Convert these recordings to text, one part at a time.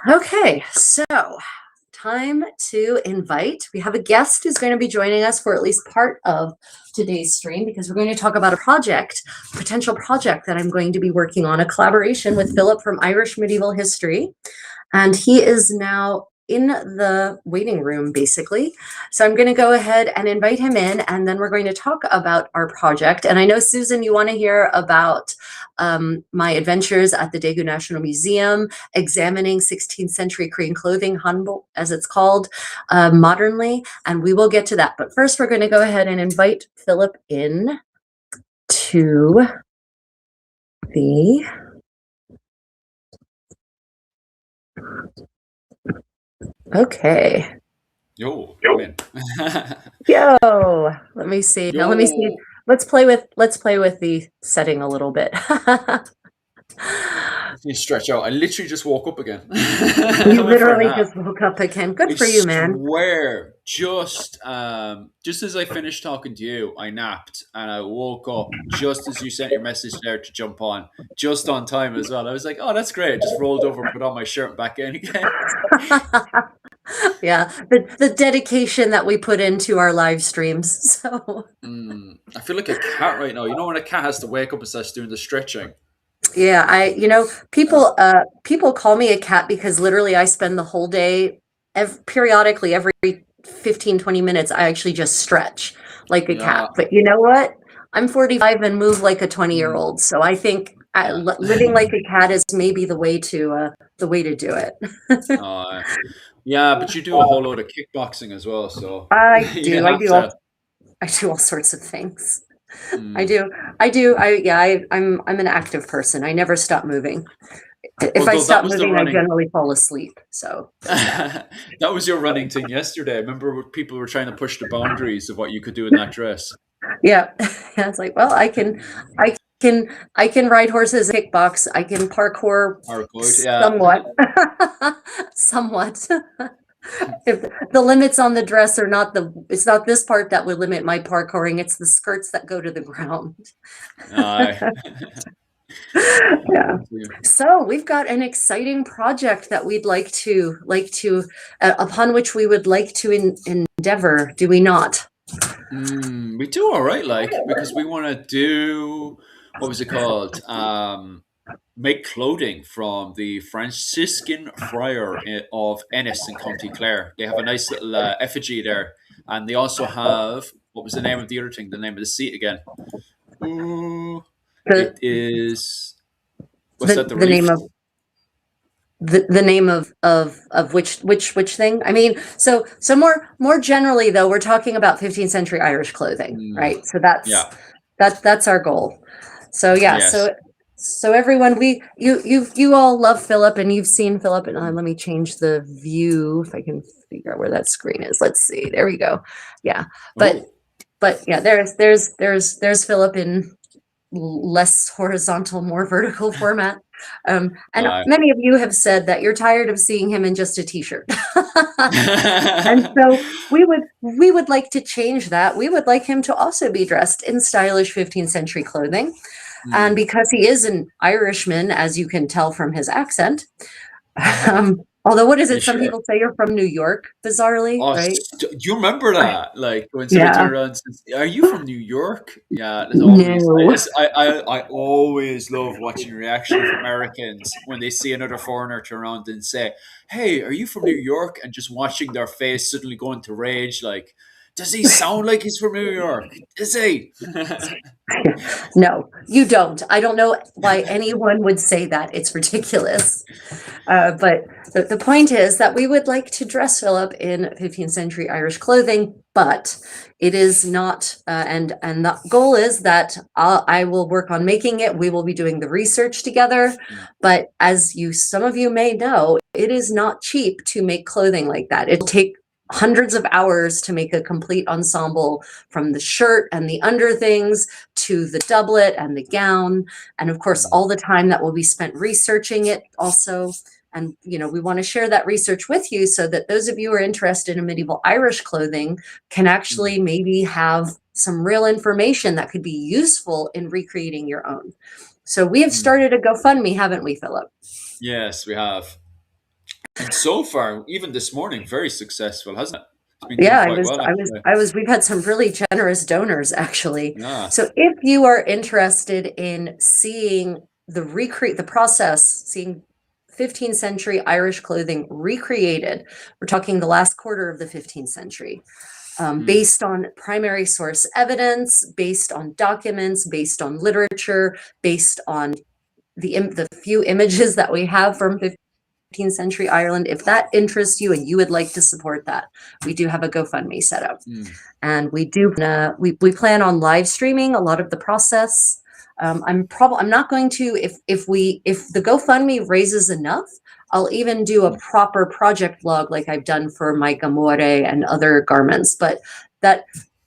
Okay, so time to invite. We have a guest who's going to be joining us for at least part of today's stream because we're going to talk about a project, a potential project that I'm going to be working on, a collaboration with Philip from Irish Medieval History. And he is now in the waiting room, basically. So I'm going to go ahead and invite him in, and then we're going to talk about our project. And I know, Susan, you want to hear about my adventures at the Daegu National Museum, examining 16th century Korean clothing, hanbok, as it's called, modernly, and we will get to that. But first, we're going to go ahead and invite Philip in to the Okay. Yo, come in. Yo, let me see. Now let me see. Yo. Let's play with the setting a little bit. You stretch out. I literally just woke up again. You I went for a literally nap. just woke up again. Good I for you, man. swear, just as I finished talking to you, I napped and I woke up just as you sent your message there to jump on, just on time as well. I was like, oh, that's great. I just rolled over, put on my shirt and back in again. Yeah, the dedication that we put into our live streams. So I feel like a cat right now. You know when a cat has to wake up and starts doing the stretching? yeah, people call me a cat because literally I spend the whole day, periodically every 15, 20 minutes, I actually just stretch like a Yeah. cat. But you know what? I'm 45 and move like a 20-year-old. So I think Yeah. living like a cat is maybe the way to do it. Yeah, but you do a whole load of kickboxing as well, so I you do. have to. I do all sorts of things. I Mm. do. I'm an active person. I never stop moving. If I Although that stop was the moving, I running. generally fall asleep. So That was your running thing yesterday. I remember when people were trying to push the boundaries of what you could do in that dress. yeah, yeah. It's like, well, I can ride horses, kickbox. I can parkour Hardcore, yeah. somewhat, somewhat. If the limits on the dress are not it's not this part that would limit my parkouring. It's the skirts that go to the ground. Aye. Yeah. So we've got an exciting project that we'd like to upon which we would like to endeavor. Do we not? We do all right, like, because we want to do, what was it called? Make clothing from the Franciscan friar of Ennis in County Clare. They have a nice little effigy there. And they also have, what was the name of the other thing? The name of the seat again? Ooh, The it is, what's that? the name of the name of which thing? I mean, so more generally though, we're talking about 15th century Irish clothing, right? So Yeah. that's our goal. So yeah, Yes. so everyone, you all love Philip and you've seen Philip, and let me change the view if I can figure out where that screen is. Let's see. There we go. Yeah. Oh, But yeah, there's Philip in less horizontal, more vertical format. And many of you have said that you're tired of seeing him in just a t-shirt. And so we would like to change that. We would like him to also be dressed in stylish 15th century clothing. And because he is an Irishman, as you can tell from his accent, although what is it? Some people say you're from New York, bizarrely, right? do you remember that? Like when somebody Yeah. turned around and says, "Are you from New York?" Yeah, there's No. I always love watching the reaction of Americans when they see another foreigner turn around and say, "Hey, are you from New York?" And just watching their face suddenly go into rage, like, does he sound like he's from New York? Is he? No, you don't. I don't know why anyone would say that. It's ridiculous. But the point is that we would like to dress Philip in 15th century Irish clothing, but it is not, and the goal is that I will work on making it. We will be doing the research together. But as some of you may know, it is not cheap to make clothing like that. It'll take hundreds of hours to make a complete ensemble, from the shirt and the underthings to the doublet and the gown, and of course all the time that will be spent researching it also. And we want to share that research with you so that those of you who are interested in medieval Irish clothing can actually maybe have some real information that could be useful in recreating your own. So we have started a GoFundMe, haven't we, Philip? Yes, we have. And so far, even this morning, very successful, hasn't it? It's been doing Yeah, quite well, actually. we've had some really generous donors actually. Yeah. So if you are interested in seeing the process, seeing 15th century Irish clothing recreated, we're talking the last quarter of the 15th century, Mm, based on primary source evidence, based on documents, based on literature, based on the few images that we have from 15th century Ireland. If that interests you and you would like to support that, we do have a GoFundMe set up. mm, And we plan on live streaming a lot of the process. I'm not going to, if the GoFundMe raises enough, I'll even do a mm. proper project log like I've done for my gamore and other garments. But that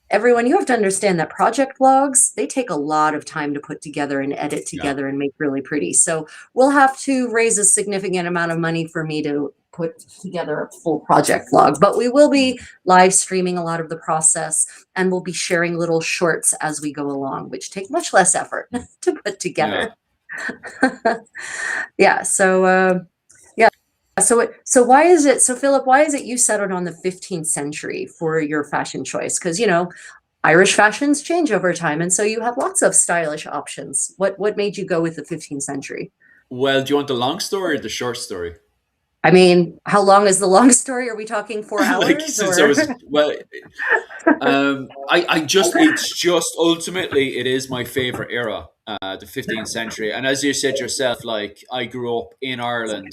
everyone, you have to understand that project logs, they take a lot of time to put together and edit Yeah, together and make really pretty. So we'll have to raise a significant amount of money for me to put together a full project log. But we will be mm, live streaming a lot of the process, and we'll be sharing little shorts as we go along, which take much less effort to put yeah. together. Yeah. Yeah. So why is it, so Philip, why is it you settled on the 15th century for your fashion choice? Because, Irish fashions change over time, and so you have lots of stylish options. What made you go with the 15th century? Well, do you want the long story or the short story? I mean, how long is the long story? Are we talking four Like hours since I or? was well, I just it's just ultimately it is my favorite era, the 15th century. And as you said yourself, like I grew up in Ireland,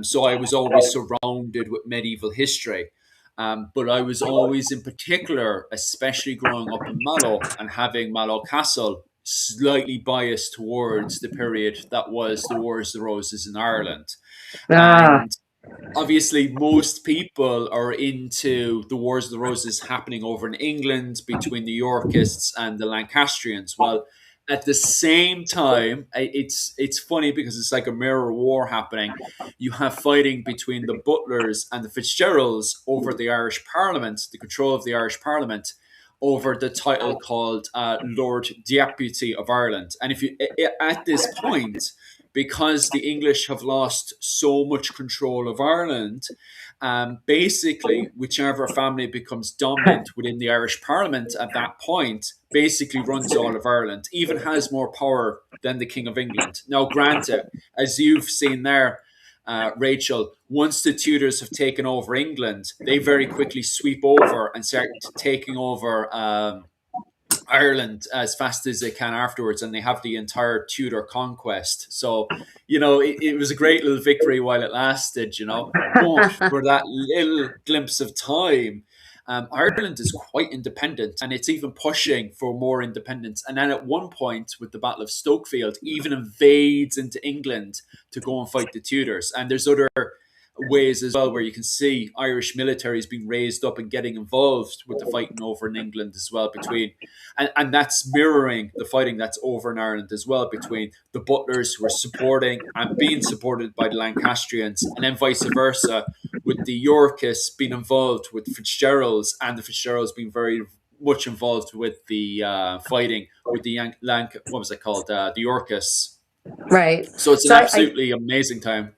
so I was always surrounded with medieval history. But I was always, in particular, especially growing up in Mallow and having Mallow Castle, slightly biased towards the period that was the Wars of the Roses in Ireland. Ah, And obviously most people are into the Wars of the Roses happening over in England between the Yorkists and the Lancastrians. Well, at the same time, it's funny because it's like a mirror war happening. You have fighting between the Butlers and the Fitzgeralds over the Irish Parliament, the control of the Irish Parliament, over the title called Lord Deputy of Ireland. And if you at this point, because the English have lost so much control of Ireland, basically, whichever family becomes dominant within the Irish Parliament at that point basically runs all of Ireland, even has more power than the King of England. Now, granted, as you've seen there, Rachel, once the Tudors have taken over England, they very quickly sweep over and start taking over Ireland as fast as they can afterwards, and they have the entire Tudor conquest. So, it was a great little victory while it lasted, But for that little glimpse of time, Ireland is quite independent and it's even pushing for more independence. And then at one point, with the Battle of Stokefield, even invades into England to go and fight the Tudors. And there's other ways as well where you can see Irish militaries being raised up and getting involved with the fighting over in England as well between and that's mirroring the fighting that's over in Ireland as well between the Butlers who are supporting and being supported by the Lancastrians and then vice versa with the Yorkists being involved with Fitzgeralds and the Fitzgeralds being very much involved with the fighting with the what was it called the Yorkists. right. So it's an So absolutely amazing time.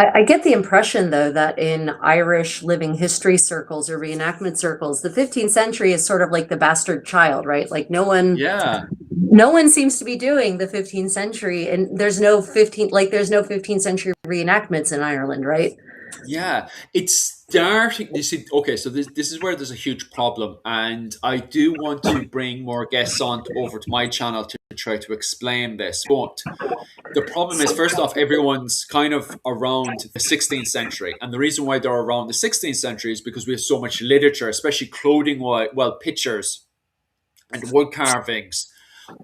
I get the impression, though, that in Irish living history circles or reenactment circles, the 15th century is sort of like the bastard child, right? Like Yeah. no one seems to be doing the 15th century, and there's no 15th century reenactments in Ireland, right? Yeah, it's starting. You see, okay, so this is where there's a huge problem, and I do want to bring more guests on over to my channel to try to explain this. But the problem is, first off, everyone's kind of around the 16th century, and the reason why they're around the 16th century is because we have so much literature, especially clothing, well, pictures and wood carvings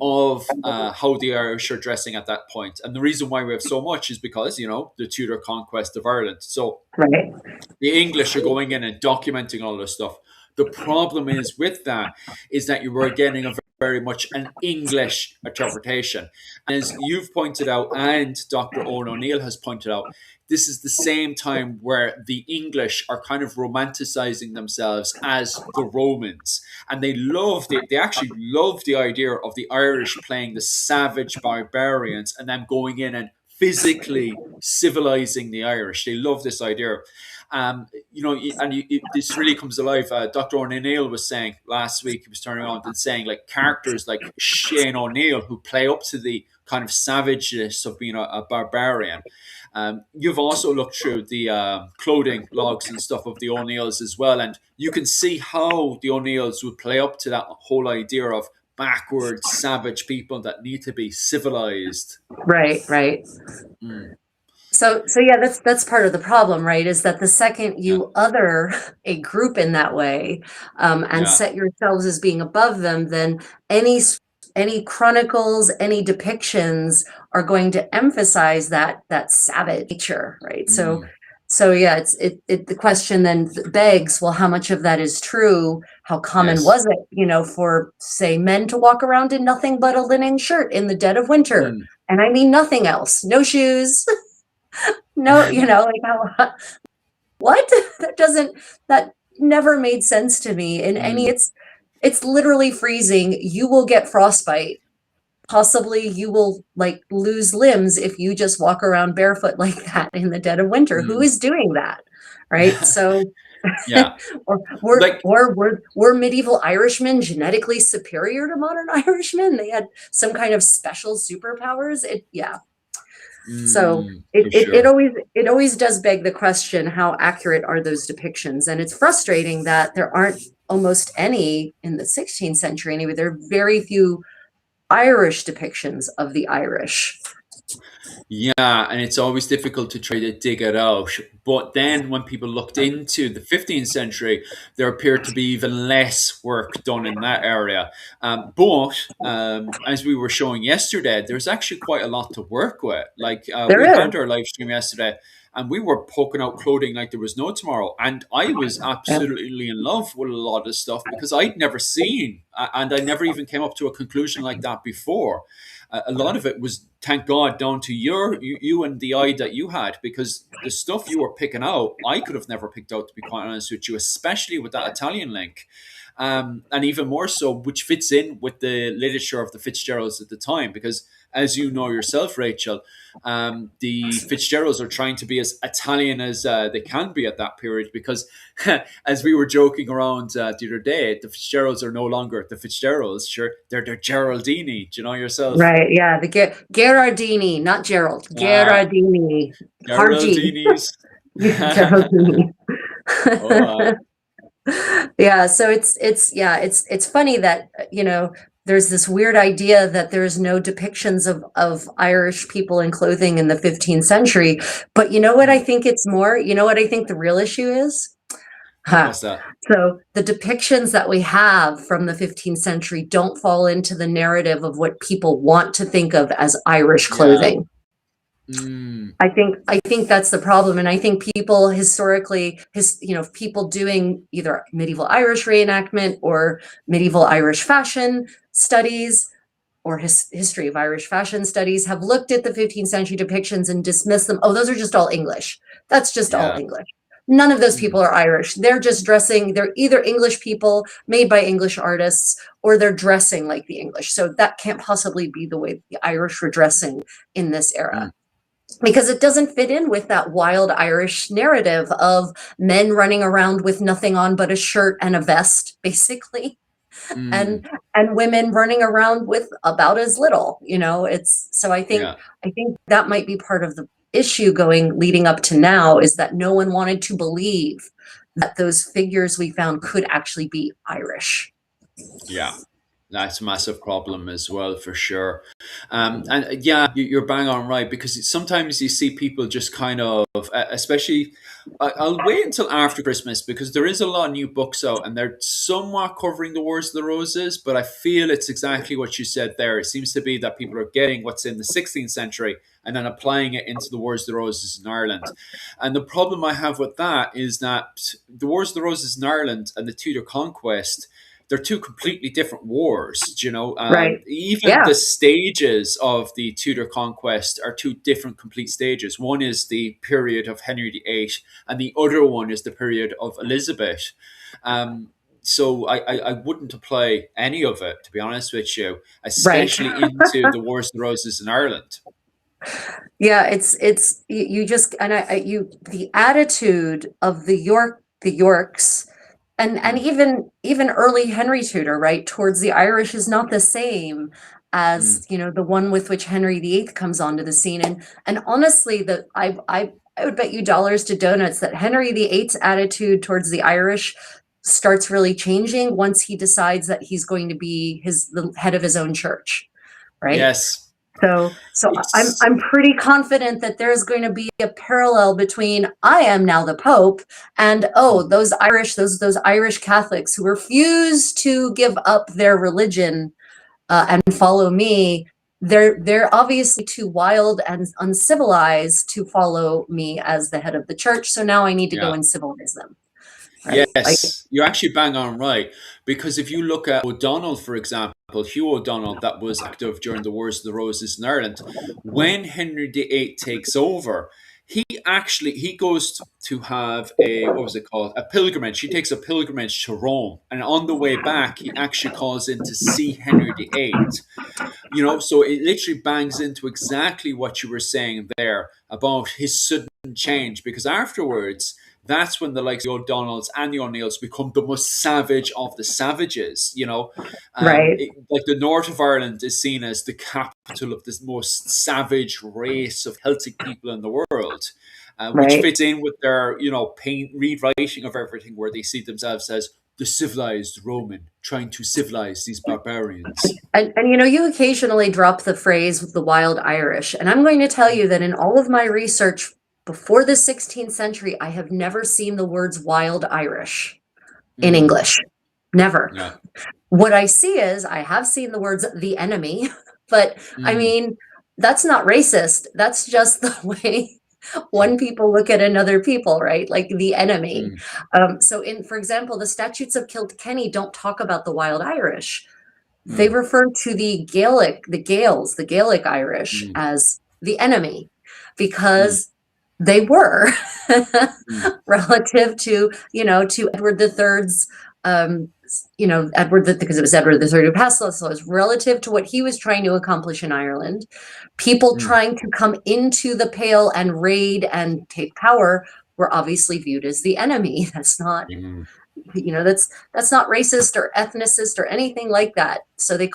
of how the Irish are dressing at that point. And the reason why we have so much is because, the Tudor conquest of Ireland. So Right. the English are going in and documenting all this stuff. The problem is with that is that you were getting a very much an English interpretation. And as you've pointed out, and Dr. Owen O'Neill has pointed out, this is the same time where the English are kind of romanticizing themselves as the Romans. And they actually love the idea of the Irish playing the savage barbarians and them going in and physically civilizing the Irish. They love this idea. This really comes alive. Dr. O'Neill was saying last week, he was turning on and saying like characters like Shane O'Neill who play up to the kind of savageness of being a barbarian. You've also looked through the clothing logs and stuff of the O'Neills as well, and you can see how the O'Neills would play up to that whole idea of backward, savage people that need to be civilized. Right, right. Mm, So yeah, that's part of the problem, right? Is that the second yeah, you other a group in that way, and yeah, set yourselves as being above them, then any any chronicles, any depictions are going to emphasize that savage nature, right? mm, So yeah, the question then begs, well, how much of that is true? How common yes, was it, for say men to walk around in nothing but a linen shirt in the dead of winter? mm, And I mean nothing else, no shoes. No, like how, what? That doesn't, that never made sense to me in any, mm, it's literally freezing. You will get frostbite. Possibly you will like lose limbs if you just walk around barefoot like that in the dead of winter. Who mm. is doing that? Right. So Yeah, or we're like or were medieval Irishmen genetically superior to modern Irishmen? They had some kind of special superpowers. Yeah. So for sure. it always does beg the question, how accurate are those depictions? And it's frustrating that there aren't almost any in the 16th century anyway. There are very few Irish depictions of the Irish. Yeah, and it's always difficult to try to dig it out. But then when people looked into the 15th century, there appeared to be even less work done in that area. But as we were showing yesterday, there's actually quite a lot to work with. Like we There is. had our live stream yesterday, and we were poking out clothing like there was no tomorrow. And I was Yeah. absolutely in love with a lot of stuff because I'd never seen, and I never even came up to a conclusion like that before. A lot of it was, thank God, down to you and the eye that you had, because the stuff you were picking out I could have never picked out, to be quite honest with you, especially with that Italian link. And even more so, which fits in with the literature of the Fitzgeralds at the time, because as you know yourself, Rachel, the Fitzgeralds are trying to be as Italian as they can be at that period, because as we were joking around the other day, the Fitzgeralds are no longer the Fitzgeralds. Sure, they're the Geraldini. Do you know yourself? Right. Yeah. The Gherardini, not Gerald. Ah, Gherardini. Harji. Geraldinis. Geraldini. Oh, Yeah, so it's funny that there's this weird idea that there's no depictions of Irish people in clothing in the 15th century, but you know what I hmm, think it's more? You know what I think the real issue is? Ha. what's that? So the depictions that we have from the 15th century don't fall into the narrative of what people want to think of as Irish Yeah. clothing. Mm, I think that's the problem, and I think people historically, people doing either medieval Irish reenactment or medieval Irish fashion studies or history of Irish fashion studies have looked at the 15th century depictions and dismissed them. Oh, those are just all English. That's just all yeah. English. None of those Mm, people are Irish. They're just dressing. They're either English people made by English artists or they're dressing like the English. So that can't possibly be the way the Irish were dressing in this era mm, because it doesn't fit in with that wild Irish narrative of men running around with nothing on but a shirt and a vest, basically, mm, and women running around with about as little. It's so yeah. I think that might be part of the issue going leading up to now is that no one wanted to believe that those figures we found could actually be Irish. Yeah. That's a massive problem as well, for sure. And you're bang on right, because sometimes you see people just kind of, especially, I'll wait until after Christmas because there is a lot of new books out and they're somewhat covering the Wars of the Roses, but I feel it's exactly what you said there. It seems to be that people are getting what's in the 16th century and then applying it into the Wars of the Roses in Ireland. And the problem I have with that is that the Wars of the Roses in Ireland and the Tudor conquest, they're two completely different wars. Right. Even Yeah. the stages of the Tudor conquest are two different complete stages. One is the period of Henry VIII, and the other one is the period of Elizabeth. So I wouldn't apply any of it, to be honest with you, Right. especially into the Wars of the Roses in Ireland. Yeah, it's you just and you the attitude of the Yorks and Mm, even early Henry Tudor, right, towards the Irish is not the same mm, as, the one with which Henry VIII comes onto the scene. And honestly, I would bet you dollars to donuts that Henry VIII's attitude towards the Irish starts really changing once he decides that he's going to be the head of his own church, right? yes. So It's I'm pretty confident that there's going to be a parallel between I am now the Pope and mm, those Irish Catholics who refuse to give up their religion and follow me. They're obviously too wild and uncivilized to follow me as the head of the church. So now I need to go yeah. and civilize them, right? Like, Yes, you're actually bang on right. Because if you look at O'Donnell, for example, Hugh O'Donnell, that was active during the Wars of the Roses in Ireland, when Henry VIII takes over, he goes to have a, what was it called, a pilgrimage. He takes a pilgrimage to Rome, and on the way back, he actually calls in to see Henry VIII. So it literally bangs into exactly what you were saying there about his sudden change, because afterwards, that's when the likes of the O'Donnells and the O'Neills become the most savage of the savages. right, Like the north of Ireland is seen as the capital of this most savage race of Celtic people in the world, which right. fits in with their paint rewriting of everything, where they see themselves as the civilized Roman trying to civilize these barbarians. And you occasionally drop the phrase the wild Irish. And I'm going to tell you that in all of my research before the 16th century, I have never seen the words wild Irish in Mm, English. Never. yeah. What I see is I have seen the words the enemy, but I Mm, mean, that's not racist. That's just the way one people look at another people, right? Like the enemy. mm, So for example, the statutes of Kilkenny don't talk about the wild Irish. They mm, refer to the Gaels, the Gaelic Irish mm, as the enemy mm, because they were mm, relative to Edward III's, because it was Edward III who passed those laws, relative to what he was trying to accomplish in Ireland. People mm, trying to come into the Pale and raid and take power were obviously viewed as the enemy. mm, That's not racist or ethnicist or anything like that. So they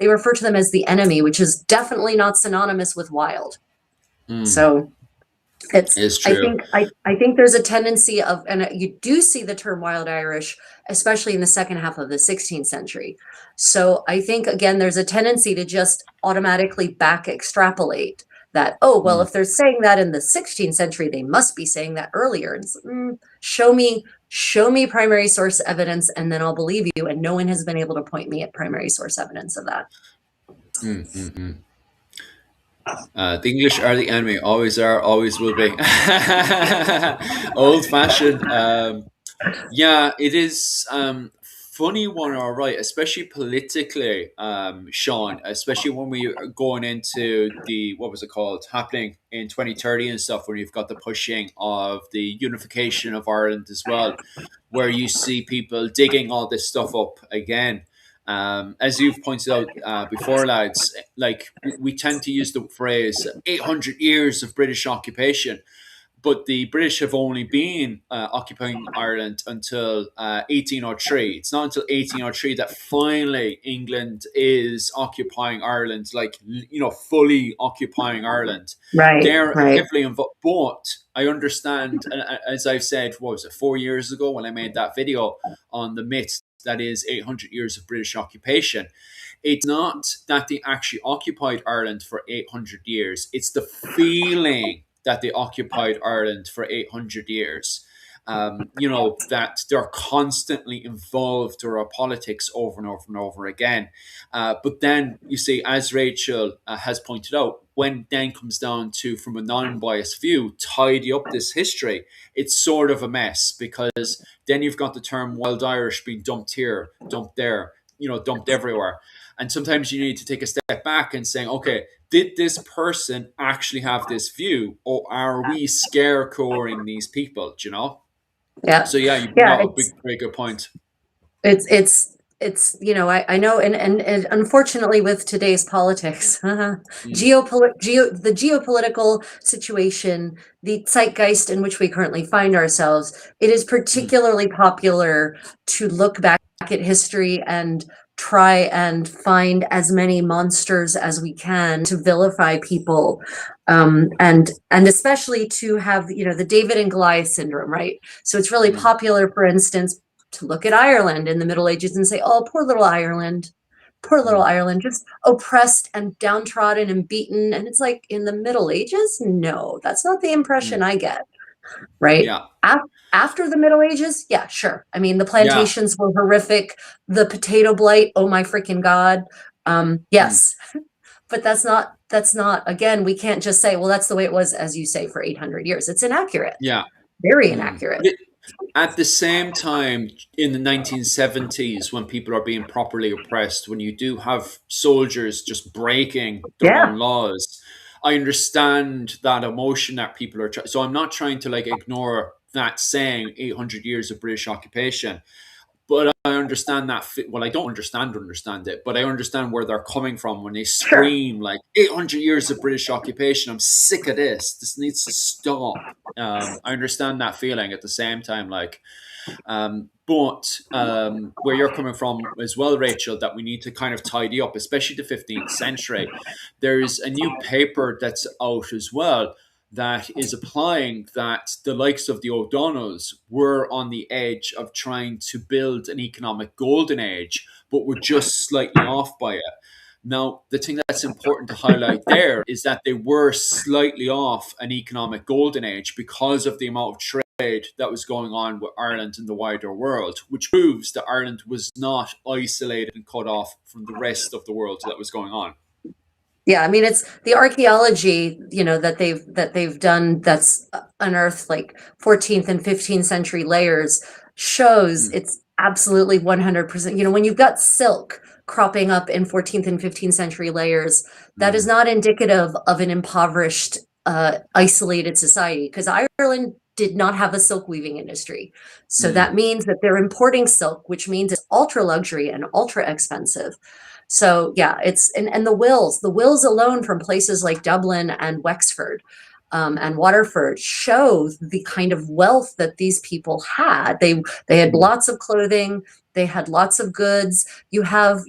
refer to them as the enemy, which is definitely not synonymous with wild. mm. So it's It's I true. think I think there's a tendency of, and you do see the term wild Irish, especially in the second half of the 16th century. So I think again there's a tendency to just automatically back extrapolate that, oh well, Mm, if they're saying that in the 16th century, they must be saying that earlier. Show me primary source evidence and then I'll believe you. And no one has been able to point me at primary source evidence of that. mm, mm, mm. The English are the enemy. Always are. Always will be. Old fashioned. Yeah, it is funny one, all right, especially politically, Sean, especially when we are going into the, what was it called, happening in 2030 and stuff, when you've got the pushing of the unification of Ireland as well, where you see people digging all this stuff up again. As you've pointed out before, lads, like we tend to use the phrase 800 years of British occupation, but the British have only been occupying Ireland until 1803. It's not until 1803 that finally England is occupying Ireland, like, fully occupying Ireland. Right, They're right. heavily involved. But I understand, and as I've said, what was it, 4 years ago when I made that video on the myth that is 800 years of British occupation. It's not that they actually occupied Ireland for 800 years. It's the feeling that they occupied Ireland for 800 years. That they're constantly involved in our politics over and over and over again. But then you see, as Rachel has pointed out, when then comes down to, from a non-biased view, tidy up this history, it's sort of a mess, because then you've got the term wild Irish being dumped here, dumped there, dumped everywhere. And sometimes you need to take a step back and saying, okay, did this person actually have this view, or are we scarecrowing these people? Yeah. So yeah, you bring Yeah, out a big, very good point. it's it's, I know, and unfortunately with today's politics, the Mm, geopolitical situation, the zeitgeist in which we currently find ourselves, it is mm, particularly popular to look back at history and try and find as many monsters as we can to vilify people, and especially to have, the David and Goliath syndrome, right? So it's really mm, popular, for instance, to look at Ireland in the Middle Ages and say, oh, poor little mm, Ireland, just oppressed and downtrodden and beaten. And it's like, in the Middle Ages? No, that's not the mm. impression I get, right? Yeah, After the Middle Ages, yeah, sure. I mean, the yeah, plantations were horrific. The potato blight, oh my freaking God. mm, Yes, but that's not, again, we can't just say, well, that's the way it was, as you say, for 800 years. It's inaccurate, yeah. very Mm. inaccurate. At the same time, in the 1970s, when people are being properly oppressed, when you do have soldiers just breaking their Yeah, own laws, I understand that emotion that people are. So I'm not trying to like ignore that saying 800 years of British occupation. But I understand that. Well, I don't understand it, but I understand where they're coming from when they sure. scream like 800 years of British occupation. I'm sick of this. This needs to stop. I understand that feeling at the same time. But where you're coming from as well, Rachel, that we need to kind of tidy up, especially the 15th century. There's a new paper that's out as well that is applying that the likes of the O'Donnells were on the edge of trying to build an economic golden age, but were just slightly off by it. Now, the thing that's important to highlight there is that they were slightly off an economic golden age because of the amount of trade that was going on with Ireland and the wider world, which proves that Ireland was not isolated and cut off from the rest of the world that was going on. Yeah, I mean, it's the archaeology, that they've done, that's unearthed like 14th and 15th century layers, shows Mm, it's absolutely 100%. When you've got silk cropping up in 14th and 15th century layers, that is mm, not indicative of an impoverished, isolated society, because Ireland did not have a silk weaving industry. So that mm, means that they're importing silk, which means it's ultra luxury and ultra expensive. So yeah, and the wills alone from places like Dublin and Wexford, and Waterford, show the kind of wealth that these people had. They had mm, lots of clothing, they had lots of goods. You have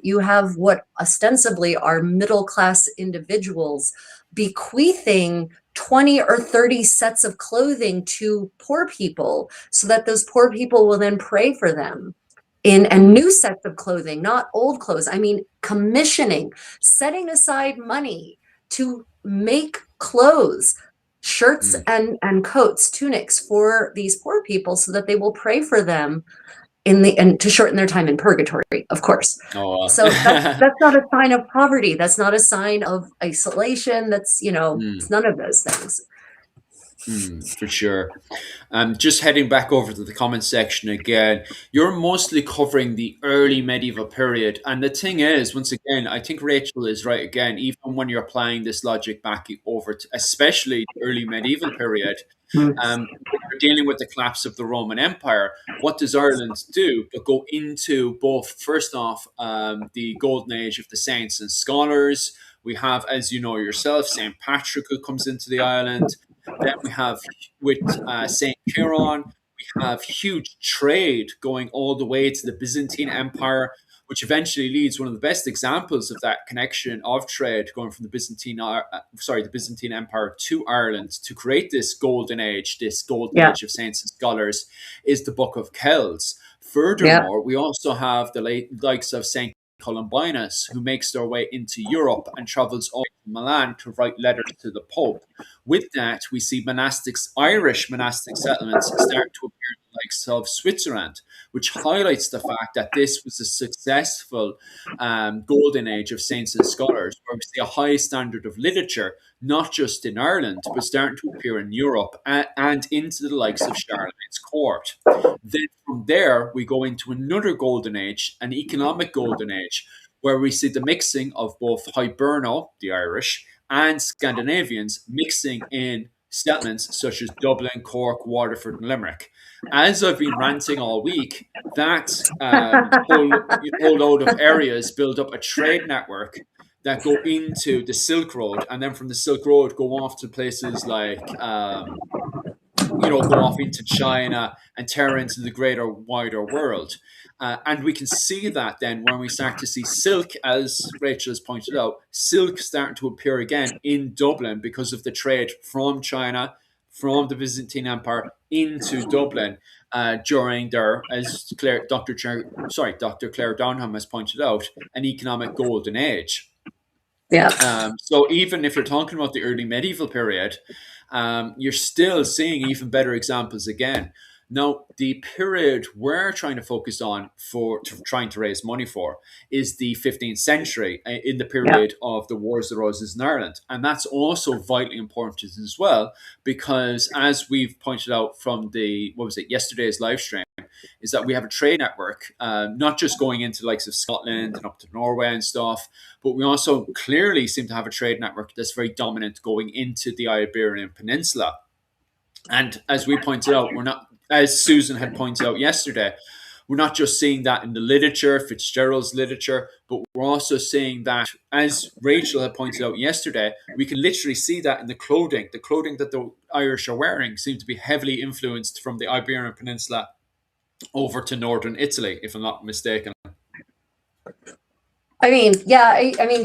what ostensibly are middle class individuals bequeathing 20 or 30 sets of clothing to poor people, so that those poor people will then pray for them in and mm, new sets of clothing, not old clothes. I mean, commissioning, setting aside money to make clothes, shirts mm. and coats, tunics for these poor people, so that they will pray for them and to shorten their time in purgatory, of course. Oh, So that's not a sign of poverty. That's not a sign of isolation. It's mm, none of those things. for sure. Just heading back over to the comment section again, you're mostly covering the early medieval period. And the thing is, once again, I think Rachel is right again, even when you're applying this logic back over to especially the early medieval period, when you're dealing with the collapse of the Roman Empire, what does Ireland do but go into both, first off, the golden age of the saints and scholars? We have, as you know yourself, St. Patrick who comes into the island. Then we have with St. Kieran, we have huge trade going all the way to the Byzantine Empire, which eventually leads one of the best examples of that connection of trade going from the Byzantine Empire to Ireland to create this golden Yeah, age of saints and scholars, is the Book of Kells. yeah, Furthermore, we also have the likes of Saint Columbanus, who makes their way into Europe and travels all to Milan to write letters to the Pope. With that, we see Irish monastic settlements start to appear in the likes of Switzerland, which highlights the fact that this was a successful golden age of saints and scholars, where we see a high standard of literature, not just in Ireland, but starting to appear in Europe and into the likes of Charlemagne's court. Then from there, we go into another golden age, an economic golden age, where we see the mixing of both Hiberno, the Irish, and Scandinavians mixing in settlements such as Dublin, Cork, Waterford, and Limerick. As I've been ranting all week, that whole load of areas build up a trade network that go into the Silk Road, and then from the Silk Road go off to places like go off into China and tear into the greater, wider world. And we can see that then when we start to see silk, as Rachel has pointed out, silk starting to appear again in Dublin because of the trade from China, from the Byzantine Empire into Dublin during their, as Dr. Claire Donham has pointed out, an economic golden age. Yeah. So even if you're talking about the early medieval period, you're still seeing even better examples again. Now, the period we're trying to focus on trying to raise money for is the 15th century, in the period of the Wars of the Roses in Ireland. And that's also vitally important as well, because as we've pointed out from yesterday's live stream, is that we have a trade network, not just going into the likes of Scotland and up to Norway and stuff, but we also clearly seem to have a trade network that's very dominant going into the Iberian Peninsula. And as we pointed out, we're not, as Susan had pointed out yesterday, we're not just seeing that in the literature, Fitzgerald's literature, but we're also seeing that, as Rachel had pointed out yesterday, we can literally see that in the clothing. The clothing that the Irish are wearing seems to be heavily influenced from the Iberian Peninsula over to northern Italy, if I'm not mistaken. I mean,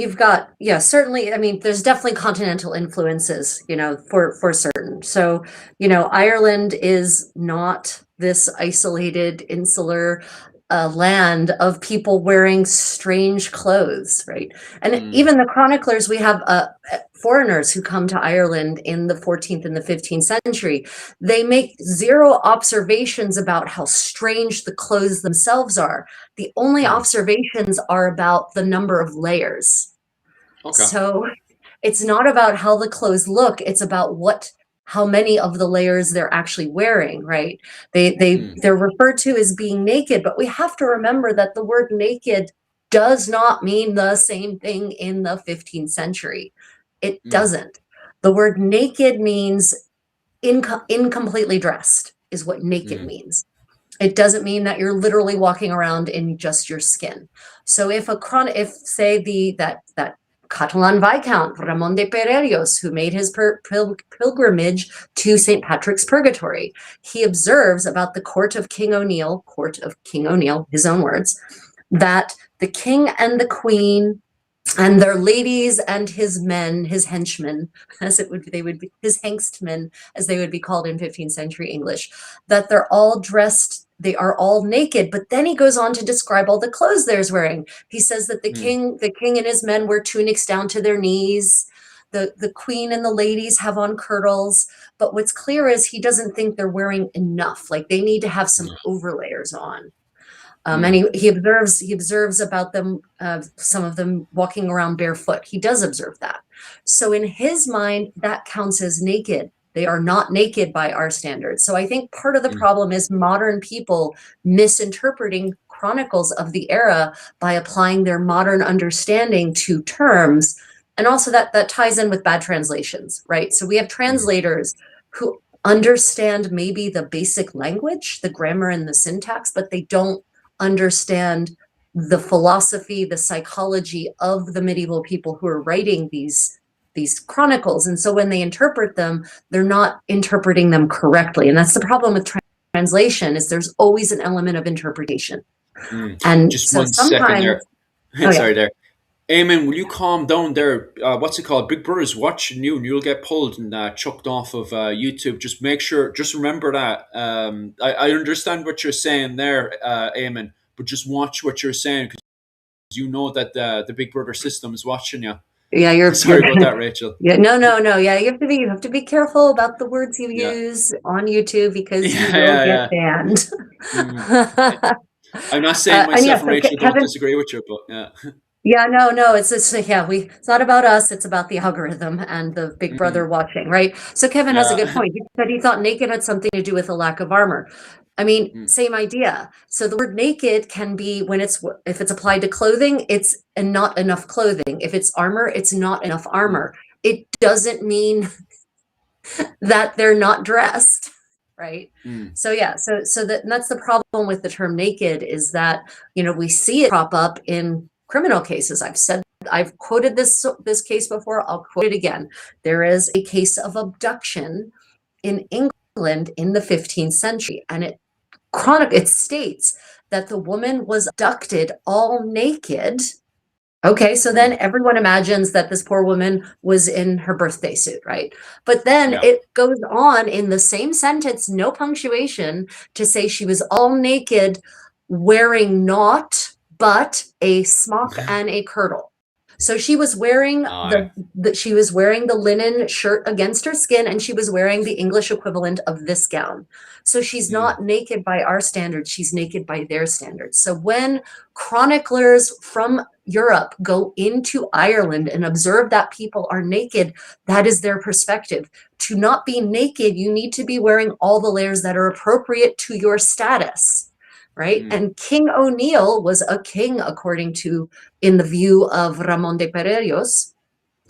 you've got, certainly, there's definitely continental influences, for certain. So, Ireland is not this isolated, insular land of people wearing strange clothes, right? And even the chroniclers, we have foreigners who come to Ireland in the 14th and the 15th century. They make zero observations about how strange the clothes themselves are. The only observations are about the number of layers. Okay. So it's not about how the clothes look, it's about how many of the layers they're actually wearing, right? They're referred to as being naked, but we have to remember that the word naked does not mean the same thing in the 15th century. It doesn't. The word naked means incompletely dressed is what naked means. It doesn't mean that you're literally walking around in just your skin. So if that Catalan Viscount, Ramon de Pererios, who made his pilgrimage to St. Patrick's Purgatory, he observes about the court of King O'Neill, his own words, that the king and the queen and their ladies and his men, his henchmen, his hengstmen, as they would be called in 15th century English, that they're all dressed, they are all naked. But then he goes on to describe all the clothes they're wearing. He says that the king and his men wear tunics down to their knees. The queen and the ladies have on kirtles. But what's clear is he doesn't think they're wearing enough. Like they need to have some overlayers on. And he observes about them, some of them walking around barefoot. He does observe that. So in his mind, that counts as naked. They are not naked by our standards. So I think part of the problem is modern people misinterpreting chronicles of the era by applying their modern understanding to terms. And also that ties in with bad translations, right? So we have translators who understand maybe the basic language, the grammar and the syntax, but they don't understand the philosophy, the psychology of the medieval people who are writing these chronicles. And so when they interpret them, they're not interpreting them correctly. And that's the problem with translation, is there's always an element of interpretation. And just so one second there. Sorry there. Eamon, will you calm down there? What's it called? Big Brother's watching you and you'll get pulled and chucked off of YouTube. Just remember that. I understand what you're saying there, Eamon, but just watch what you're saying, because you know that the Big Brother system is watching you. Yeah, you're sorry about that, Rachel. Yeah, no. Yeah, you have to be careful about the words you use on YouTube, because you will get banned. I'm not saying myself and Rachel don't disagree with you, but yeah. Yeah, no, it's not about us, it's about the algorithm and the Big Brother watching, right? So Kevin has a good point. He said he thought naked had something to do with a lack of armor. I mean, same idea. So the word naked can be, if it's applied to clothing, it's not enough clothing. If it's armor, it's not enough armor. It doesn't mean that they're not dressed, right? Mm. So yeah, that's the problem with the term naked, is that, we see it crop up in criminal cases. I've quoted this case before, I'll quote it again. There is a case of abduction in England in the 15th century, and it states that the woman was abducted all naked. Okay, so then Mm. everyone imagines that this poor woman was in her birthday suit, right? But then Yeah. it goes on in the same sentence, no punctuation, to say she was all naked, wearing naught but a smock and a kirtle. So she was wearing Aye. the linen shirt against her skin, and she was wearing the English equivalent of this gown. So she's Mm. not naked by our standards, she's naked by their standards. So when chroniclers from Europe go into Ireland and observe that people are naked, that is their perspective. To not be naked, you need to be wearing all the layers that are appropriate to your status, right? Mm. And King O'Neill was a king, according to, in the view of Ramon de Perellos,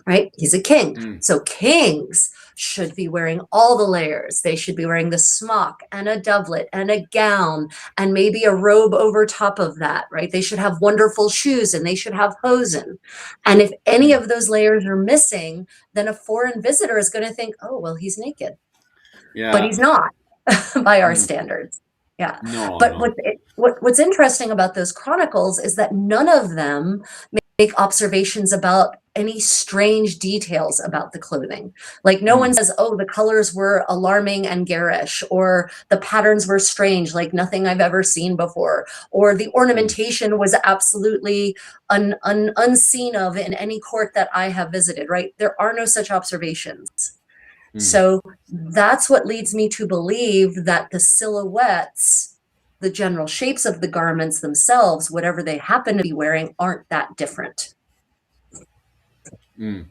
right? He's a king. Mm. So kings should be wearing all the layers. They should be wearing the smock and a doublet and a gown and maybe a robe over top of that, right? They should have wonderful shoes and they should have hosen. And if any Mm. of those layers are missing, then a foreign visitor is going to think, oh, well, he's naked. But Yeah. he's not by our Mm. standards. Yeah. No, But no. what's interesting about those chronicles is that none of them make observations about any strange details about the clothing. Like no one Mm. says, oh, the colors were alarming and garish, or the patterns were strange, like nothing I've ever seen before, or the Mm. ornamentation was absolutely unseen of in any court that I have visited, right? There are no such observations. Mm. So that's what leads me to believe that the silhouettes, the general shapes of the garments themselves, whatever they happen to be wearing, aren't that different. Mm.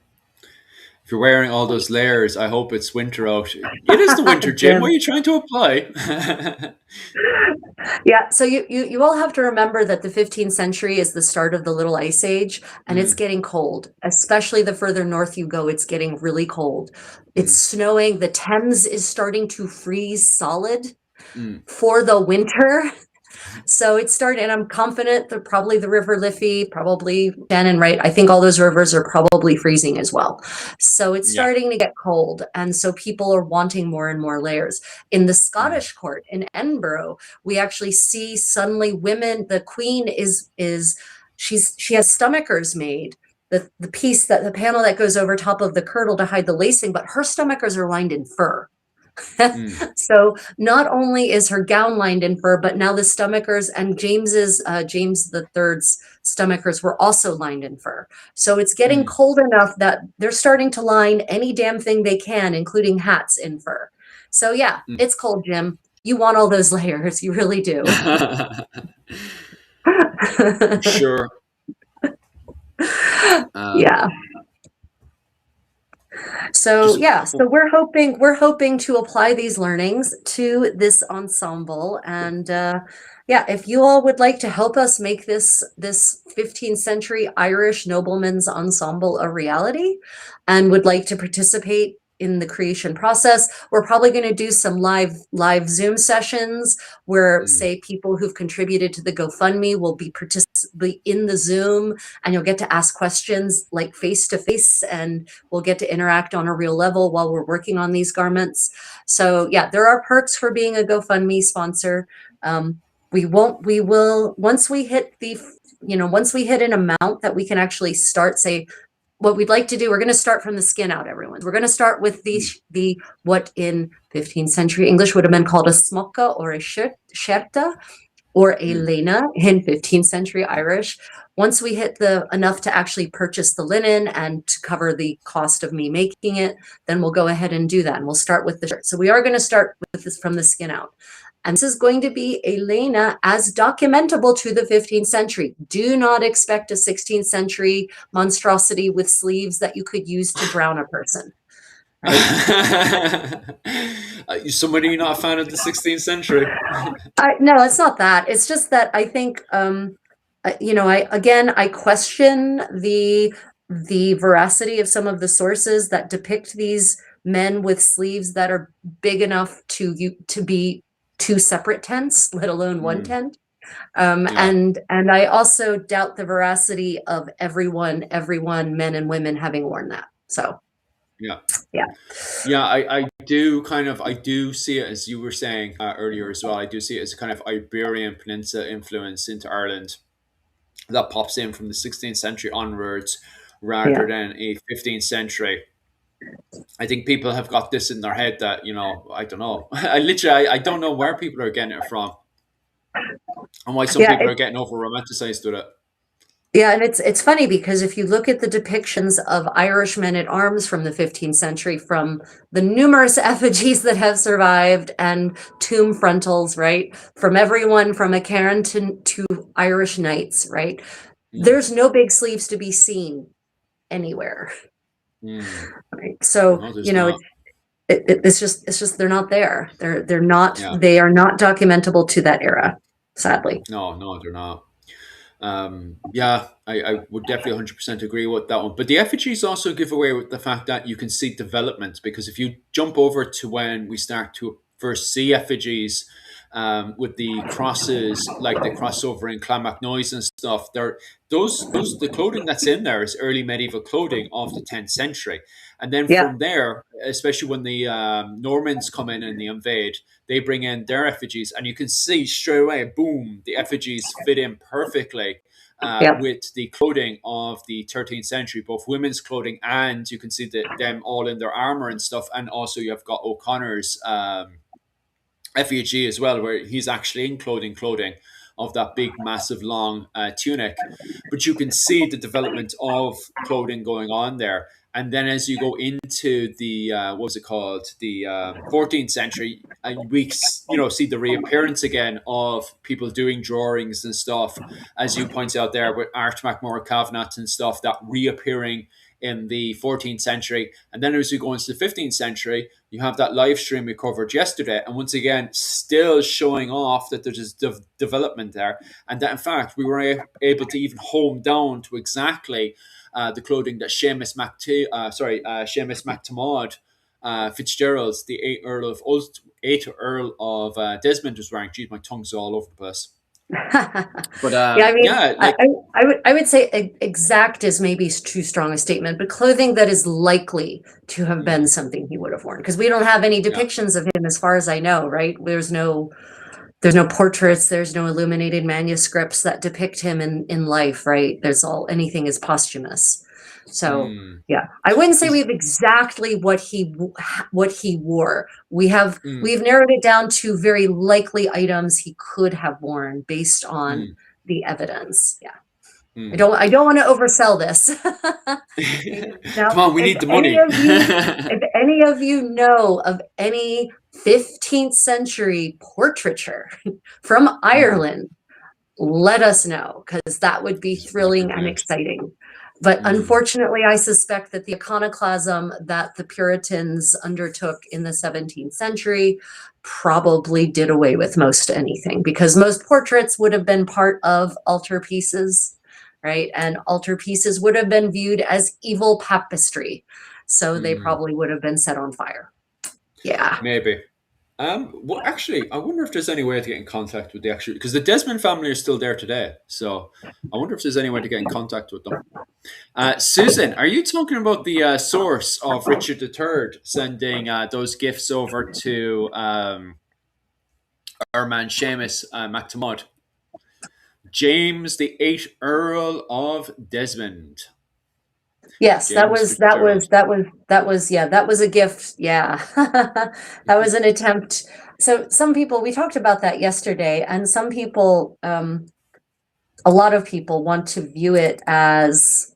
If you're wearing all those layers, I hope it's winter out. It is the winter, Jim. What are Jim. you trying to apply? Yeah, so you all have to remember that the 15th century is the start of the Little Ice Age, and it's Mm. getting cold. Especially the further north you go, it's getting really cold. It's Mm. snowing. The Thames is starting to freeze solid Mm. for the winter. So it started, and I'm confident that probably the River Liffey, probably Shannon, right? I think all those rivers are probably freezing as well. So it's Yeah. starting to get cold. And so people are wanting more and more layers. In the Mm. Scottish court in Edinburgh, we actually see suddenly women, the queen she has stomachers made. The piece that the panel that goes over top of the kirtle to hide the lacing, but her stomachers are lined in fur. Mm. So not only is her gown lined in fur, but now the stomachers and James the Third's stomachers were also lined in fur. So it's getting Mm. cold enough that they're starting to line any damn thing they can, including hats, in fur. So yeah, Mm. it's cold, Jim. You want all those layers, you really do. For sure. Yeah. So Just yeah, so we're hoping to apply these learnings to this ensemble, and yeah, if you all would like to help us make this 15th century Irish noblemen's ensemble a reality, and would like to participate in the creation process, we're probably going to do some live Zoom sessions where, mm. say, people who've contributed to the GoFundMe will be participate in the Zoom, and you'll get to ask questions like face to face, and we'll get to interact on a real level while we're working on these garments. So yeah, there are perks for being a GoFundMe sponsor. We will, once we hit an amount that we can actually start, say, what we'd like to do, we're going to start from the skin out, everyone. We're going to start with Mm. the what in 15th century English would have been called a smocka or a scerta, or a Mm. lena in 15th century Irish. Once we hit the enough to actually purchase the linen and to cover the cost of me making it, then we'll go ahead and do that. And we'll start with the shirt. So we are going to start with this from the skin out. And this is going to be a lena as documentable to the 15th century. Do not expect a 16th century monstrosity with sleeves that you could use to drown a person. Right? Somebody not a fan of the 16th century? No, it's not that. It's just that I think, I question the veracity of some of the sources that depict these men with sleeves that are big enough to be two separate tents, let alone one Mm, tent. yeah. And I also doubt the veracity of everyone, men and women, having worn that. So Yeah. yeah, Yeah, I do see it as you were saying earlier as well. I do see it as a kind of Iberian Peninsula influence into Ireland that pops in from the 16th century onwards yeah, rather than a 15th century. I think people have got this in their head that, I don't know. I don't know where people are getting it from and why some yeah. people are getting over romanticized with it. Yeah, and it's funny because if you look at the depictions of Irish men at arms from the 15th century, from the numerous effigies that have survived and tomb frontals, right, from everyone from a Karen to Irish knights, right, Mm, there's no big sleeves to be seen anywhere, mm. right? So No, there's not. it's just they're not there. They're not Yeah. they are not documentable to that era, sadly. No, no, they're not. Yeah, I would definitely 100% agree with that one. But the effigies also give away with the fact that you can see development because if you jump over to when we start to first see effigies with the crosses, like the crossover in Clonmacnoise and stuff, the clothing that's in there is early medieval clothing of the 10th century. And then Yeah, from there, especially when the Normans come in and they invade, they bring in their effigies, and you can see straight away, boom, the effigies fit in perfectly yeah, with the clothing of the 13th century, both women's clothing, and you can see them all in their armor and stuff. And also, you've got O'Connor's effigy as well, where he's actually in clothing of that big, massive, long tunic. But you can see the development of clothing going on there. And then as you go into the what was it called, the 14th century, we see the reappearance again of people doing drawings and stuff, as you point out there with Art MacMorrough Cavanagh and stuff, that reappearing in the 14th century. And then as we go into the 15th century, you have that live stream we covered yesterday. And once again, still showing off that there's development there. And that, in fact, we were able to even home down to exactly the clothing that Seamus MacTiamád Fitzgerald's, the 8th Earl of Desmond was wearing. Geez, my tongue's all over the place. But yeah. I mean, yeah, I, like, I, I would say exact is maybe too strong a statement, but clothing that is likely to have been mm, something he would have worn, because we don't have any yeah. depictions of him, as far as I know. Right? There's no portraits. There's no illuminated manuscripts that depict him in life. Right? Anything is posthumous. So Mm, yeah, I wouldn't say we is, have exactly what he wore. mm, We've narrowed it down to very likely items he could have worn based on mm, the evidence. Yeah. I mm. don't I don't want to oversell this. Now, Come on, we if need the any money. of you if any of you know of any 15th century portraiture from Mm, Ireland, let us know, because that would be that'd be thrilling and great. exciting. But Mm, unfortunately, I suspect that the iconoclasm that the Puritans undertook in the 17th century probably did away with most anything, because most portraits would have been part of altarpieces, right? And altarpieces would have been viewed as evil papistry. So they mm, probably would have been set on fire. Yeah. maybe. Well, actually, I wonder if there's any way to get in contact with the actual, because the Desmond family are still there today. So I wonder if there's any way to get in contact with them. Susan, are you talking about the source of Richard III sending those gifts over to our man Seamus MacTiamád? James the 8th Earl of Desmond. Yes, that James was that Fitzgerald. was that was that was yeah, that was a gift. Yeah. That was an attempt. So some people, we talked about that yesterday, and some people, a lot of people want to view it as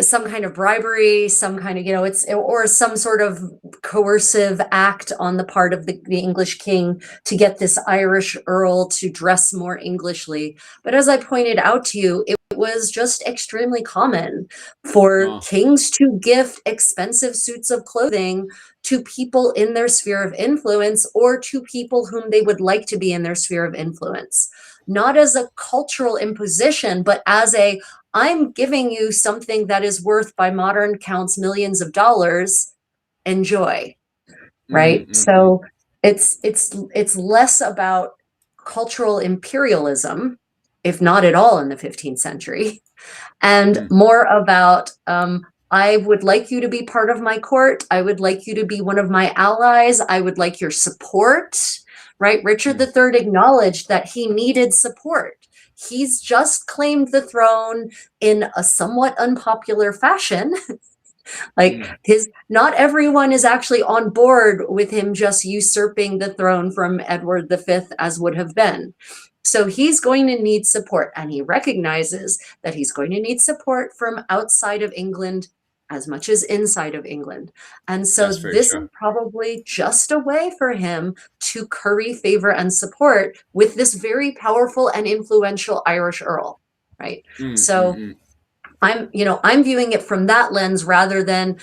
some kind of bribery, some kind of, or some sort of coercive act on the part of the English king to get this Irish earl to dress more Englishly. But as I pointed out to you, it was just extremely common for Oh, kings to gift expensive suits of clothing to people in their sphere of influence, or to people whom they would like to be in their sphere of influence. Not as a cultural imposition, but as I'm giving you something that is worth, by modern counts, millions of dollars. enjoy, Mm, right? mm, mm, So it's less about cultural imperialism, if not at all in the 15th century, and mm, more about I would like you to be part of my court. I would like you to be one of my allies. I would like your support, right? Richard mm, III acknowledged that he needed support. He's just claimed the throne in a somewhat unpopular fashion. Like mm. his, not everyone is actually on board with him just usurping the throne from Edward V as would have been. So he's going to need support, and he recognizes that he's going to need support from outside of England as much as inside of England. And so That's very this true. is probably just a way for him to curry favor and support with this very powerful and influential Irish earl, right? Mm, mm, So mm. I'm viewing it from that lens rather than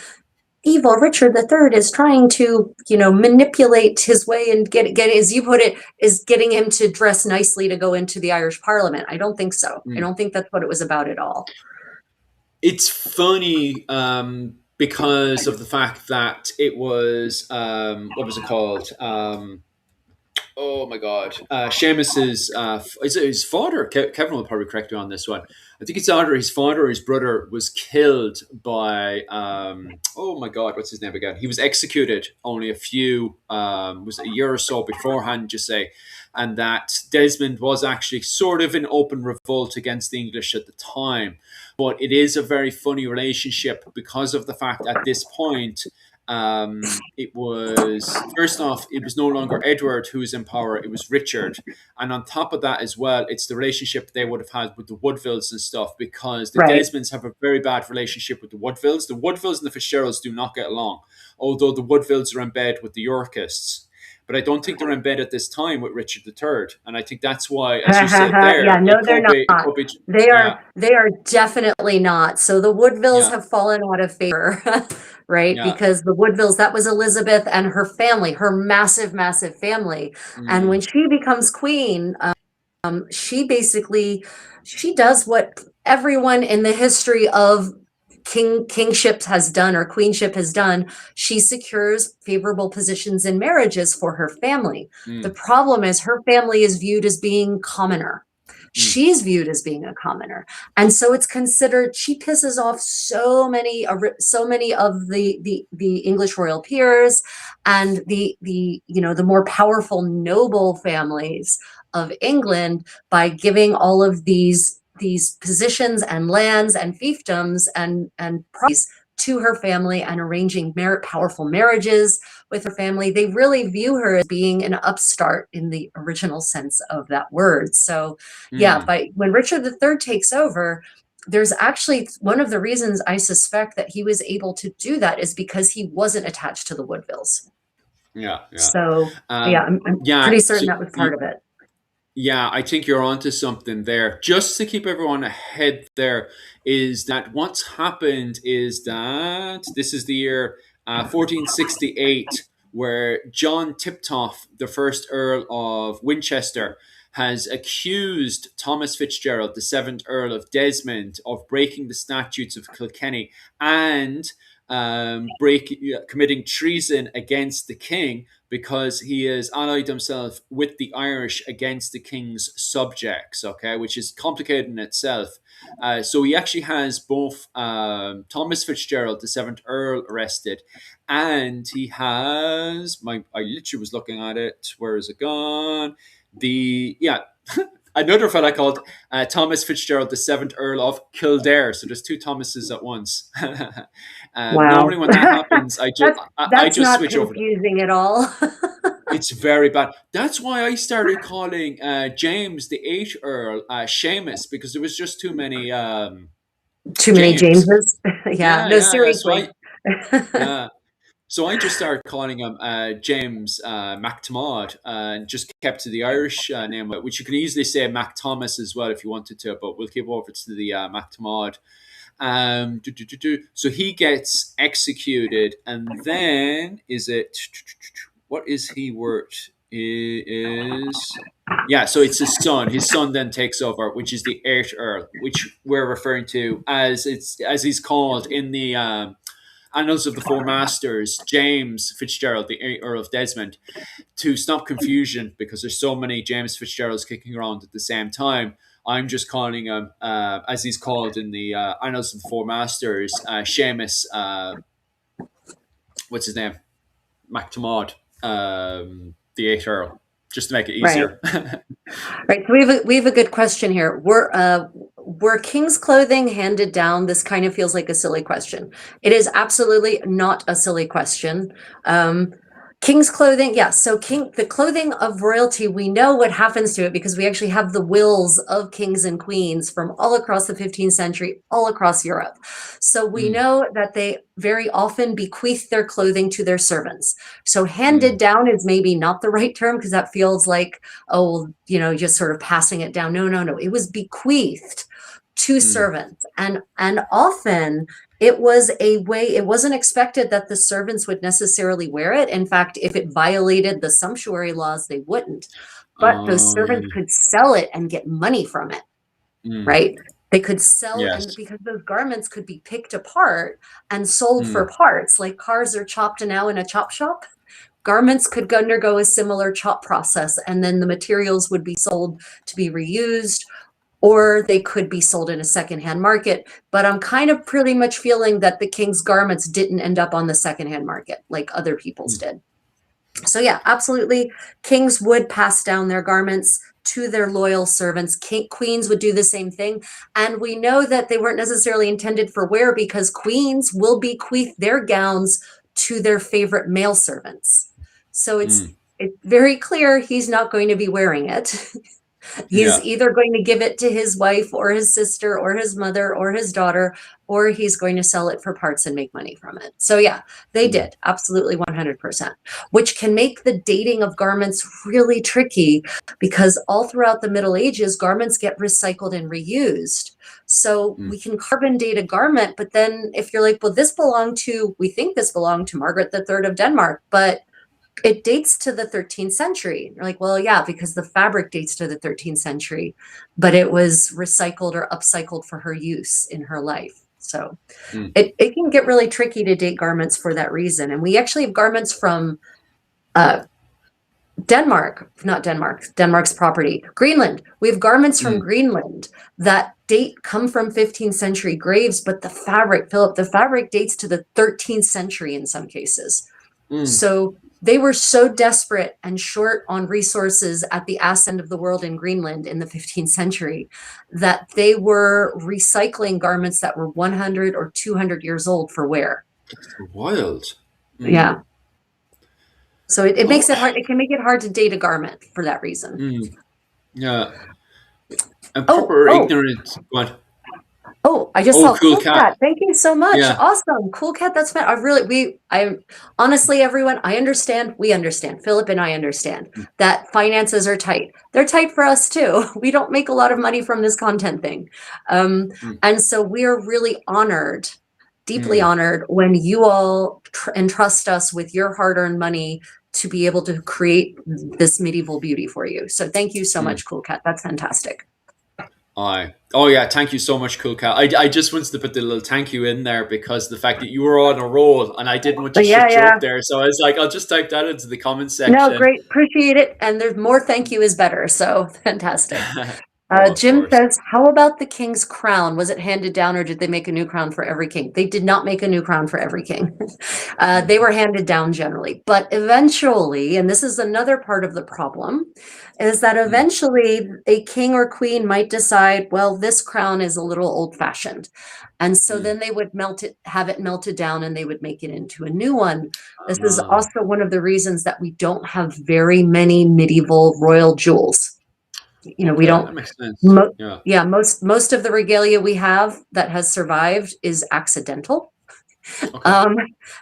evil Richard III is trying to, manipulate his way and get, as you put it, is getting him to dress nicely to go into the Irish Parliament. I don't think so. I Mm. don't think that's what it was about at all. It's funny because of the fact that it was what was it called? Oh my God, Seamus's is it his father? Kevin will probably correct me on this one. I think it's either his father or his brother was killed by oh my God, what's his name again? He was executed only a few was a year or so beforehand, just say, and that Desmond was actually sort of in open revolt against the English at the time. But it is a very funny relationship because of the fact at this point it was first off, it was no longer Edward who was in power; it was Richard, and on top of that as well, it's the relationship they would have had with the Woodvilles and stuff because the Right. Desmonds have a very bad relationship with the Woodvilles. The Woodvilles and the Fitzgeralds do not get along, although the Woodvilles are in bed with the Yorkists. But I don't think they're in bed at this time with Richard III, and I think that's why, as you said Yeah, there, no, they're It not. could be, They yeah, are they are definitely not. So the Woodvilles yeah, have fallen out of favor, right? yeah, Because the Woodvilles, that was Elizabeth and her family, her massive, massive family. And when mm, she becomes queen, she basically she does what everyone in the history of kingship has done or queenship has done. She secures favorable positions in marriages for her family. The mm, problem is her family is viewed as being commoner. mm, She's viewed as being a commoner, and so it's considered she pisses off so many of the English royal peers and the more powerful noble families of England by giving all of these positions and lands and fiefdoms and properties to her family and arranging powerful marriages with her family. They really view her as being an upstart in the original sense of that word. So yeah, mm, by when Richard III takes over, there's actually one of the reasons I suspect that he was able to do that is because he wasn't attached to the Woodvilles. yeah, yeah. So yeah, I'm Yeah, pretty certain so that was part of it. yeah, I think you're onto something there. Just to keep everyone ahead, there is that what's happened is that this is the year 1468, where John Tiptoft, the first Earl of Winchester, has accused Thomas Fitzgerald, the seventh Earl of Desmond, of breaking the statutes of Kilkenny and committing treason against the king because he has allied himself with the Irish against the king's subjects, okay, which is complicated in itself. So he actually has both Thomas Fitzgerald, the seventh Earl, arrested, and he has I literally was looking at it. Where is it gone? The yeah. Another fella called Thomas Fitzgerald, the seventh Earl of Kildare. So there's two Thomases at once. Wow. Normally, when that happens, that's I that's just not switch over. confusing at all. It's very bad. That's why I started calling James the Eighth Earl Seamus because there was just too many Too many James. Jameses. Yeah, Yeah, no, yeah, yeah. seriously. Yeah. So I just started calling him James MacTomad and just kept to the Irish name, which you can easily say Mac Thomas as well if you wanted to, but we'll keep over to the MacTomad. So he gets executed, and then is it what is he worth? Is yeah, so it's his son. His son then takes over, which is the eighth Earl, which we're referring to as he's called in the Annals of the Four Masters, James Fitzgerald, the Earl of Desmond, to stop confusion because there's so many James Fitzgeralds kicking around at the same time. I'm just calling him, as he's called in the Annals of the Four Masters, Seamus. What's his name? MacTomad, the Eighth Earl, just to make it Right. easier. Right. So we have a good question here. Were king's clothing handed down? This kind of feels like a silly question. It is absolutely not a silly question. King's clothing, yes. So the clothing of royalty, we know what happens to it because we actually have the wills of kings and queens from all across the 15th century, all across Europe. So we Mm, know that they very often bequeath their clothing to their servants. So handed mm, down is maybe not the right term because that feels like, oh, just sort of passing it down. No, no, no. It was bequeathed to mm, servants. And often it was a way, it wasn't expected that the servants would necessarily wear it. In fact, if it violated the sumptuary laws, they wouldn't. But those oh, servants yeah. could sell it and get money from it, Mm, right? They could sell, and yes. because those garments could be picked apart and sold for Mm, parts, like cars are chopped now in a chop shop. Garments could undergo a similar chop process, and then the materials would be sold to be reused, or they could be sold in a secondhand market. But I'm kind of pretty much feeling that the king's garments didn't end up on the secondhand market like other people's mm, did. So yeah, absolutely. Kings would pass down their garments to their loyal servants. Queens would do the same thing. And we know that they weren't necessarily intended for wear because queens will bequeath their gowns to their favorite male servants. So it's mm, very clear he's not going to be wearing it. He's yeah. either going to give it to his wife or his sister or his mother or his daughter, or he's going to sell it for parts and make money from it. So yeah, they Mm, did absolutely 100%, which can make the dating of garments really tricky because all throughout the Middle Ages, garments get recycled and reused. So mm, we can carbon date a garment, but then if you're like, well, we think this belonged to Margaret III of Denmark, but it dates to the 13th century. You're like, well, yeah, because the fabric dates to the 13th century, but it was recycled or upcycled for her use in her life. So mm, it can get really tricky to date garments for that reason. And we actually have garments from uh, Denmark, not Denmark, Denmark's property, Greenland. We have garments from mm, Greenland that come from 15th century graves, but the fabric, Philip, the fabric dates to the 13th century in some cases. mm. So they were so desperate and short on resources at the ass end of the world in Greenland in the 15th century that they were recycling garments that were 100 or 200 years old for wear. Wild. Mm. Yeah. So it Oh, makes it hard. It can make it hard to date a garment for that reason. mm, yeah. And Oh, proper oh, ignorance. What? Oh, I just Oh, saw cool Cool cat. Cat. Thank you so much. Yeah. Awesome. Cool Cat, that's fun. I honestly, everyone, I understand. We understand. Philip and I understand Mm, that finances are tight. They're tight for us too. We don't make a lot of money from this content thing. Um, mm, and so we are really honored, deeply mm, honored when you all entrust us with your hard-earned money to be able to create this medieval beauty for you. So thank you so mm. much, Cool Cat. That's fantastic. Aye. Oh yeah, thank you so much, Cool Cat. I just wanted to put the little thank you in there because the fact that you were on a roll and I didn't want to But yeah, shut you yeah. up there. So I was like, I'll just type that into the comment No, section. great. Appreciate it. And there's more thank you is better. So fantastic. Oh, of Jim course. says, how about the king's crown? Was it handed down or did they make a new crown for every king? They did not make a new crown for every king. Mm, They were handed down generally. But eventually, and this is another part of the problem, is that mm, eventually a king or queen might decide, well, this crown is a little old fashioned. And so mm. then they would have it melted down and they would make it into a new one. This is Ah, also one of the reasons that we don't have very many medieval royal jewels. We okay, don't that makes sense. Mo Yeah. yeah, most of the regalia we have that has survived is accidental, Okay. um,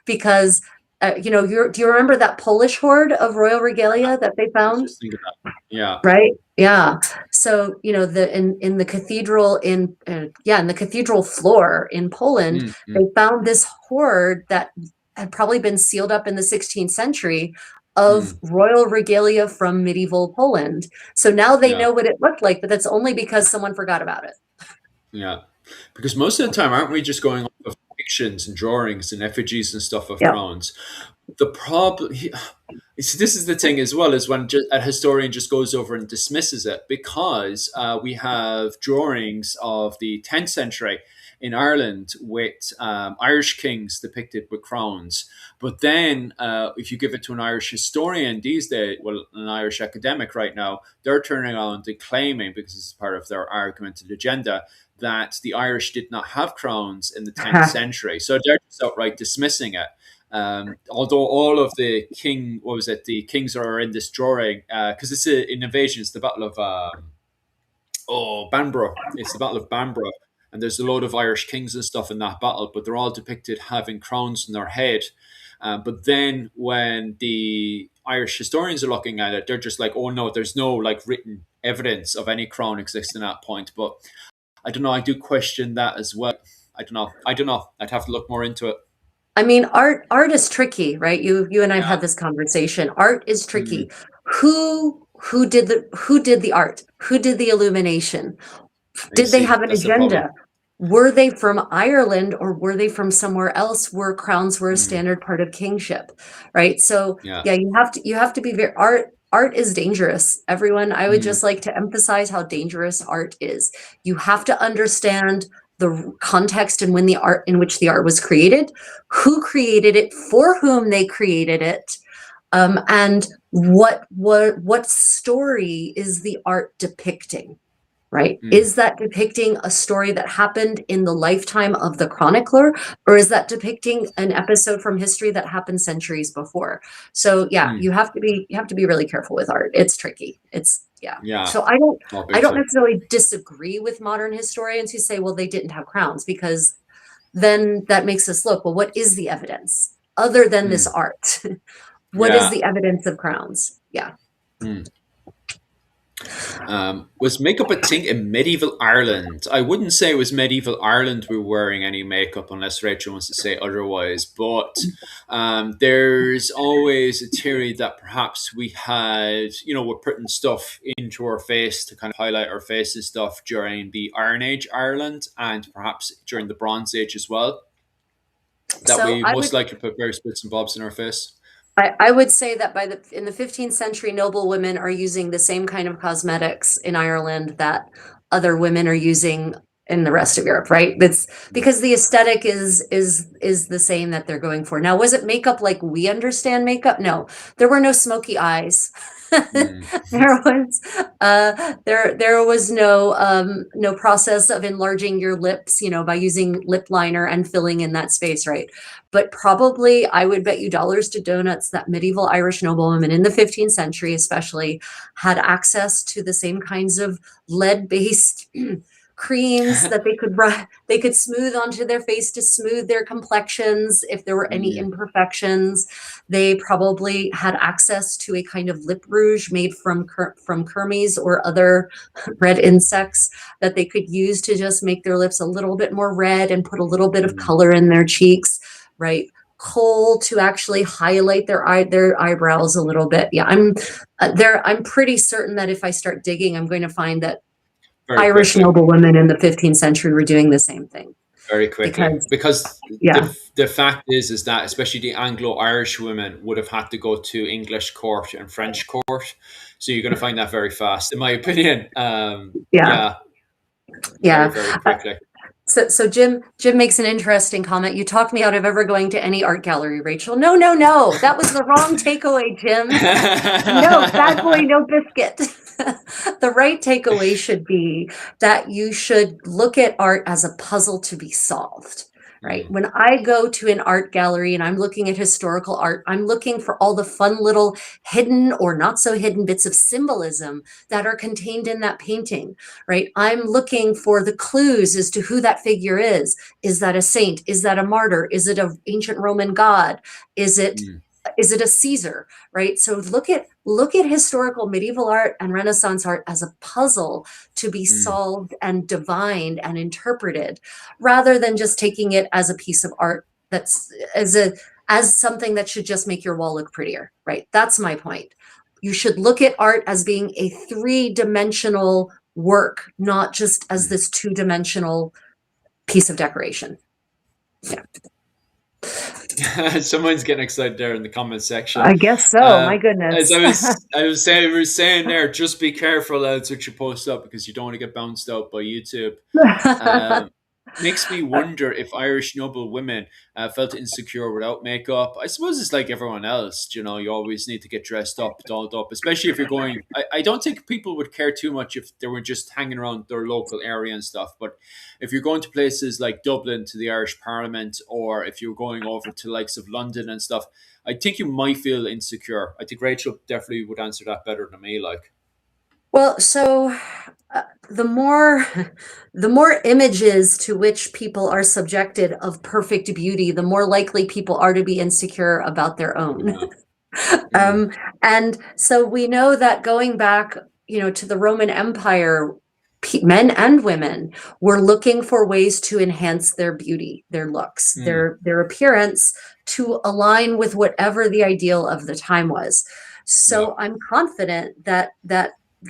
because, do you remember that Polish hoard of royal regalia that they I was found? just thinking that. Yeah. Right? Yeah. So, in the cathedral in the cathedral floor in Poland, Mm, they mm, found this hoard that had probably been sealed up in the 16th century of mm. royal regalia from medieval Poland. So now they Yeah. know what it looked like, but that's only because someone forgot about it. Yeah. Because most of the time, aren't we just going off of depictions and drawings and effigies and stuff of Yeah. crowns. The problem, this is the thing as well, is when a historian just goes over and dismisses it, because we have drawings of the 10th century in Ireland with Irish kings depicted with crowns. But then, if you give it to an Irish historian these days, well, an Irish academic right now, they're turning around and claiming, because it's part of their argumented agenda, that the Irish did not have crowns in the 10th century. So they're just outright dismissing it. Although all of the what was it, the kings are in this drawing, because it's an invasion, it's the Battle of Banborough. It's the Battle of Banborough, and there's a load of Irish kings and stuff in that battle, but they're all depicted having crowns on their head. But then when the Irish historians are looking at it, they're just like, oh no, there's no like written evidence of any crown existing at that point. But I don't know. I do question that as well. I don't know. I don't know. I'd have to look more into it. I mean, art is tricky, right? You and I've Yeah. had this conversation. Art is tricky. Mm, Who did the art? Who did the illumination? you Did they see, have an that's the problem. agenda? Were they from Ireland or were they from somewhere else where crowns were a Mm, standard part of kingship, right? So yeah. yeah, you have to be very art is dangerous. Everyone, I would Mm, just like to emphasize how dangerous art is. You have to understand the context and when the art in which the art was created, who created it, for whom they created it, and what story is the art depicting, right? mm, Is that depicting a story that happened in the lifetime of the chronicler, or is that depicting an episode from history that happened centuries before? So yeah, mm. you have to be really careful with art. It's tricky. It's yeah. Yeah. So I don't Oh, I big don't time. necessarily disagree with modern historians who say, well, they didn't have crowns, because then that makes us look, well, what is the evidence other than this Mm, art? What is yeah. the evidence of crowns? Yeah. Mm. Was makeup a thing in medieval Ireland? I wouldn't say it was medieval Ireland we were wearing any makeup, unless Rachel wants to say otherwise. But there's always a theory that perhaps we had, we're putting stuff into our face to kind of highlight our face and stuff during the Iron Age Ireland, and perhaps during the Bronze Age as well. That So we I would most likely put various bits and bobs in our face. I would say that in the 15th century, noble women are using the same kind of cosmetics in Ireland that other women are using in the rest of Europe, right? That's Mm, because the aesthetic is the same that they're going for. Now, was it makeup like we understand makeup? No, there were no smoky eyes. mm, There was no process of enlarging your lips, by using lip liner and filling in that space, right? But probably I would bet you dollars to donuts that medieval Irish noblewomen in the 15th century especially had access to the same kinds of lead-based creams that they could smooth onto their face to smooth their complexions if there were any mm, imperfections. They probably had access to a kind of lip rouge made from kermes or other red insects that they could use to just make their lips a little bit more red and put a little bit of mm, color in their cheeks, right? Kohl to actually highlight their eyebrows a little bit. Yeah, I'm pretty certain that if I start digging, I'm going to find that very Irish quickly. noblewomen in the 15th century were doing the same thing. Very quickly, Because because yeah, the fact is that especially the Anglo-Irish women would have had to go to English court and French court, so you're going to find that very fast, in my opinion. yeah, Yeah, very yeah. very Uh, quickly. so Jim makes an interesting comment. You talked me out of ever going to any art gallery, Rachel. No, no, no. That was the wrong takeaway, Jim. No, bad boy, no biscuit. The right takeaway should be that you should look at art as a puzzle to be solved, right? Mm, When I go to an art gallery and I'm looking at historical art, I'm looking for all the fun little hidden or not so hidden bits of symbolism that are contained in that painting, right? I'm looking for the clues as to who that figure is. Is that a saint? Is that a martyr? Is it an ancient Roman god? Is it mm, is it a Caesar, right? So look at historical medieval art and Renaissance art as a puzzle to be mm, solved and divined and interpreted, rather than just taking it as a piece of art that's as something that should just make your wall look prettier, right? That's my point. You should look at art as being a three-dimensional work, not just as mm. this two-dimensional piece of decoration. Someone's getting excited there in the comment section. I guess so. My Um, as goodness. I was saying there, just be careful, lads, what you post up because you don't want to get bounced out by YouTube. Um, Makes me wonder if Irish noble women felt insecure without makeup. I suppose it's like everyone else. You know, you always need to get dressed up, dolled up, especially if you're going. I don't think people would care too much if they were just hanging around their local area and stuff. But if you're going to places like Dublin to the Irish Parliament, or if you're going over to likes of London and stuff, I think you might feel insecure. I think Rachel definitely would answer that better than me. Like, Well, so the more the more images to which people are subjected of perfect beauty, the more likely people are to be insecure about their own. yeah, mm, Um, and so we know that going back, to the Roman Empire, men and women were looking for ways to enhance their beauty, their looks, mm, their appearance to align with whatever the ideal of the time was. yeah, So I'm confident that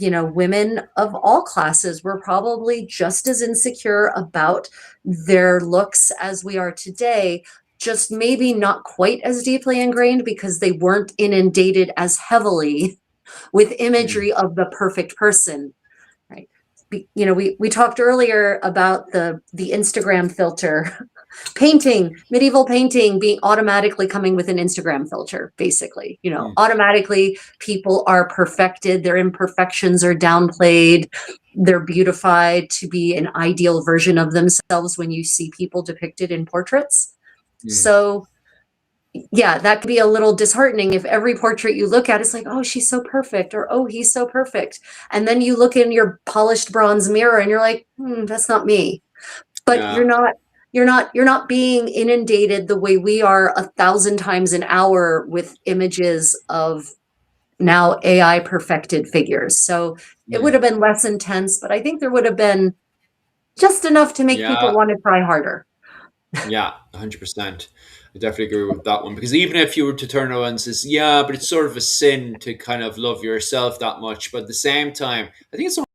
women of all classes were probably just as insecure about their looks as we are today, just maybe not quite as deeply ingrained because they weren't inundated as heavily with mm, imagery of the perfect person, right? We talked earlier about the Instagram filter. Painting, medieval painting being automatically coming with an Instagram filter, basically. mm, Automatically people are perfected, their imperfections are downplayed, they're beautified to be an ideal version of themselves when you see people depicted in portraits. mm, So yeah, that could be a little disheartening if every portrait you look at is like, oh, she's so perfect, or oh, he's so perfect. And then you look in your polished bronze mirror and you're like, that's not me. But yeah, you're not being inundated the way we are 1,000 times an hour with images of now AI perfected figures. So it would mm, have been less intense, but I think there would have been just enough to make people yeah. want to try harder. Yeah, 100%. I definitely agree with that one because even if you were to turn around and says, yeah, but it's sort of a sin to kind of love yourself that much, but at the same time, I think it's only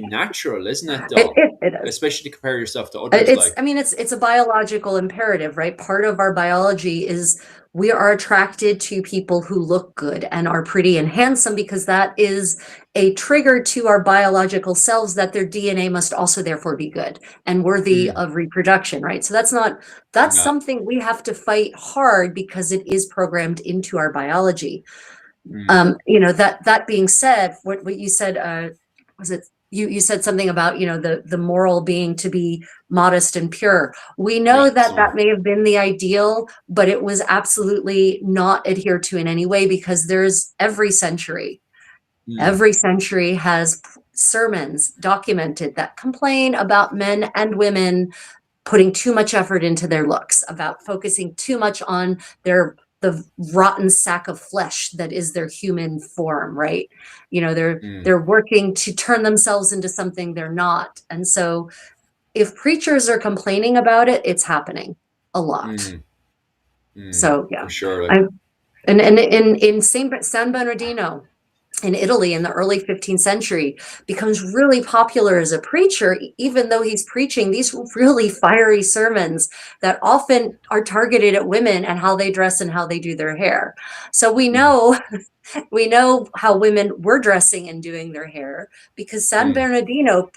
natural, isn't it? It, Though, it, it is. especially to compare yourself to others. It's, Like, I mean, it's a biological imperative, right? Part of our biology is we are attracted to people who look good and are pretty and handsome because that is a trigger to our biological selves that their DNA must also therefore be good and worthy mm, of reproduction, right? So that's yeah, something we have to fight hard because it is programmed into our biology. mm, That being said, what you said, was it you said something about the moral being to be modest and pure. We know yeah, that so, that may have been the ideal, but it was absolutely not adhered to in any way because there's mm, every century has sermons documented that complain about men and women putting too much effort into their looks, about focusing too much on the rotten sack of flesh that is their human form, right? They're mm, they're working to turn themselves into something they're not. And so if preachers are complaining about it, it's happening a lot. mm, mm, So yeah. for sure. Like, I and in San Bernardino in Italy in the early 15th century becomes really popular as a preacher, even though he's preaching these really fiery sermons that often are targeted at women and how they dress and how they do their hair. So we mm, know we know how women were dressing and doing their hair because San mm, Bernardino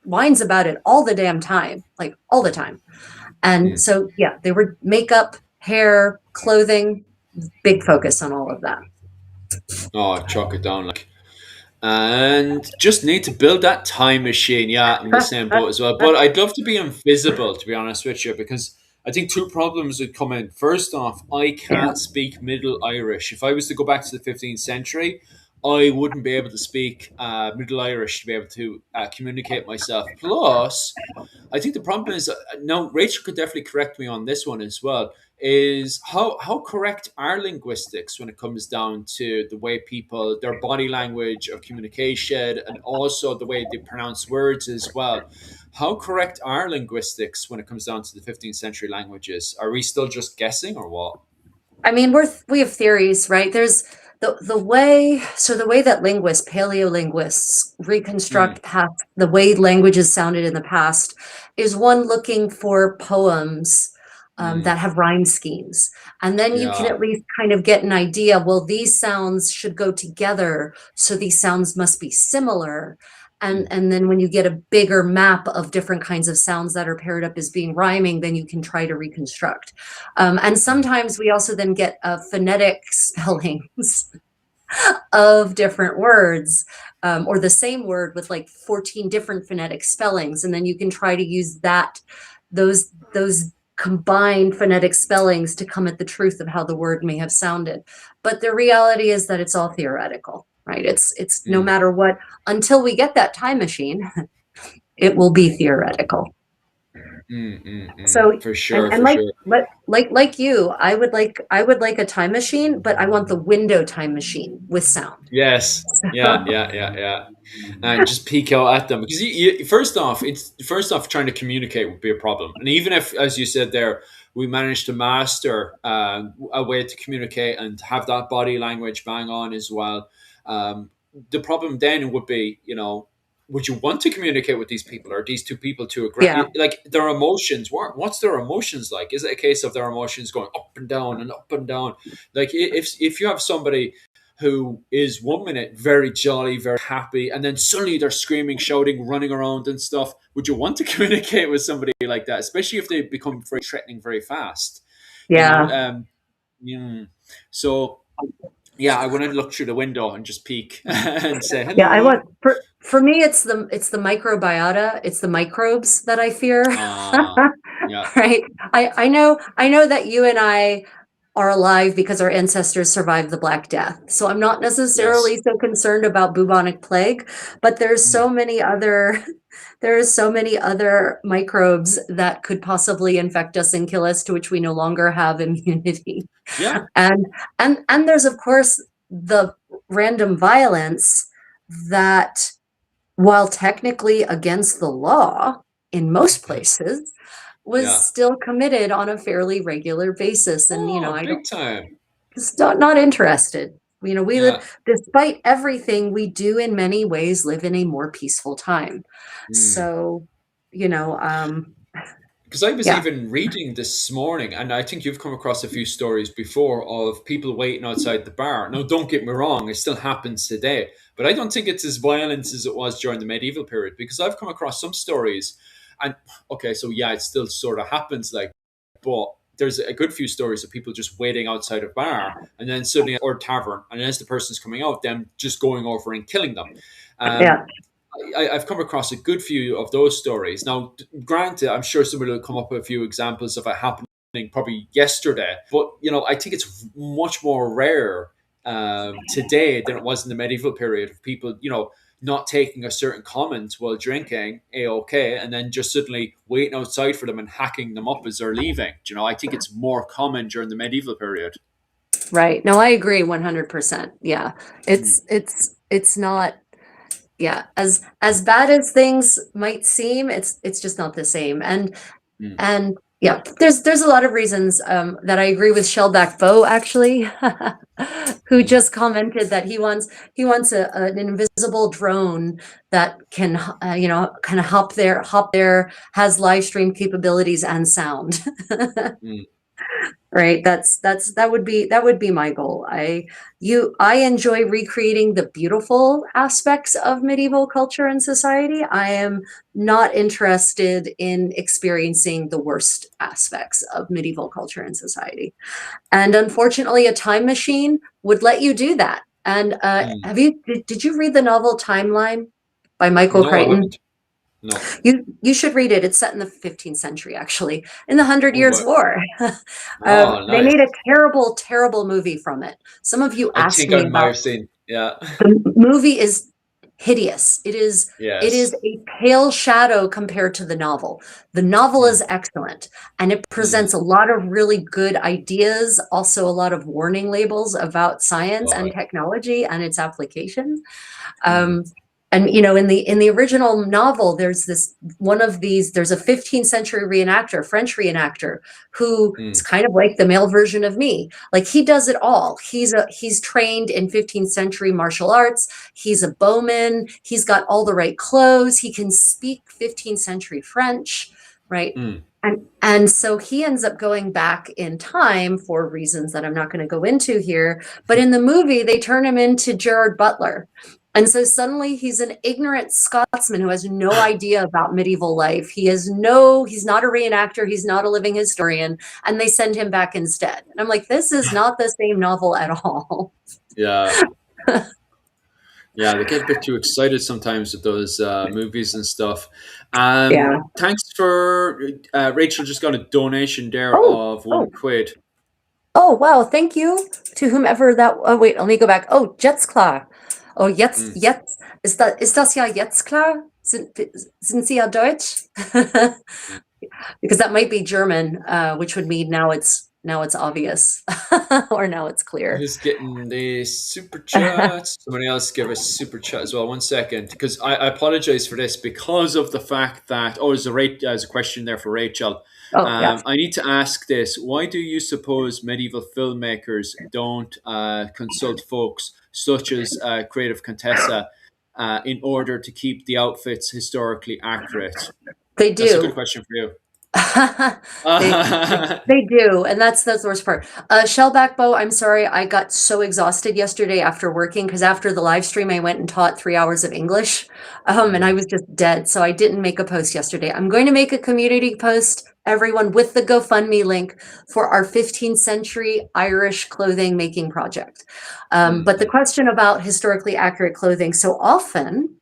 whines about it all the damn time, like all the time. And mm. so yeah, they were makeup, hair, clothing, big focus on all of that. Oh, chalk it down. Like, and just need to build that time machine. Yeah, I'm the same boat as well. But I'd love to be invisible, to be honest with you, because I think two problems would come in. First off, I Yeah. can't speak Middle Irish. If I was to go back to the 15th century, I wouldn't be able to speak Middle Irish to be able to communicate myself. Plus, I think the problem is now Rachel could definitely correct me on this one as well. Is how correct are linguistics when it comes down to the way people their body language of communication and also the way they pronounce words as well. How correct are linguistics when it comes down to the 15th century languages? Are we still just guessing or what? I mean, we have theories, right? There's the way that linguists, paleolinguists, Mm, reconstruct past the way languages sounded in the past. is one looking for poems Mm, that have rhyme schemes. And then you can yeah. at least kind of get an idea, well, these sounds should go together, so these sounds must be similar. Mm, And then when you get a bigger map of different kinds of sounds that are paired up as being rhyming, then you can try to reconstruct. And mm, sometimes we also then get phonetic spellings of different words, or the same word with like 14 different phonetic spellings, and then you can try to use those combined phonetic spellings to come at the truth of how the word may have sounded. But the reality is that it's all theoretical, right? It's no mm, matter what, until we get that time machine, it will be theoretical. So for and sure, and for like sure. like you, I would like a time machine, but I want the window time machine with sound. Yes. Yeah, yeah, yeah, yeah. And just peek out at them because first off trying to communicate would be a problem, and even if, as you said there, we manage to master a way to communicate and have that body language bang on as well. The problem then would be, would you want to communicate with these people? Are these two people too Yeah, aggressive? Like their emotions, what's their emotions like? Is it a case of their emotions going up and down and up and down? Like if you have somebody who is 1 minute very jolly, very happy, and then suddenly they're screaming, shouting, running around and stuff. Would you want to communicate with somebody like that, especially if they become very threatening very fast? You know, yeah. mm. So yeah, I want to look through the window and just peek and say Yeah, I want hello. for me it's the microbiota, it's the microbes that I fear. Yeah, Right? I know that you and I are alive because our ancestors survived the Black Death. So I'm not yes, necessarily so concerned about bubonic plague, but mm. there's so many other microbes that could possibly infect us and kill us, to which we no longer have immunity. Yeah, And and there's of course the random violence that, while technically against the law in most places, was yeah. still committed on a fairly regular basis. And Oh, I don't big time. just not interested. We Yeah. live, despite everything, we do in many ways live in a more peaceful time. Mm. So, you know, um, Because I was yeah, even reading this morning, and I think you've come across a few stories before of people waiting outside the bar. Now, don't get me wrong, it still happens today, but I don't think it's as violent as it was during the medieval period because I've come across some stories, and okay, so yeah, it still sort of happens, like, but there's a good few stories of people just waiting outside a bar and then suddenly, or tavern, and as the person's coming out, them just going over and killing them. Um, yeah, I've come across a good few of those stories. Now, granted, I'm sure somebody will come up with a few examples of it happening probably yesterday, but I think it's much more rare today than it was in the medieval period of people, not taking a certain comment while drinking, a-okay, and then just suddenly waiting outside for them and hacking them up as they're leaving. I think it's more common during the medieval period. right. No, I agree 100%. Yeah. Mm, It's not, yeah, as bad as things might seem, it's just not the same. mm, And yeah, there's a lot of reasons that I agree with Shellback Bow, actually, who mm, just commented that he wants an invisible drone that can kind of hop there, has live stream capabilities and sound. mm, Right. That would be my goal. I enjoy recreating the beautiful aspects of medieval culture and society. I am not interested in experiencing the worst aspects of medieval culture and society. And unfortunately, a time machine would let you do that. And mm. did you read the novel Timeline by Michael No, I Crichton? haven't. No. You should read it. It's set in the 15th century, actually, in the Hundred Oh, Years' but War. oh, They nice. made a terrible, terrible movie from it. Some of you I asked think I me might about have seen. Yeah. the movie is hideous. It is Yes. a pale shadow compared to the novel. The novel Mm, is excellent, and it mm. presents a lot of really good ideas, also a lot of warning labels about science Got and it. technology and its application. Mm, Um, and in the original novel, there's a 15th century reenactor, French reenactor, who is mm. kind of like the male version of me. Like, he does it all. He's trained in 15th century martial arts. He's a bowman. He's got all the right clothes. He can speak 15th century French. right? Mm. And so he ends up going back in time for reasons that I'm not going to go into here. But in the movie, they turn him into Gerard Butler. And so suddenly he's an ignorant Scotsman who has no idea about medieval life. He's not a reenactor, he's not a living historian, and they send him back instead. And I'm like, this is not the same novel at all. Yeah. Yeah, they get a bit too excited sometimes with those movies and stuff. Yeah. Thanks for Rachel. Just got a donation there Oh, of oh, £1. oh, wow. Thank you to whomever that. Oh, wait, let me go back. Oh, Jets klar. Oh, Mm. ist das ja jetzt klar? Sind Sie ja Deutsch? Because that might be German, which would mean now it's obvious, or now it's clear. Who's getting the super chat? Somebody else give a super chat as well. 1 second, because I apologize for this because of the fact that there's a question there for Rachel. Oh, yeah. I need to ask this: why do you suppose medieval filmmakers don't consult folks such as Creative Contessa in order to keep the outfits historically accurate? They That's a good do. question for you. they, they do, and that's the worst part. Shellback Bow, I'm sorry, I got so exhausted yesterday after working because after the live stream, I went and taught 3 hours of English, and I Mm, was just dead. So I didn't make a post yesterday. I'm going to make a community post, everyone, with the GoFundMe link for our 15th century Irish clothing making project. But the mm, question about historically accurate clothing, so often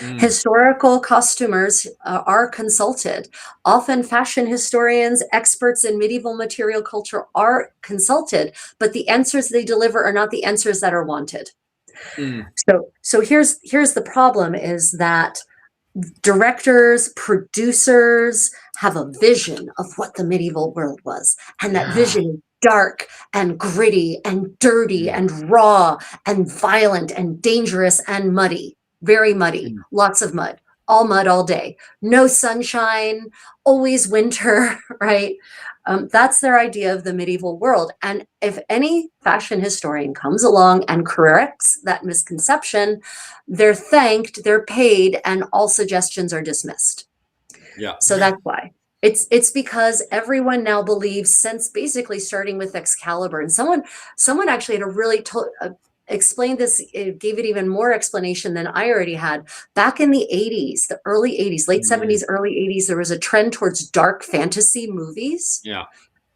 mm, historical costumers are consulted. Often, fashion historians, experts in medieval material culture are consulted, but the answers they deliver are not the answers that are wanted. mm, So here's the problem: is that directors, producers have a vision of what the medieval world was, and that yeah. vision is dark and gritty and dirty Mm, and raw and violent and dangerous and muddy, very muddy, mm, lots of mud all day, no sunshine, always winter, right? That's their idea of the medieval world. And if any fashion historian comes along and corrects that misconception, they're thanked, they're paid, and all suggestions are dismissed. yeah. So that's why. It's because everyone now believes, since basically starting with Excalibur, and someone actually had a really explained this, it gave it even more explanation than I already had. Back in the 80s, the early 80s, late Mm, 70s, early 80s, there was a trend towards dark fantasy movies. yeah.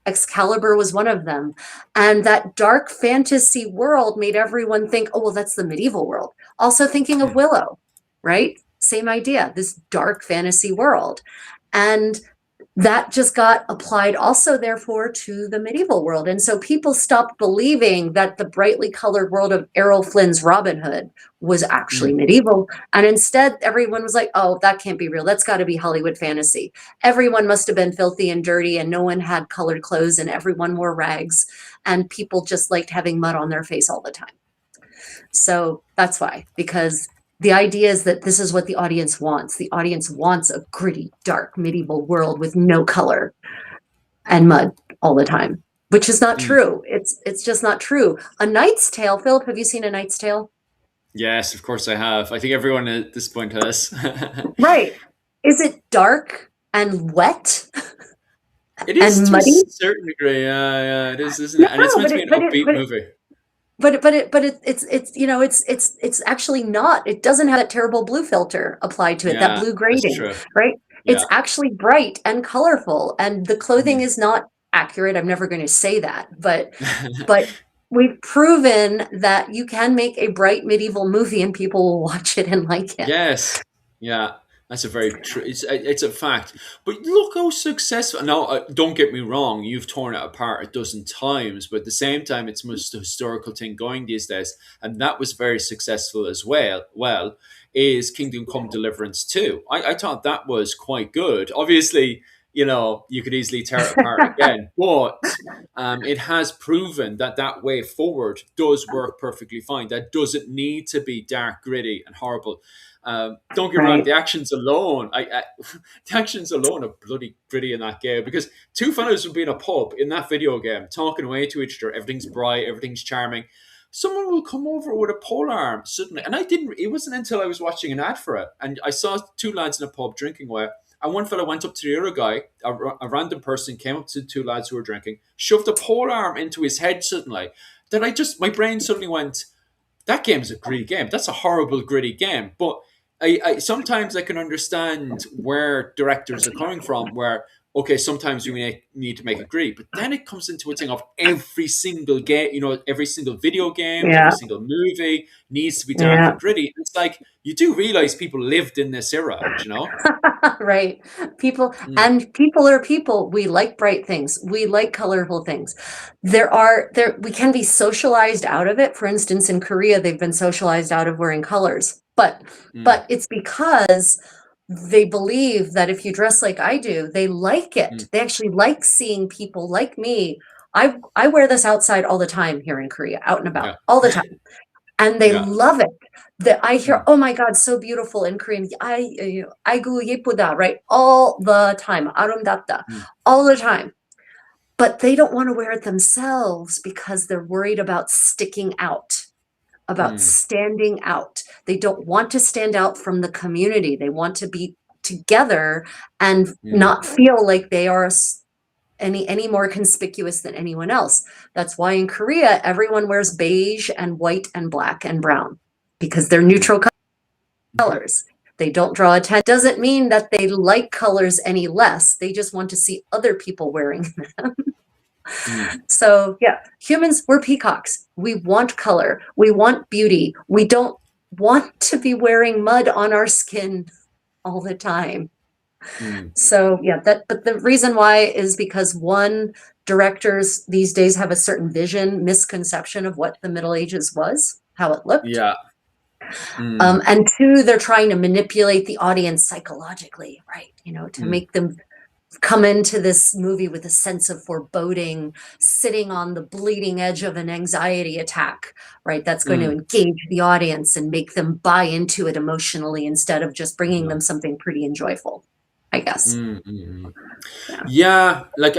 Excalibur was one of them. And that dark fantasy world made everyone think, oh, well, that's the medieval world. Also thinking of Mm, Willow, right? Same idea, this dark fantasy world. And that just got applied also, therefore, to the medieval world. And so people stopped believing that the brightly colored world of Errol Flynn's Robin Hood was actually mm, medieval. And instead, everyone was like, oh, that can't be real. That's got to be Hollywood fantasy. Everyone must have been filthy and dirty, and no one had colored clothes, and everyone wore rags, and people just liked having mud on their face all the time. So that's why, because the idea is that this is what the audience wants. The audience wants a gritty, dark, medieval world with no color and mud all the time, which is not mm. true. It's just not true. A Knight's Tale, Philip, have you seen A Knight's Tale? Yes, of course I have. I think everyone at this point has. Right. Is it dark and wet It is and to a muddy? certain degree. Yeah, yeah, it is, isn't No, it? And it's meant but to be it an but it upbeat but it movie. it's actually not. It doesn't have that terrible blue filter applied to it, that Yeah, blue that's grading, true. right? It's Yeah. actually bright and colorful, and the clothing Mm. is not accurate. I'm never going to say that, but we've proven that you can make a bright medieval movie and people will watch it and like it. Yes. Yeah. That's a very true. It's a fact. But look how successful. Now, don't get me wrong. You've torn it apart a dozen times, but at the same time, it's most a historical thing going these days, and that was very successful as well. Well, is Kingdom Come Deliverance 2? I thought that was quite good. Obviously, you could easily tear it apart again, but it has proven that that way forward does work perfectly fine. That doesn't need to be dark, gritty, and horrible. Don't get me wrong, Right. the actions alone, the actions alone are bloody gritty in that game because two fellas would be in a pub in that video game talking away to each other. Everything's bright, everything's charming. Someone will come over with a pole arm suddenly, and I didn't. It wasn't until I was watching an ad for it, and I saw two lads in a pub drinking away. And one fella went up to the other guy, a random person came up to the two lads who were drinking, shoved a pole arm into his head suddenly. That my brain suddenly went, that game is a gritty game. That's a horrible, gritty game. But sometimes I can understand where directors are coming from, where, okay, sometimes you need to make it gritty, but then it comes into a thing of every single game, every single video game, every Yeah. single movie needs to be dark Yeah. and gritty. It's like, you do realize people lived in this era. Right. People Mm, and people are people. We like bright things. We like colorful things. There we can be socialized out of it. For instance, in Korea, they've been socialized out of wearing colors. mm, But it's because they believe that if you dress like I do, they like it. mm, They actually like seeing people like me. I wear this outside all the time here in Korea, out and about yeah, all the time, and they yeah, love it. That I hear, mm, oh my God, so beautiful in Korean. 아이고 예쁘다, right? All the time. 아름답다, mm, all the time. But they don't want to wear it themselves because they're worried about sticking out, about mm, standing out. They don't want to stand out from the community. They want to be together and mm, not feel like they are any more conspicuous than anyone else. That's why in Korea everyone wears beige and white and black and brown, because they're mm, neutral colors. They don't draw attention. Doesn't mean that they like colors any less. They just want to see other people wearing them. mm, So yeah, humans, we're peacocks. We want color. We want beauty. We don't want to be wearing mud on our skin all the time. mm. So yeah, but the reason why is because one, directors these days have a certain vision, misconception of what the Middle Ages was, how it looked. Yeah. Mm, And two, they're trying to manipulate the audience psychologically, right? To mm, make them come into this movie with a sense of foreboding, sitting on the bleeding edge of an anxiety attack, right? That's going to mm. engage the audience and make them buy into it emotionally instead of just bringing Yeah. them something pretty and joyful, I guess. Mm, mm, mm. Yeah. Yeah, like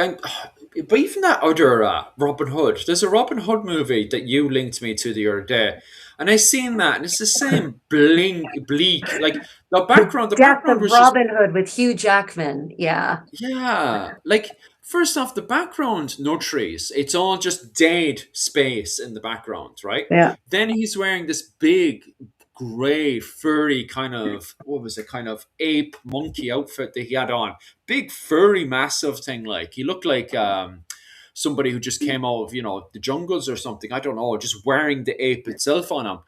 but even that other Robin Hood. There's a Robin Hood movie that you linked me to the other day, and I seen that, and it's the same bleak. Like the Death background of was just, Robin Hood with Hugh Jackman. Yeah. yeah. Like, first off, the background, no trees. It's all just dead space in the background, right? Yeah. Then he's wearing this big gray furry kind of, what was it, kind of ape monkey outfit that he had on. Big furry massive thing. Like, he looked like somebody who just came out of the jungles or something. I don't know, just wearing the ape itself on him.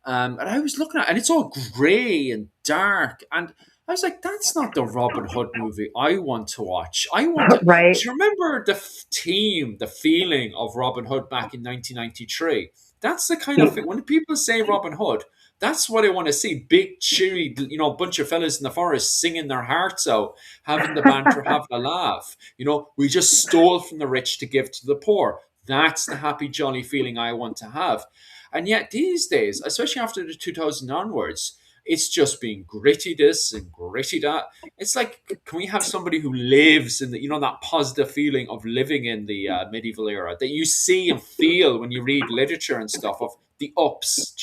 And I was looking at, and it's all gray and dark, and I was like, that's not the Robin Hood movie I want to watch. I want to. Right. Do you remember the feeling of Robin Hood back in 1993? That's the kind of thing. When people say Robin Hood, that's what I want to see. Big, cheery, bunch of fellas in the forest singing their hearts out, having the banter, having a laugh. We just stole from the rich to give to the poor. That's the happy, jolly feeling I want to have. And yet these days, especially after the 2000 onwards, it's just being gritty this and gritty that. It's like, can we have somebody who lives in that positive feeling of living in the medieval era that you see and feel when you read literature and stuff of the ups,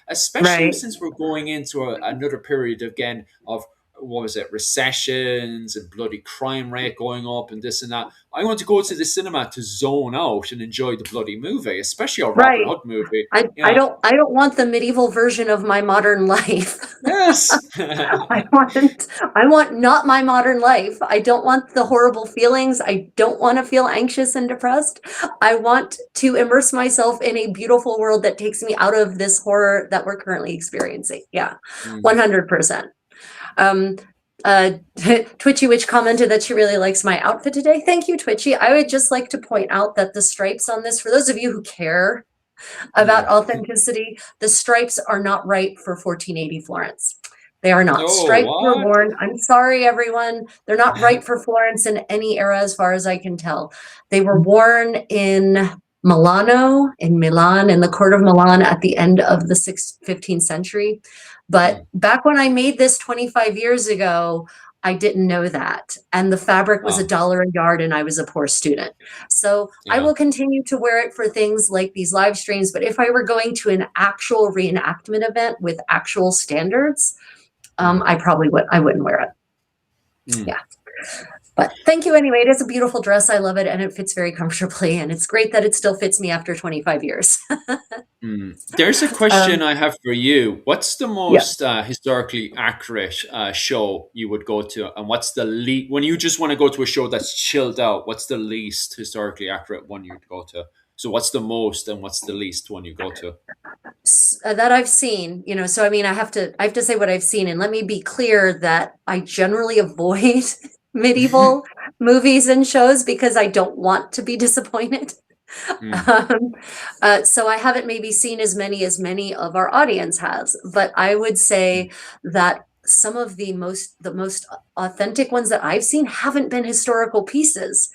especially Right. since we're going into another period again of, what was it, recessions and bloody crime rate going up and this and that. I want to go to the cinema to zone out and enjoy the bloody movie, especially a Robin Right. Hood movie. I, I Yeah. don't I don't want the medieval version of my modern life. Yes. I want not my modern life. I don't want the horrible feelings. I don't want to feel anxious and depressed. I want to immerse myself in a beautiful world that takes me out of this horror that we're currently experiencing. Yeah. Mm, 100%. Um, Twitchy Witch commented that she really likes my outfit today. Thank you, Twitchy. I would just like to point out that the stripes on this, for those of you who care about mm. authenticity, the stripes are not right for 1480 Florence. They are not. Oh, Stripes were what? worn. I'm sorry, everyone. They're not right for Florence in any era, as far as I can tell. They were worn in Milano, in Milan, in the court of Milan at the end of the 15th century. But Mm. back when I made this 25 years ago, I didn't know that. And the fabric was Ah, $1 a yard, and I was a poor student. So I yeah. will continue to wear it for things like these live streams. But if I were going to an actual reenactment event with actual standards, Mm. I probably would. I wouldn't wear it. Mm. Yeah. But thank you anyway. It is a beautiful dress. I love it and it fits very comfortably. And it's great that it still fits me after 25 years. Mm. There's a question um, I have for you. What's the yeah. most historically accurate show you would go to, and what's the least when you just want to go to a show that's chilled out? What's the least historically accurate one you'd go to? So, what's the most and what's the least one you go to? That I've seen, so I mean, I have to say what I've seen, and let me be clear that I generally avoid medieval movies and shows because I don't want to be disappointed. Mm, Um, so I haven't maybe seen as many of our audience has, but I would say mm, that some of the most authentic ones that I've seen haven't been historical pieces.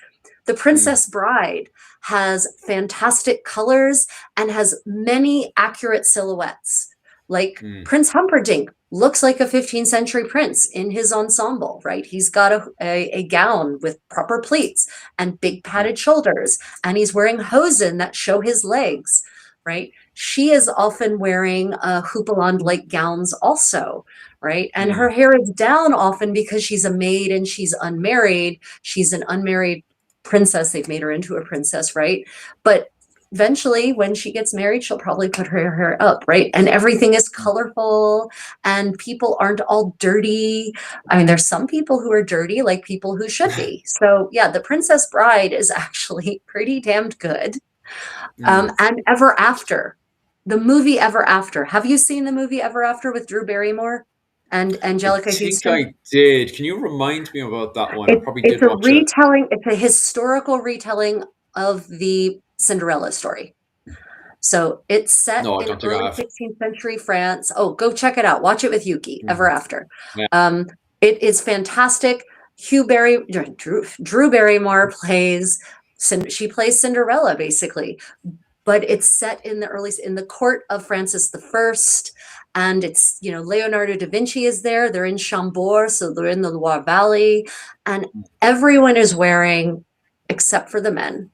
The mm, Princess Bride has fantastic colors and has many accurate silhouettes. Like mm, Prince Humperdinck looks like a 15th century prince in his ensemble, right? He's got a gown with proper pleats and big mm, padded shoulders, and he's wearing hosen that show his legs, right? She is often wearing houppelande like gowns also, right? And her mm, hair is down often because she's a maid and she's unmarried. She's an unmarried princess. They've made her into a princess, right? But eventually, when she gets married, she'll probably put her hair up, right? And everything is mm. colorful and people aren't all dirty. I mean, there's some people who are dirty, like people who should be. So, yeah, The Princess Bride is actually pretty damned good. Mm. And Ever After, the movie Ever After. Have you seen the movie Ever After with Drew Barrymore and I Angelica think Houston? I did. Can you remind me about that one? I It, probably it's did a watch it. retelling, it's a historical retelling of the Cinderella story. So it's set No, I in don't think I early have. 16th century France. Oh, go check it out. Watch it with Yuki, Ever Mm. After. Yeah. Um, it is fantastic. Drew Barrymore plays, she plays Cinderella basically, but it's set in in the court of Francis the First. And it's, Leonardo da Vinci is there. They're in Chambord, so they're in the Loire Valley. And everyone is wearing, except for the men,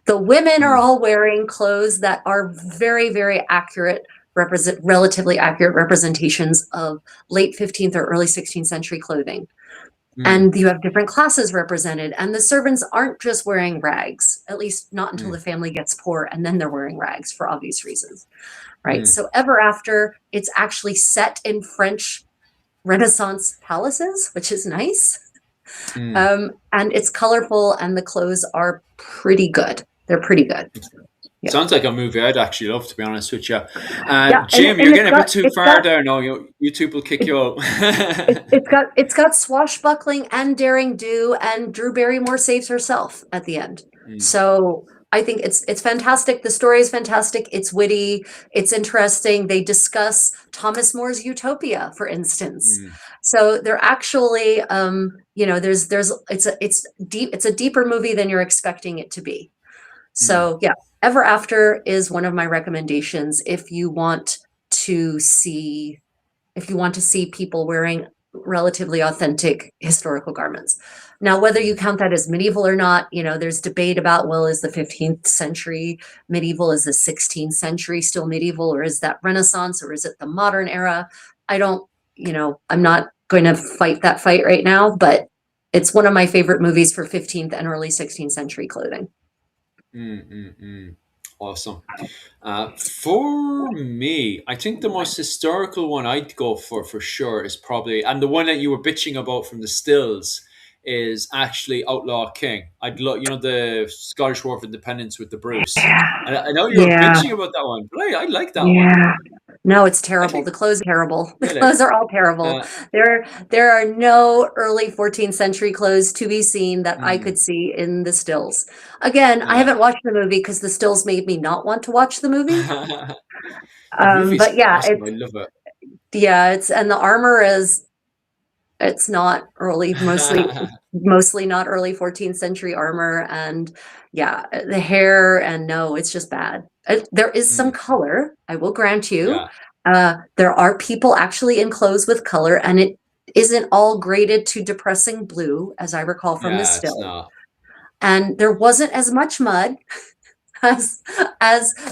the women are Mm, all wearing clothes that are very, very accurate, relatively accurate representations of late 15th or early 16th century clothing. mm, And you have different classes represented, and the servants aren't just wearing rags, at least not until mm, the family gets poor, and then they're wearing rags for obvious reasons, right? mm, So Ever After, it's actually set in French Renaissance palaces, which is nice. mm. And it's colorful, and the clothes are pretty good. They're pretty good. Yeah. Sounds like a movie I'd actually love, to be honest with you. Yeah, Jim, and you're getting a bit too far there now. YouTube will kick you out. it's got swashbuckling and daring do, and Drew Barrymore saves herself at the end. Mm, So I think it's fantastic. The story is fantastic. It's witty. It's interesting. They discuss Thomas More's Utopia, for instance. mm, So they're actually, there's it's deep. It's a deeper movie than you're expecting it to be. mm, So yeah, Ever After is one of my recommendations to see if you want to see people wearing relatively authentic historical garments. Now, whether you mm, count that as medieval or not, there's debate about, well, is the 15th century medieval? Is the 16th century still medieval? Or is that Renaissance? Or is it the modern era? I don't, I'm not going to fight that fight right now, but it's one of my favorite movies for 15th and early 16th century clothing. mm, mm, mm. Awesome. For me, I think the most historical one I'd go for sure is probably, and the one that you were bitching about from the stills is actually Outlaw King. I'd love, the Scottish War of Independence with the Bruce. Yeah. And I know you were Yeah. bitching about that one, but I like that one. Yeah. No, it's I terrible. think The clothes are terrible. The really. clothes are all terrible. Uh, There are no early 14th century clothes to be seen that I mm, could see in the stills. Again, I yeah. haven't watched the movie because the stills made me not want to watch the movie. The movie's But yeah, awesome. I love it. it's and the armor is it's not early, mostly not early 14th century armor, and yeah, the hair, and no, it's just bad. There is some Mm, color, I will grant you. yeah. There are people actually in clothes with color, and it isn't all graded to depressing blue, as I recall from the Yeah, it's still. not. And there wasn't as much mud as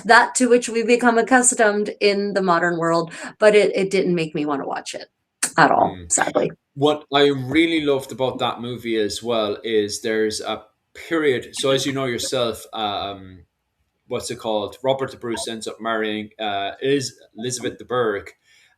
that to which we become accustomed in the modern world, but it didn't make me want to watch it. at all, Mm. sadly. What I really loved about that movie as well is there's a period. So as you know yourself, what's it called? Robert the Bruce ends up marrying is Elizabeth de Burgh,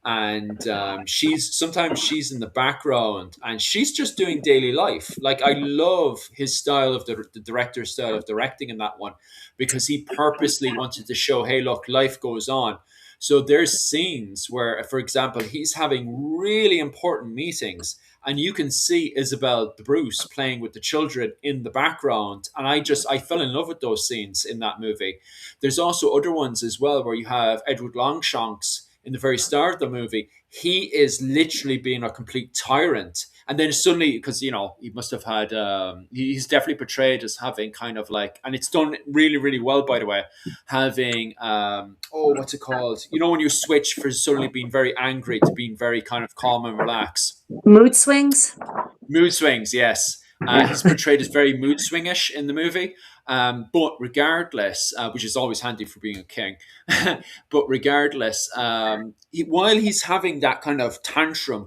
and she's in the background and she's just doing daily life. Like I love his style of the director's style of directing in that one because he purposely wanted to show, hey, look, life goes on. So there's scenes where, for example, he's having really important meetings and you can see Isabel de Bruce playing with the children in the background. And I fell in love with those scenes in that movie. There's also other ones as well where you have Edward Longshanks in the very start of the movie. He is literally being a complete tyrant. And then suddenly, because, he must have had, he's definitely portrayed as having kind of like, and it's done really, really well, by the way, having, what's it called? When you switch for suddenly being very angry to being very kind of calm and relaxed. Mood swings. Mood swings, yes. Yeah. He's portrayed as very mood swingish in the movie. But regardless, which is always handy for being a king, but regardless, while he's having that kind of tantrum,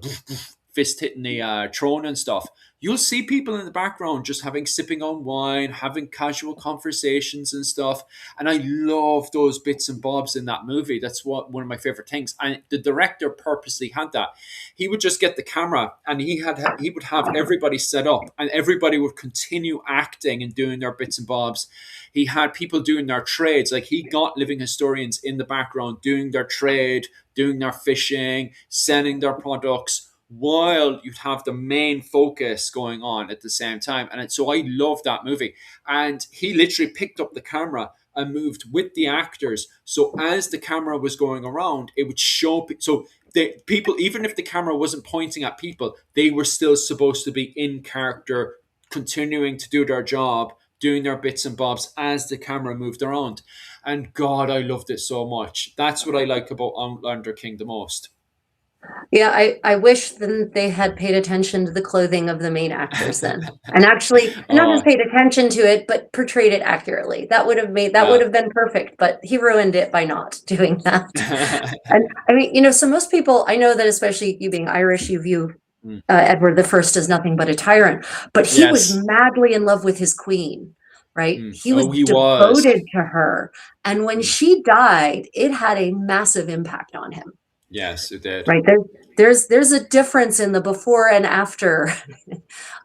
fist hitting the throne and stuff, you'll see people in the background just sipping on wine, having casual conversations and stuff. And I love those bits and bobs in that movie. That's one of my favorite things. And the director purposely had that. He would just get the camera and he would have everybody set up and everybody would continue acting and doing their bits and bobs. He had people doing their trades. Like he got living historians in the background doing their trade, doing their fishing, sending their products, while you'd have the main focus going on at the same time. And so I love that movie. And he literally picked up the camera and moved with the actors. So as the camera was going around, it would show. So people, even if the camera wasn't pointing at people, they were still supposed to be in character, continuing to do their job, doing their bits and bobs as the camera moved around. And God, I loved it so much. That's what I like about Outlander King the most. Yeah, I wish then they had paid attention to the clothing of the main actors then. And actually not just Oh, paid attention to it, but portrayed it accurately. That would yeah. have been perfect, but he ruined it by not doing that. And I mean, so most people, I know that especially you being Irish, you view Mm. Edward the First as nothing but a tyrant, but he was Yes. madly in love with his queen, right? Mm. He was Oh, he was. devoted to her. And when Mm. she died, it had a massive impact on him. Yes, it did. Right. There's a difference in the before and after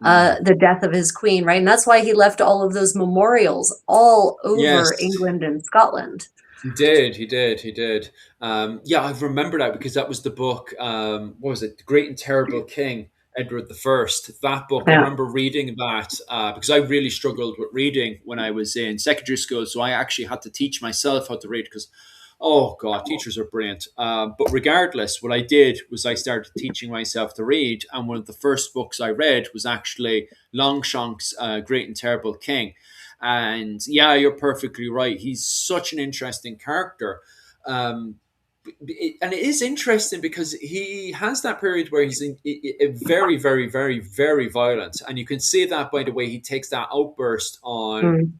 Mm. the death of his queen, right? And that's why he left all of those memorials all over Yes, England and Scotland. he did. He did. He did. Yeah, I remember that because that was the book. What was it? The Great and Terrible King, Edward the First. That book. I Yeah. remember reading that because I really struggled with reading when I was in secondary school. So I actually had to teach myself how to read because, oh God, teachers are brilliant. But regardless, what I did was I started teaching myself to read, and one of the first books I read was actually Longshanks' Great and Terrible King. And yeah, you're perfectly right. He's such an interesting character. Um, and it is interesting because he has that period where he's very, very, very, very violent. And you can see that by the way he takes that outburst on,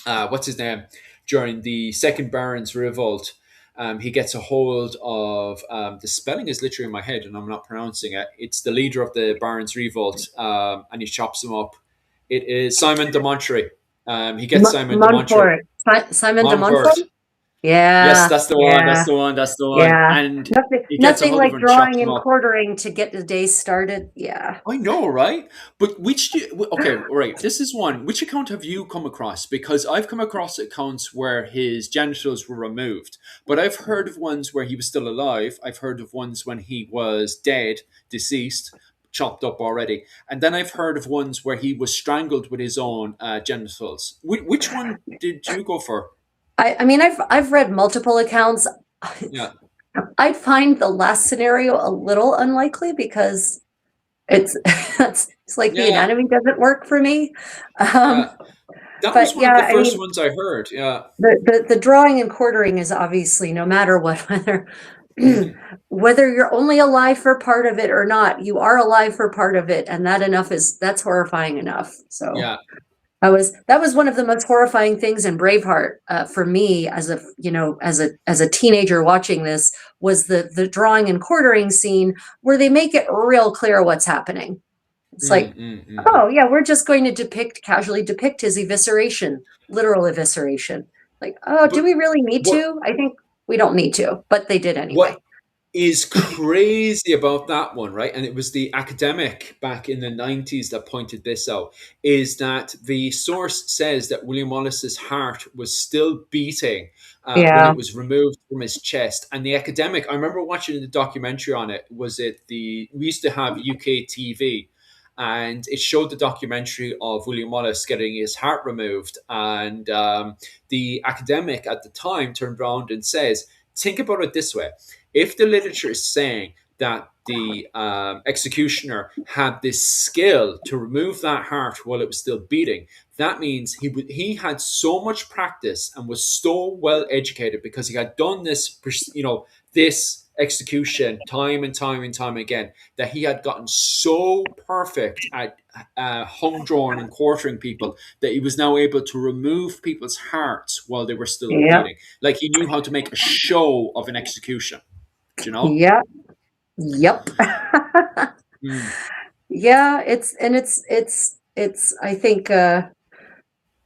Mm. what's his name, during the Second Baron's Revolt. He gets a hold of the spelling is literally in my head and I'm not pronouncing it. It's the leader of the Baron's Revolt, and he chops him up. It is Simon de Montfort. He gets Simon de Montfort. Montfort. Simon de Montfort? Montfort. Yes, Yeah. that's the one. That's Yeah. the one. That's the one. Yeah. And he gets a Nothing hold of like him and chops drawing him and up. quartering to get the day started. Yeah. I know, right? But okay, right. This is one. Which account have you come across? Because I've come across accounts where his genitals were removed, but I've heard of ones where he was still alive. I've heard of ones when he was dead, deceased, chopped up already, and then I've heard of ones where he was strangled with his own genitals. Which one did you go for? I mean, I've read multiple accounts. Yeah, I'd find the last scenario a little unlikely because it's it's like the yeah, anatomy doesn't work for me. Um, yeah. That was but one of yeah, the I first mean, ones I heard. Yeah. the drawing and quartering is obviously no matter what, whether Mm, whether you're only alive for part of it or not, you are alive for part of it, and that's horrifying enough. So yeah. That was one of the most horrifying things in Braveheart for me as a as a teenager watching this was the drawing and quartering scene where they make it real clear what's happening. It's Mm, like, mm, mm. oh yeah, we're just going to casually depict his evisceration, literal evisceration. Like, oh, do But we really need what to? I think we don't need to, but they did what anyway. is crazy about that one, right? And it was the academic back in the 90s that pointed this out, is that the source says that William Wallace's heart was still beating when Yeah, it was removed from his chest. And the academic, I remember watching the documentary on it. Was it we used to have UK TV, and it showed the documentary of William Wallace getting his heart removed. And the academic at the time turned around and says, think about it this way: if the literature is saying that the executioner had this skill to remove that heart while it was still beating, that means he had so much practice and was so well educated because he had done this, this execution time and time and time again, that he had gotten so perfect at hung drawing and quartering people that he was now able to remove people's hearts while they were still yeah, beating. Like, he knew how to make a show of an execution. Do you know? yeah, yep. Mm, Yeah, it's I think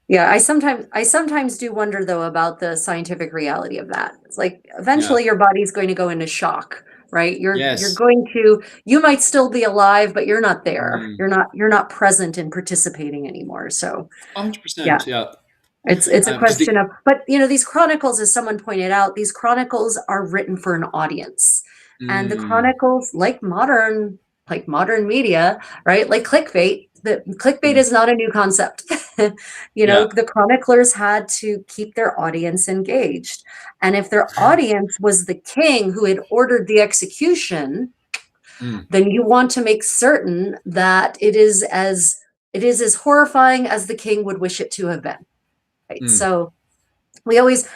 yeah, I sometimes do wonder though about the scientific reality of that. It's like yeah. eventually your body's going to go into shock, right? You're Yes. going to you might still be alive, but you're not there. Mm, You're not present and participating anymore. So, yeah, 100%. Yeah. it's a Because question of, but these chronicles, as someone pointed out, these chronicles are written for an audience. And the mm, chronicles, like modern media, right? Like clickbait, the clickbait mm, is not a new concept. yeah. The chroniclers had to keep their audience engaged. And if their audience was the king who had ordered the execution, Mm, then you want to make certain that it is as horrifying as the king would wish it to have been. Right. mm, So we always,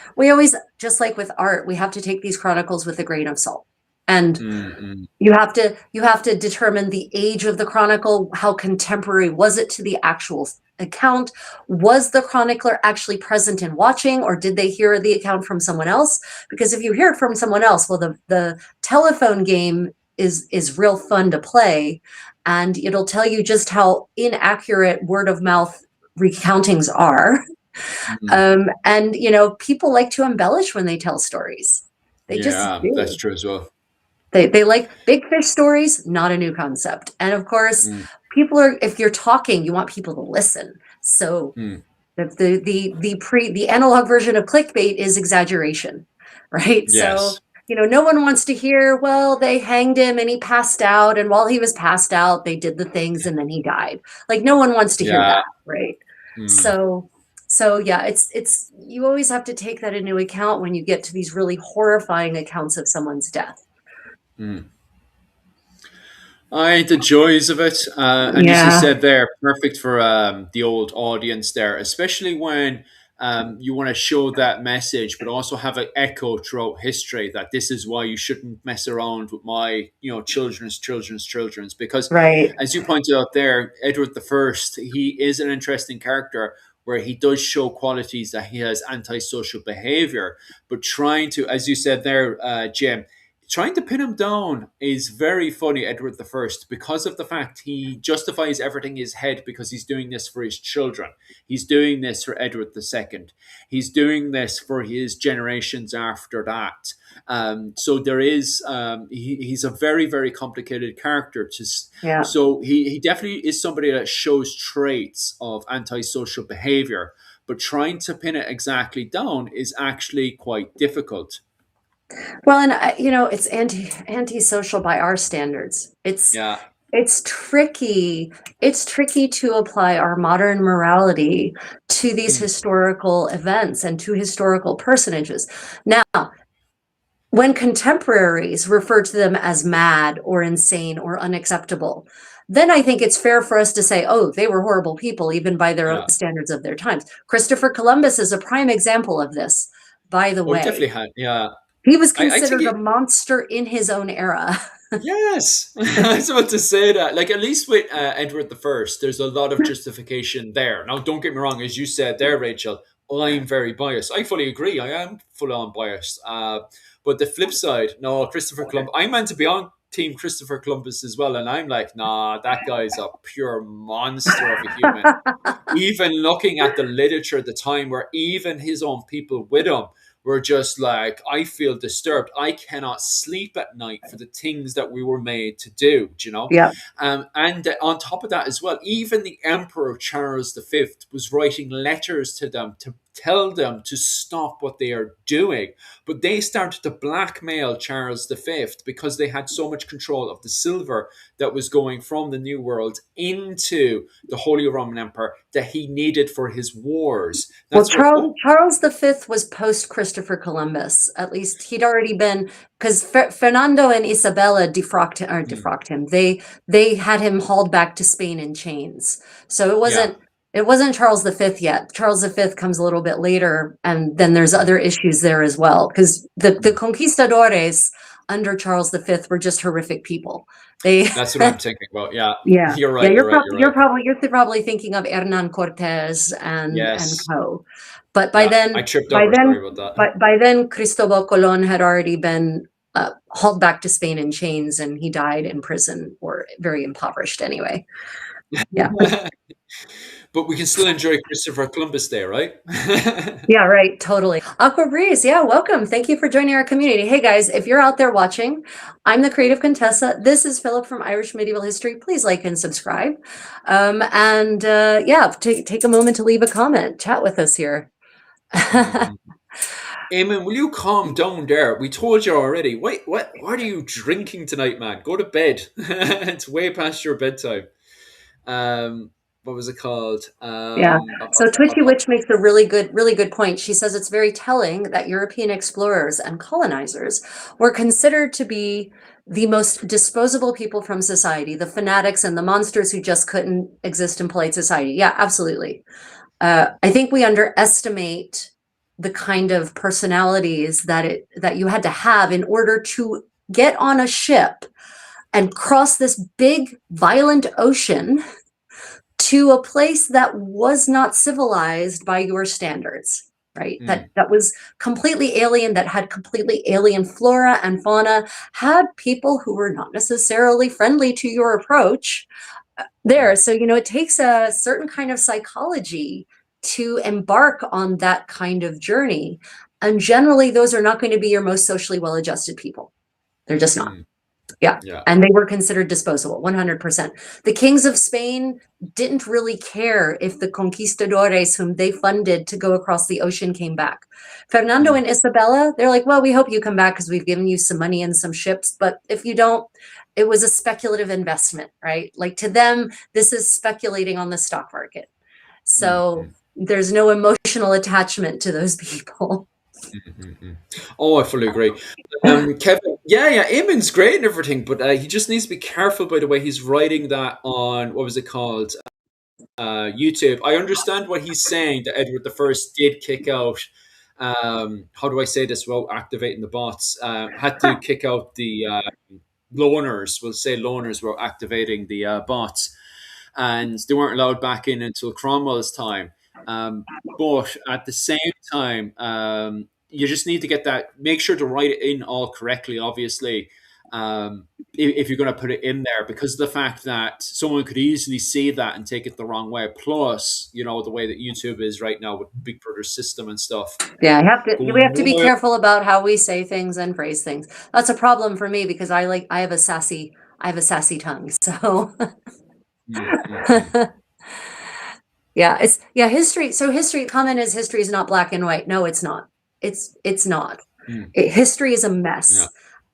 just like with art, we have to take these chronicles with a grain of salt. And mm, mm, you have to determine the age of the chronicle, how contemporary was it to the actual account? Was the chronicler actually present and watching, or did they hear the account from someone else? Because if you hear it from someone else, well, the telephone game is real fun to play, and it'll tell you just how inaccurate word of mouth recountings are. mm. And people like to embellish when they tell stories. They just Yeah, that's do. true as well. They like big fish stories, not a new concept. And of course, Mm, if you're talking, you want people to listen. So mm. the analog version of clickbait is exaggeration, right? So Yes. no one wants to hear, well, they hanged him and he passed out, and while he was passed out, they did the things and then he died. Like, no one wants to hear Yeah. that, right? Mm, So yeah, it's you always have to take that into account when you get to these really horrifying accounts of someone's death. mm. I the joys of it, and as you Yeah, said there, perfect for the old audience there, especially when you want to show that message, but also have an echo throughout history that this is why you shouldn't mess around with my, children's. Because, right. as you pointed out there, Edward the First, he is an interesting character where he does show qualities that he has antisocial behavior, but trying to, as you said there, Jim, trying to pin him down is very funny, Edward the First, because of the fact he justifies everything in his head because he's doing this for his children. He's doing this for Edward the Second. He's doing this for his generations after that. So there is he's a very, very complicated character. Yeah. So he definitely is somebody that shows traits of antisocial behavior, but trying to pin it exactly down is actually quite difficult. Well, and it's antisocial by our standards. Yeah. It's tricky. It's tricky to apply our modern morality to these Mm, historical events and to historical personages. Now, when contemporaries refer to them as mad or insane or unacceptable, then I think it's fair for us to say, oh, they were horrible people, even by their own yeah. standards of their times. Christopher Columbus is a prime example of this, by the Oh, he definitely way. had. Yeah. He was I think considered a monster in his own era. yes, I was about to say that. Like at least with Edward the First, there's a lot of justification there. Now, don't get me wrong, as you said there, Rachel, I'm very biased. I fully agree. I am full on biased. But the flip side, no, Christopher Columbus. I'm meant to be on Team Christopher Columbus as well, and I'm like, nah, that guy's a pure monster of a human. Even looking at the literature at the time, where even his own people with him were just like, I feel disturbed. I cannot sleep at night for the things that we were made to do, you know? Yeah. And on top of that as well, even the Emperor Charles V was writing letters to them to tell them to stop what they are doing. But they started to blackmail Charles V because they had so much control of the silver that was going from the New World into the Holy Roman Empire that he needed for his wars. Well, That's where, oh, Charles V was post Christopher Columbus. At least he'd already been, because Fernando and Isabella mm, defrocked him. They had him hauled back to Spain in chains. So yeah. it wasn't Charles V yet. Charles V comes a little bit later, and then there's Mm, other issues there as well. Because the mm. conquistadores under Charles V were just horrific people. They That's what I'm thinking about. Yeah, Yeah, you're yeah, right. You're right. You're right. you're probably thinking of Hernan Cortez and Yes. co. But Yeah, I tripped by over. then, Sorry about that. by then, Cristobal Colon had already been hauled back to Spain in chains, and he died in prison or very impoverished anyway. Yeah, But we can still enjoy Christopher Columbus Day, right? yeah, right, totally. Aqua Breeze, yeah, welcome. Thank you for joining our community. Hey guys, if you're out there watching, I'm the Creative Contessa. This is Philip from Irish Medieval History. Please like and subscribe. And yeah, take a moment to leave a comment, chat with us here. Mhm. Eamon, will you calm down there? We told you already. Wait, what are you drinking tonight, man? Go to bed. It's way past your bedtime. Um, what was it called? Yeah. So Twitchy Witch makes a really good point. She says it's very telling that European explorers and colonizers were considered to be the most disposable people from society, the fanatics and the monsters who just couldn't exist in polite society. Yeah, absolutely. I think we underestimate the kind of personalities that you had to have in order to get on a ship and cross this big, violent ocean to a place that was not civilized by your standards, right? Mm, That was completely alien, that had completely alien flora and fauna, had people who were not necessarily friendly to your approach there. mm, So, it takes a certain kind of psychology to embark on that kind of journey. And generally, those are not going to be your most socially well-adjusted people. They're just not. mm. Yeah. Yeah. And they were considered disposable, 100%. The kings of Spain didn't really care if the conquistadores whom they funded to go across the ocean came back. Fernando Mm, and Isabella, they're like, well, we hope you come back because we've given you some money and some ships. But if you don't, it was a speculative investment, right? Like to them, this is speculating on the stock market. mm, So mm. there's no emotional attachment to those people. Mm-hmm. Oh, I fully agree. Kevin, yeah, Eamon's great and everything, but he just needs to be careful by the way he's writing that on what was it called? YouTube. I understand what he's saying that Edward the First did kick out. How do I say this without activating the bots? Had to kick out the loners. We'll say loners were activating the bots, and they weren't allowed back in until Cromwell's time. But at the same time, you just need to get that. Make sure to write it in all correctly. Obviously, if you're going to put it in there, because of the fact that someone could easily see that and take it the wrong way. Plus, the way that YouTube is right now with Big Brother's system and stuff. Yeah, we Going have to be wild. careful about how we say things and phrase things. That's a problem for me because I have a sassy tongue. So Mm, mm, mm, yeah, history. So comment is history is not black and white. No, it's not. It's not. mm. History is a Yeah. mess.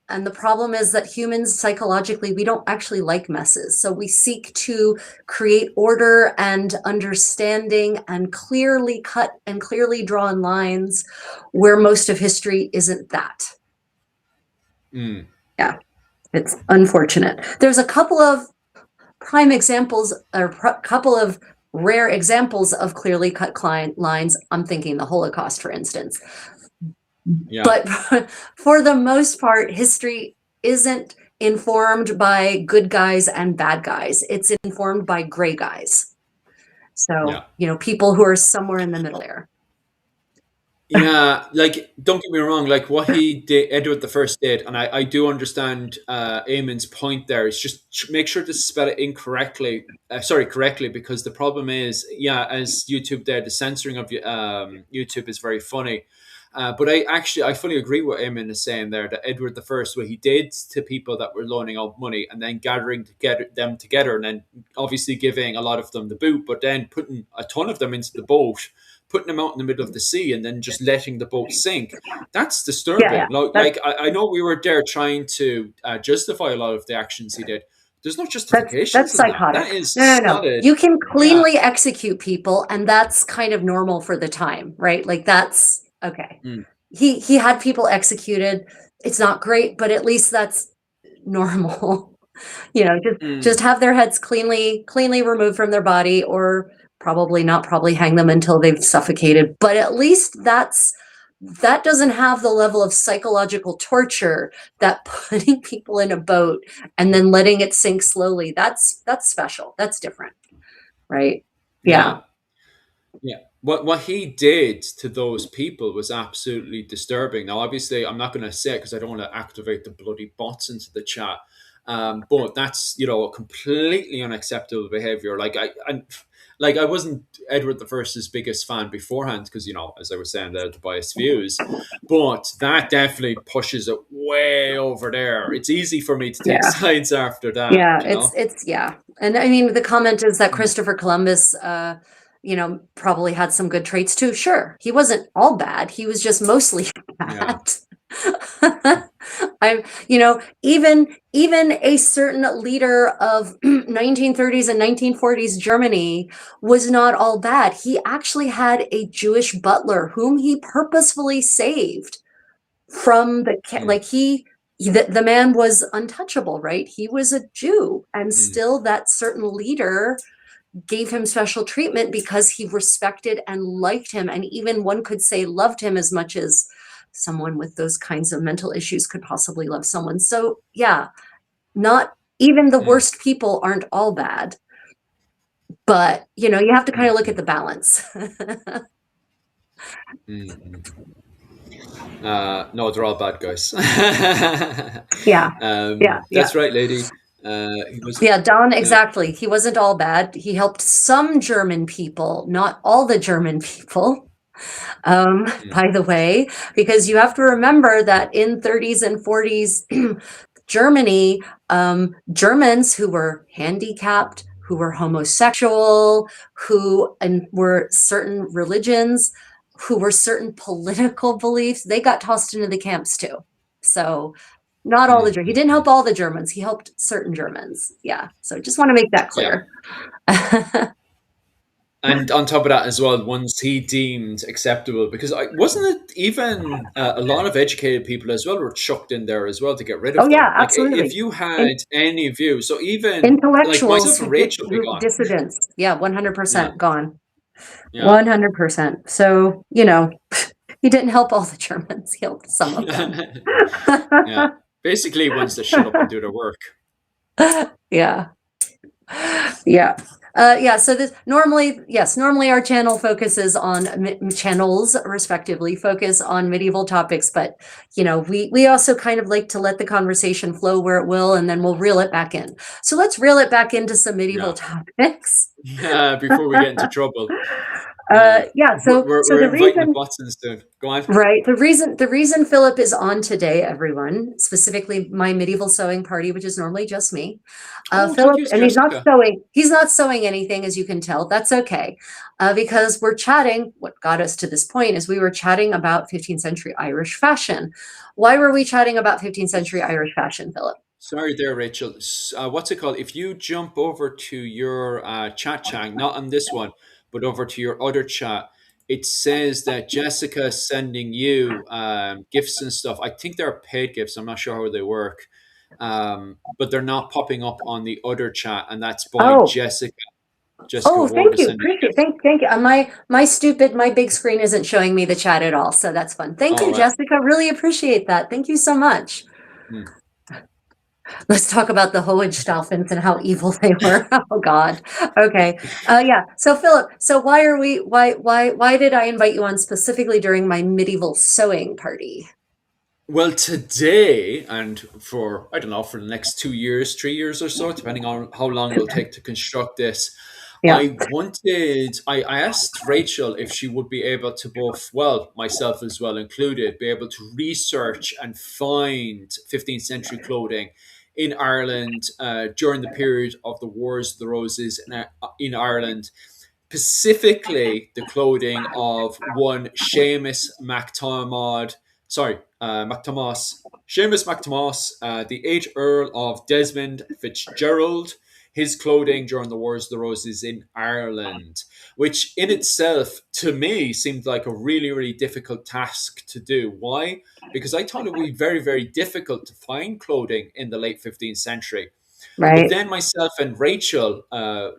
And the problem is that humans psychologically, we don't actually like messes. So we seek to create order and understanding and clearly cut and clearly drawn lines where most of history isn't that. Mm, Yeah, it's unfortunate. There's a couple of prime examples or couple of rare examples of clearly cut lines. I'm thinking the Holocaust, for instance. Yeah. But for the most part, history isn't informed by good guys and bad guys. It's informed by gray guys. So, Yeah. people who are somewhere in the middle there. Yeah, like don't get me wrong, like what he did, Edward the First did, and I do understand Eamon's point there. Is just make sure to spell it incorrectly, sorry, correctly, because the problem is, yeah, as YouTube did, the censoring of YouTube is very funny. But I fully agree with Eamon is saying there that Edward the First, what he did to people that were loaning out money and then gathering to get them together, and then obviously giving a lot of them the boot, but then putting a ton of them into the boat, putting them out in the middle of the sea and then just letting the boat sink. That's Yeah, yeah. disturbing. That's I know we were there trying to justify a lot of the actions he did. There's no that's justifications in that. That psychotic. is No, no, no. solid. You can Yeah. cleanly execute people, and that's kind of normal for the time, right? Like that's okay. Mm, He had people executed. It's not great, but at least that's normal. Just mm, have their heads cleanly removed from their body, or probably not, probably hang them until they've suffocated. But at least that doesn't have the level of psychological torture that putting people in a boat and then letting it sink slowly. That's special. That's different, right? Yeah. yeah. Yeah. What he did to those people was absolutely disturbing. Now, obviously, I'm not going to say it because I don't want to activate the bloody bots into the chat. But that's a completely unacceptable behavior. Like I wasn't Edward the First's biggest fan beforehand because as I was saying, the biased views. But that definitely pushes it way over there. It's easy for me to take Yeah. sides after that. Yeah, it's yeah. And I mean the comment is that Mm, Christopher Columbus probably had some good traits too. Sure. He wasn't all bad. He was just mostly yeah. bad. Even a certain leader of 1930s and 1940s Germany was not all bad. He actually had a Jewish butler whom he purposefully saved from Mm, the man was untouchable, right? He was a Jew, and mm, still that certain leader gave him special treatment because he respected and liked him, and even one could say loved him as much as someone with those kinds of mental issues could possibly love someone. So yeah, not even the mm, worst people aren't all bad, but you have to kind mm, of look at mm, the balance. mm, mm. No, they're all bad guys. Yeah, yeah, yeah. That's right, lady. He was. Yeah, Don, Yeah. exactly. He wasn't all bad. He helped some German people, not all the German people. Mm, By the way, because you have to remember that in 30s and 40s Germany, Germans who were handicapped, who were homosexual, who and were certain religions, who were certain political beliefs, they got tossed into the camps too. So not all mm, he mm, didn't mm. help all the Germans. He helped certain Germans. Yeah. So just want to make that Yeah. clear. And on top of that, as well, ones he deemed acceptable, because wasn't it even a lot of educated people as well were chucked in there as well to get rid Oh of yeah, them. Like if absolutely. you And had any view, so even like intellectuals myself who and did Rachel be who gone. dissidents. Yeah, Yeah, 100% gone. yeah, 100%. So, he didn't help all the Germans. He helped some of them. yeah. Basically, ones that shut up and do their work. Yeah. Yeah. Yeah, so this normally our channel focuses on channels respectively focus on medieval topics, but we also kind of like to let the conversation flow where it will, and then we'll reel it back in. So let's reel it back into some medieval Yeah, topics. yeah. Before we get into trouble. Uh, Yeah, so we're the inviting the reason Watsons to go on. Right. The reason Philip is on today, everyone, specifically my medieval sewing party, which is normally just me. Oh, don't Philip, use and Jessica. he's not sewing anything, as you can tell. That's okay. Because we're chatting, what got us to this point is we were chatting about 15th century Irish fashion. Why were we chatting about 15th century Irish fashion, Philip? Sorry there, Rachel. What's it called? If you jump over to your chat, not on this one, but over to your other chat, it says that Jessica is sending you gifts and stuff. I think they're paid gifts. I'm not sure how they work, but they're not popping up on the other chat, and that's by Oh, Jessica. Jessica Oh, Ward thank is you. sending. Appreciate. Thank you. My big screen isn't showing me the chat at all, so that's fun. Thank All you, right. Jessica. Really appreciate that. Thank you so much. Hmm. Let's talk about the Hohenstaufens and how evil they were. Oh God. Okay. Yeah. So Philip, so why did I invite you on specifically during my medieval sewing party? Well, today and for, I don't know, for the next 2 years, 3 years or so, depending on how long it'll take to construct this, Yeah. I asked Rachel if she would be able to both, well, myself as well included, be able to research and find 15th century clothing in Ireland during the period of the Wars of the Roses in Ireland, specifically the clothing of one Seamus MacTomod, MacThomas, Seamus MacThomas, the 8th Earl of Desmond Fitzgerald, his clothing during the Wars of the Roses in Ireland, which in itself, to me, seemed like a really, really difficult task to do. Why? Because I thought it would be very, very difficult to find clothing in the late 15th century. But Right. then myself and Rachel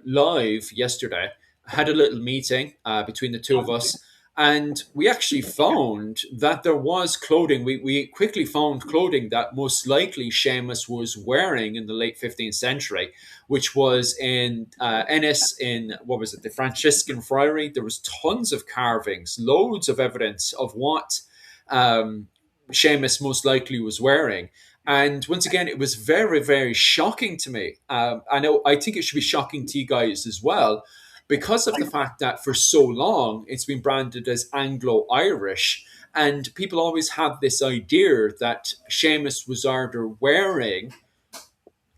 live yesterday had a little meeting between the two of us, and we actually found that there was clothing. We quickly found clothing that most likely Seamus was wearing in the late 15th century, which was in Ennis, in what was it, the Franciscan Friary. There was tons of carvings, loads of evidence of what um, Seamus most likely was wearing. And once again, it was very, very shocking to me. I think it should be shocking to you guys as well, because of the fact that for so long it's been branded as Anglo Irish. And people always have this idea that Seamus was either wearing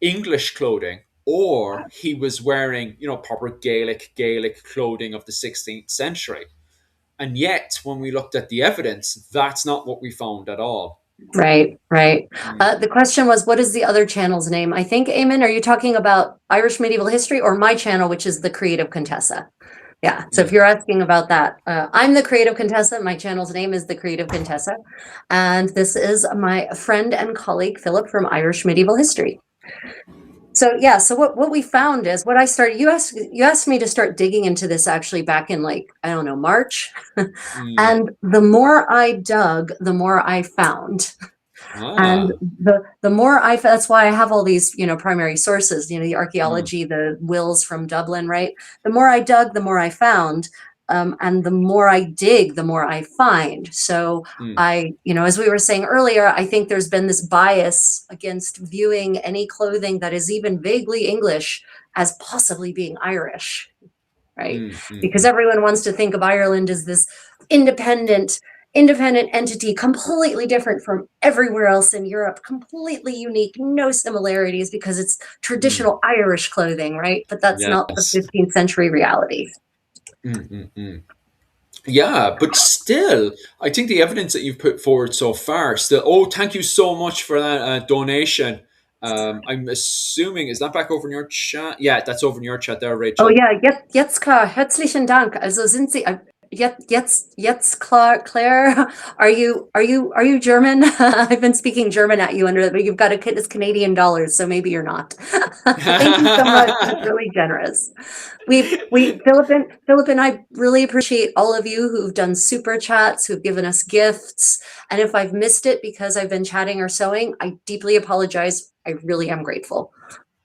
English clothing or he was wearing, proper Gaelic clothing of the 16th century. And yet, when we looked at the evidence, that's not what we found at all. Right, right. Mm, The question was, what is the other channel's name? I think, Eamon, are you talking about Irish medieval history or my channel, which is the Creative Contessa? Yeah. So if mm. you're asking about that, I'm the Creative Contessa. My channel's name is the Creative Contessa, and this is my friend and colleague Philip from Irish medieval history. So yeah, so what we found is what I started. You asked me to start digging into this actually back in, like, I don't know, March, Mm. and the more I dug, the more I found. And Ah. the more that's why I have all these, primary sources, the Mm, archaeology, the wills from Dublin, right? The more I dug, the more I found. And the more I dig, the more I find. So mm, as we were saying earlier, I think there's been this bias against viewing any clothing that is even vaguely English as possibly being Irish, right? mm, mm, Because mm, everyone wants to think of Ireland as this independent independent entity, completely different from everywhere else in Europe, completely unique, no similarities, because it's mm. traditional Irish clothing, right? But that's not the Yes. 15th century reality. Mm, mm, mm. Yeah, but still, I think the evidence that you've put forward so far still. Oh, thank you so much for that donation. I'm assuming, is that back over in your chat? Yeah, that's over in your chat there, Oh Rachel. ja, jetzt klar, herzlichen Dank. Also sind Sie jetzt klar, Claire, are you German? I've been speaking German at you but you've got it's Canadian dollars, so maybe you're not. Thank you so much. That's really generous. Philip and I really appreciate all of you who've done super chats, who've given us gifts. And if I've missed it because I've been chatting or sewing, I deeply apologize. I really am grateful.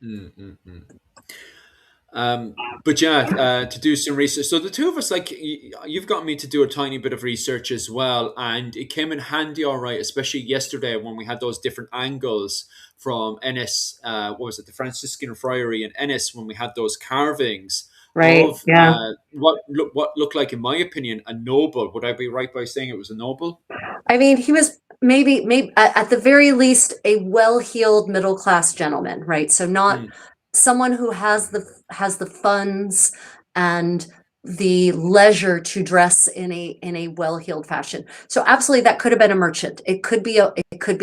Mm, mm, mm. But yeah, to do some research. So the two of us, like, you've got me to do a tiny bit of research as well, and it came in handy, all right, especially yesterday when we had those different angles from Ennis. What was it, the Franciscan Friary in Ennis, when we had those carvings Right. of Yeah. what looked like, in my opinion, a noble. Would I be right by saying it was a noble? I mean, he was maybe at the very least a well-heeled middle-class gentleman, right? So not Mm, someone who has the funds and the leisure to dress in a well-heeled fashion. So absolutely, that could have been a merchant. It could be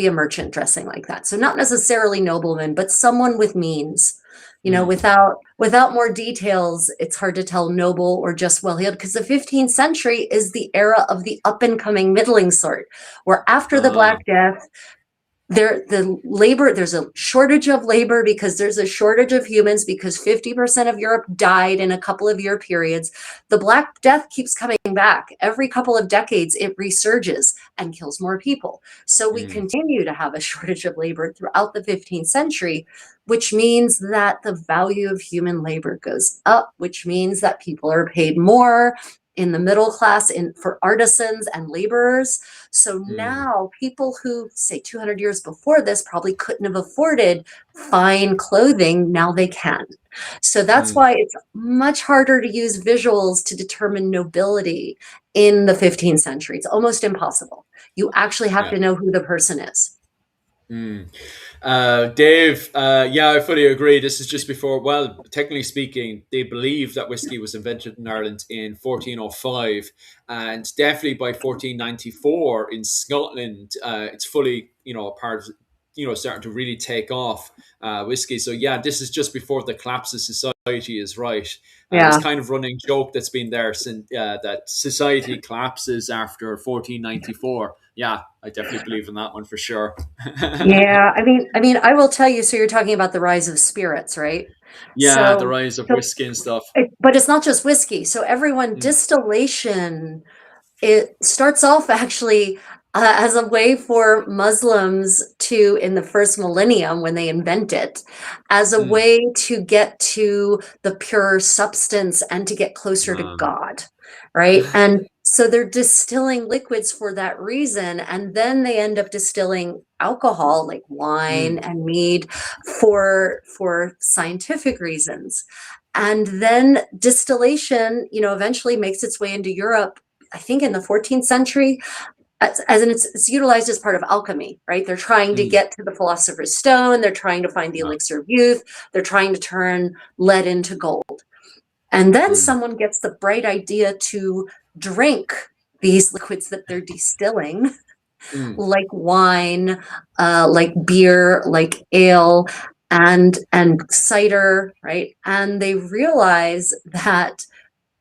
a merchant dressing like that. So not necessarily nobleman, but someone with means. mm. Without more details, it's hard to tell noble or just well-heeled, because the 15th century is the era of the up and coming middling sort, where after the Ah, Black Death, There's a shortage of labor because there's a shortage of humans because 50% of Europe died in a couple of year periods. The Black Death keeps coming back. Every couple of decades, it resurges and kills more people. So we Mm, continue to have a shortage of labor throughout the 15th century, which means that the value of human labor goes up, which means that people are paid more in the middle class for artisans and laborers. So mm, now people who, say, 200 years before this probably couldn't have afforded fine clothing, now they can. So that's mm. why it's much harder to use visuals to determine nobility in the 15th century. It's almost impossible. You actually have Yeah. to know who the person is. Mm. Dave, yeah, I fully agree. This is just before, well, technically speaking, they believe that whiskey was invented in Ireland in 1405, and definitely by 1494 in Scotland, it's fully, a part of, starting to really take off whiskey. So, yeah, this is just before the collapse of society is right. This Yeah. kind of running joke that's been there since that society collapses after 1494. Yeah, I definitely believe in that one for sure. Yeah, I mean, I will tell you, so you're talking about the rise of spirits, right? Yeah, the So, rise of so whiskey and stuff. but it's not just whiskey. So everyone Mm, distillation, it starts off actually as a way for Muslims to, in the first millennium when they invent it, as a mm, way to get to the pure substance and to get closer to um, God, right? And so they're distilling liquids for that reason. And then they end up distilling alcohol like wine mm, and mead for scientific reasons. And then distillation, eventually makes its way into Europe, I think in the 14th century, as in it's utilized as part of alchemy, right? They're trying to mm, get to the philosopher's stone. They're trying to find the yeah, elixir of youth. They're trying to turn lead into gold. And then mm, someone gets the bright idea to drink these liquids that they're distilling, mm, like wine, like beer, like ale, and cider, right? And they realize that,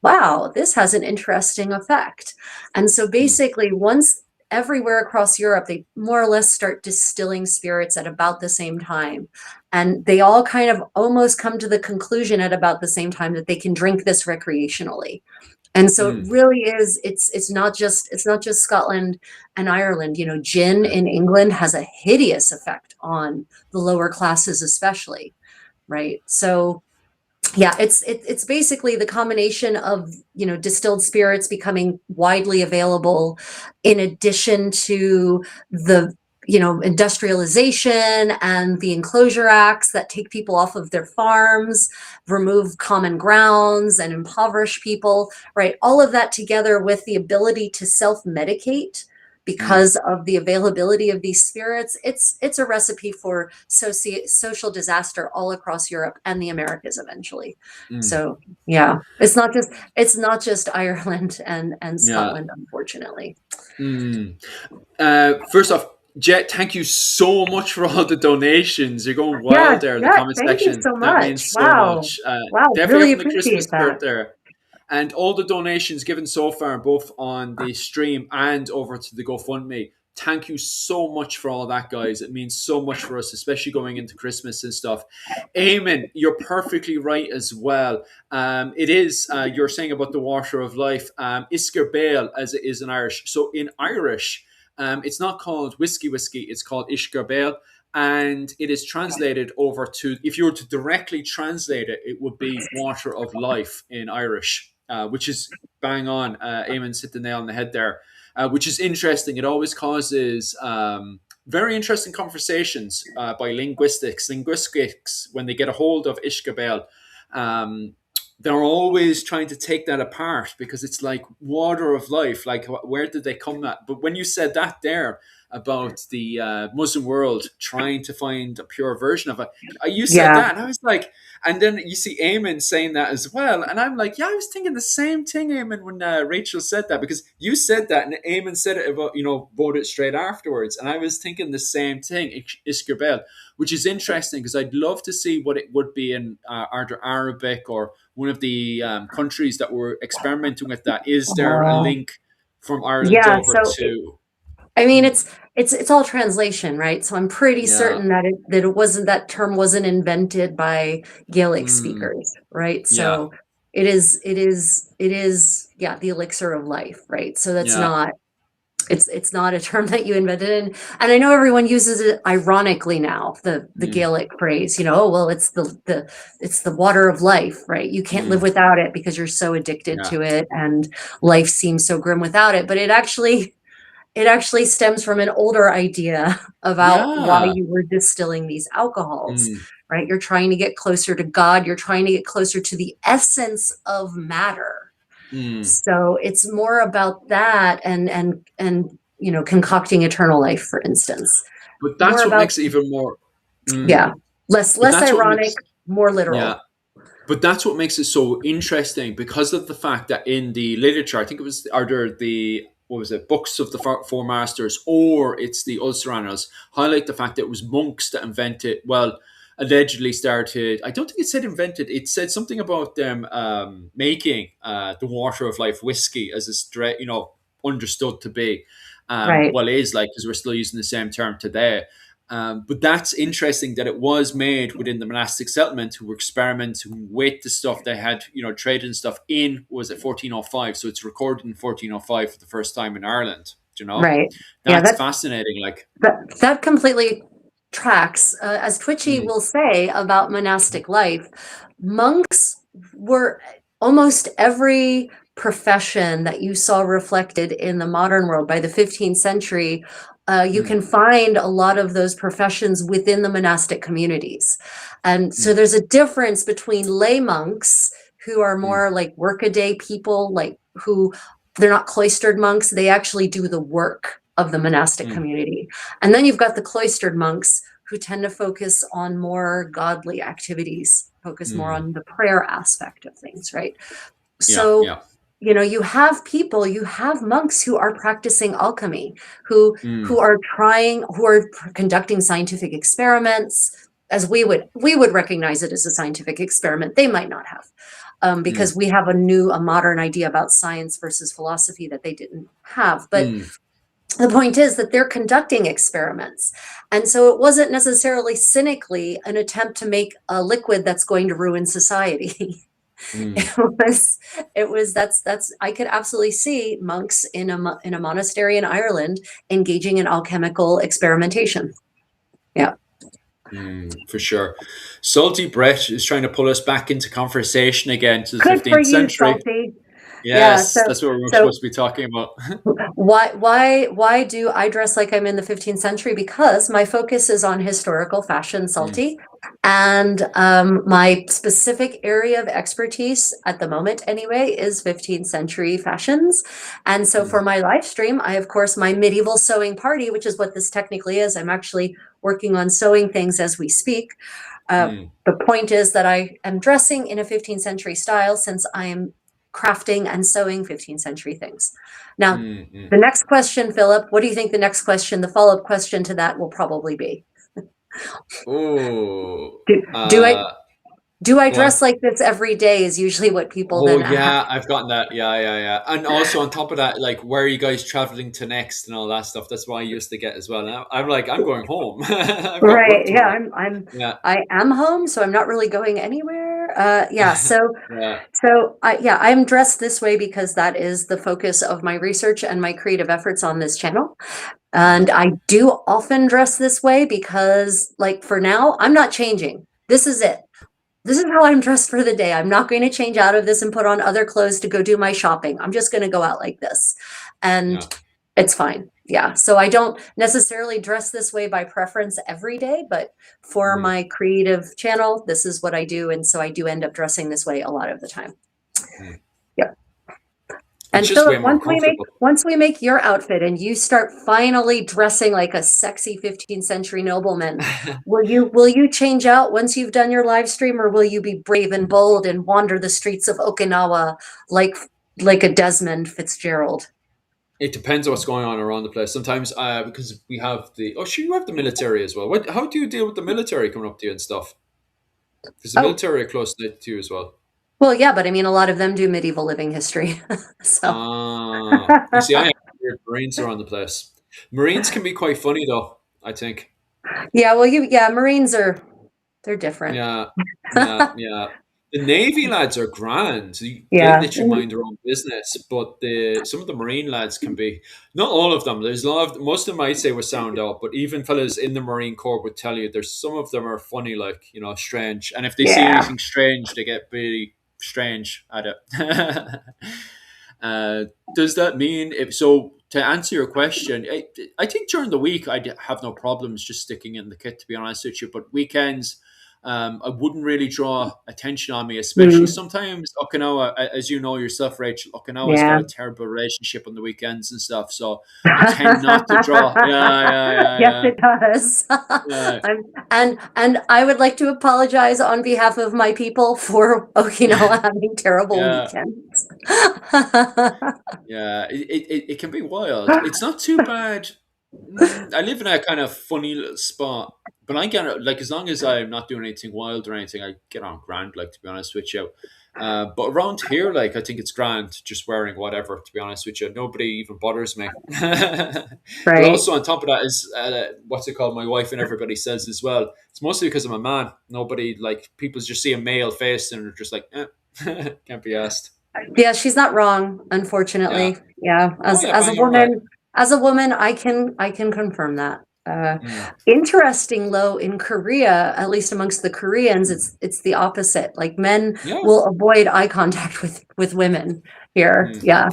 wow, this has an interesting effect. And so mm, basically, once everywhere across Europe, they more or less start distilling spirits at about the same time. And they all kind of almost come to the conclusion at about the same time that they can drink this recreationally. And so it mm, really is, it's not just Scotland and Ireland. Gin yeah, in England has a hideous effect on the lower classes, especially, right? So yeah, it's basically the combination of, distilled spirits becoming widely available in addition to the, industrialization and the enclosure acts that take people off of their farms, remove common grounds and impoverish people, right? All of that together with the ability to self-medicate mm, because of the availability of these spirits. It's a recipe for social disaster all across Europe and the Americas eventually. mm, So yeah, it's not just Ireland and yeah. Scotland, unfortunately. Mm. First off, Jet, thank you so much for all the donations. You're going Yeah, wild there in the yeah, comment thank you section. so That much. means so Wow. much. Wow, Definitely really up in the Christmas appreciate spirit that. there. And all the donations given so far, both on the stream and over to the GoFundMe. Thank you so much for all that, guys. It means so much for us, especially going into Christmas and stuff. Eamon, you're perfectly right as well. It is, you're saying about the water of life, Isker Bale, as it is in Irish. So in Irish, it's not called whiskey, it's called Isker Bale. And it is translated over to, if you were to directly translate it, it would be water of life in Irish, which is bang on. Eamon hit the nail on the head there, which is interesting. It always causes very interesting conversations by linguistics, when they get a hold of Ishkabel. Um, they're always trying to take that apart because it's like water of life. Like, where did they come at? But when you said that there about the Muslim world trying to find a pure version of it, you said Yeah, that, and I was like, and then you see Eamon saying that as well. And I'm like, yeah, I was thinking the same thing, Eamon, when Rachel said that, because you said that and Eamon said it about, wrote it straight afterwards. And I was thinking the same thing, Iskarbel, which is interesting because I'd love to see what it would be in either Arabic or one of the countries that were experimenting with that. Is there a uh, link from Ireland yeah. over So to. I mean, Mm, it's all translation, right? So I'm pretty yeah. certain that it wasn't, that term wasn't invented by Gaelic Mm, speakers, right? yeah. So it is, yeah, the elixir of life, right? So that's Yeah. not, it's not a term that you invented, and I know everyone uses it ironically now, the Mm, Gaelic phrase, oh well, it's the water of life, right? You can't live mm, without it because you're so addicted yeah. to it, and life seems so grim without it. But it actually stems from an older idea about why Yeah. you were distilling these alcohols, Mm, right? You're trying to get closer to God, you're trying to get closer to the essence of matter. mm. So it's more about that, and concocting eternal life, for instance. But More that's what about, makes it even more. yeah, Mm, less but less that's what ironic, makes. more Yeah. literal. But that's what makes it so interesting because of the fact that in the literature, I think it was either the what was it, books of the Four Masters, or it's the Ulceranos, highlight the fact that it was monks that invented. Well, allegedly started. I don't think it said invented. It said something about them making the water of life whiskey as it's understood to be. Right, Well, it is like because we're still using the same term today. But that's interesting that it was made within the monastic settlement who were experimenting with the stuff they had, trading stuff in, was it 1405? So it's recorded in 1405 for the first time in Ireland, right. Yeah, That's fascinating. Like, that completely tracks. As Twitchy mm, will say about monastic life, monks were almost every profession that you saw reflected in the modern world by the 15th century. You mm, can find a lot of those professions within the monastic communities. And so mm, there's a difference between lay monks, who are mm, more like workaday people, like who, they're not cloistered monks, they actually do the work of the monastic mm, community. And then you've got the cloistered monks, who tend to focus on more godly activities, focus more mm. on the prayer aspect of things, right? Yeah, So, yeah. you have monks who are practicing alchemy, who Mm, are trying, who are conducting scientific experiments, as we would recognize it as a scientific experiment. They might not have, mm, because we have a modern idea about science versus philosophy that they didn't have. But mm, the point is that they're conducting experiments. And so it wasn't necessarily cynically an attempt to make a liquid that's going to ruin society. mm. It was that's I could absolutely see monks in a monastery in Ireland engaging in alchemical experimentation. Yeah. For sure. Salty Brett is trying to pull us back into conversation again to the Good for 15th you, century. Salty. Yeah. Yes, So that's what we're so supposed to be talking about. why do I dress like I'm in the 15th century? Because my focus is on historical fashion, Mm, Salty, and my specific area of expertise at the moment, anyway, is 15th century fashions. And so mm, for my live stream, I of course my medieval sewing party, which is what this technically is. I'm actually working on sewing things as we speak. Uh, mm, the point is that I am dressing in a 15th century style, since I am crafting and sewing 15th century things. Now, mm, mm. the next question, Philip, what do you think the next question, the follow-up question to that will probably be? Oh, Do, do I do I go on. dress like this every day is usually what people Oh then ask. yeah, I've gotten that. Yeah, yeah, yeah. And also on top of that, like, where are you guys traveling to next and all that stuff? That's what I used to get as well. And I'm like, I'm going home. I've got Right. work Yeah, tomorrow. I'm Yeah, I am home, so I'm not really going anywhere. Yeah, yeah. yeah, I'm dressed this way because that is the focus of my research and my creative efforts on this channel. Mm, And I do often dress this way because, like, for now, I'm not changing. This is it. This is how I'm dressed for the day. I'm not going to change out of this and put on other clothes to go do my shopping. I'm just going to go out like this. And yeah. it's fine. Yeah. So I don't necessarily dress this way by preference every day, but for Mm, my creative channel, this is what I do. And so I do end up dressing this way a lot of the time. mm. Yeah. It's And just way Philip, more comfortable. once we make your outfit and you start finally dressing like a sexy 15th century nobleman, will you change out once you've done your live stream, or will you be brave and bold and wander the streets of Okinawa like like a Desmond Fitzgerald? It depends on what's going on around the place. Sometimes, because we have the sure, you have the military as well. How do you deal with the military coming up to you and stuff? Because the Oh, military are close knit to you as well. well, yeah, but I mean, a lot of them do medieval living history. So You see, I have weird brains around the place. Marines can be quite funny though, I think. Yeah, well, Marines they're different. Yeah, yeah, yeah. The Navy lads are grand. They Yeah. literally mind their own business, but the some of the Marine lads can be, not all of them. There's a lot of, most of them I'd say would sound out, but even fellas in the Marine Corps would tell you there's some of them are funny, like, strange. And if they see Yeah. anything strange, they get really strange at it. Uh, does that mean, if so? To answer your question, I think during the week have no problems just sticking in the kit. To be honest with you, but weekends, I wouldn't really draw attention on me, especially Mm. sometimes Okinawa, as you know yourself, Rachel. Okinawa's got Yeah. a terrible relationship on the weekends and stuff, so I tend not to draw. Yeah, yeah, yeah, Yes, yeah. it does. Yeah, And I would like to apologize on behalf of my people for Okinawa having terrible yeah. weekends. Yeah, it can be wild. It's not too bad. I live in a kind of funny little spot, but I get, like, as long as I'm not doing anything wild or anything, I get on grand. Like, to be honest with you, but around here, like, I think it's grand just wearing whatever. To be honest with you, nobody even bothers me. But Right. also on top of that is, what's it called? My wife and everybody says as well. It's mostly because I'm a man. Nobody, like, people just see a male face and are just like, can't be asked. Yeah, she's not wrong, Yeah. unfortunately. Yeah, Oh as yeah, as a bang on right. woman, I can confirm that. Mm. Interesting though, in Korea, at least amongst the Koreans, it's the opposite. Like men Yeah. will avoid eye contact with women here. Mm.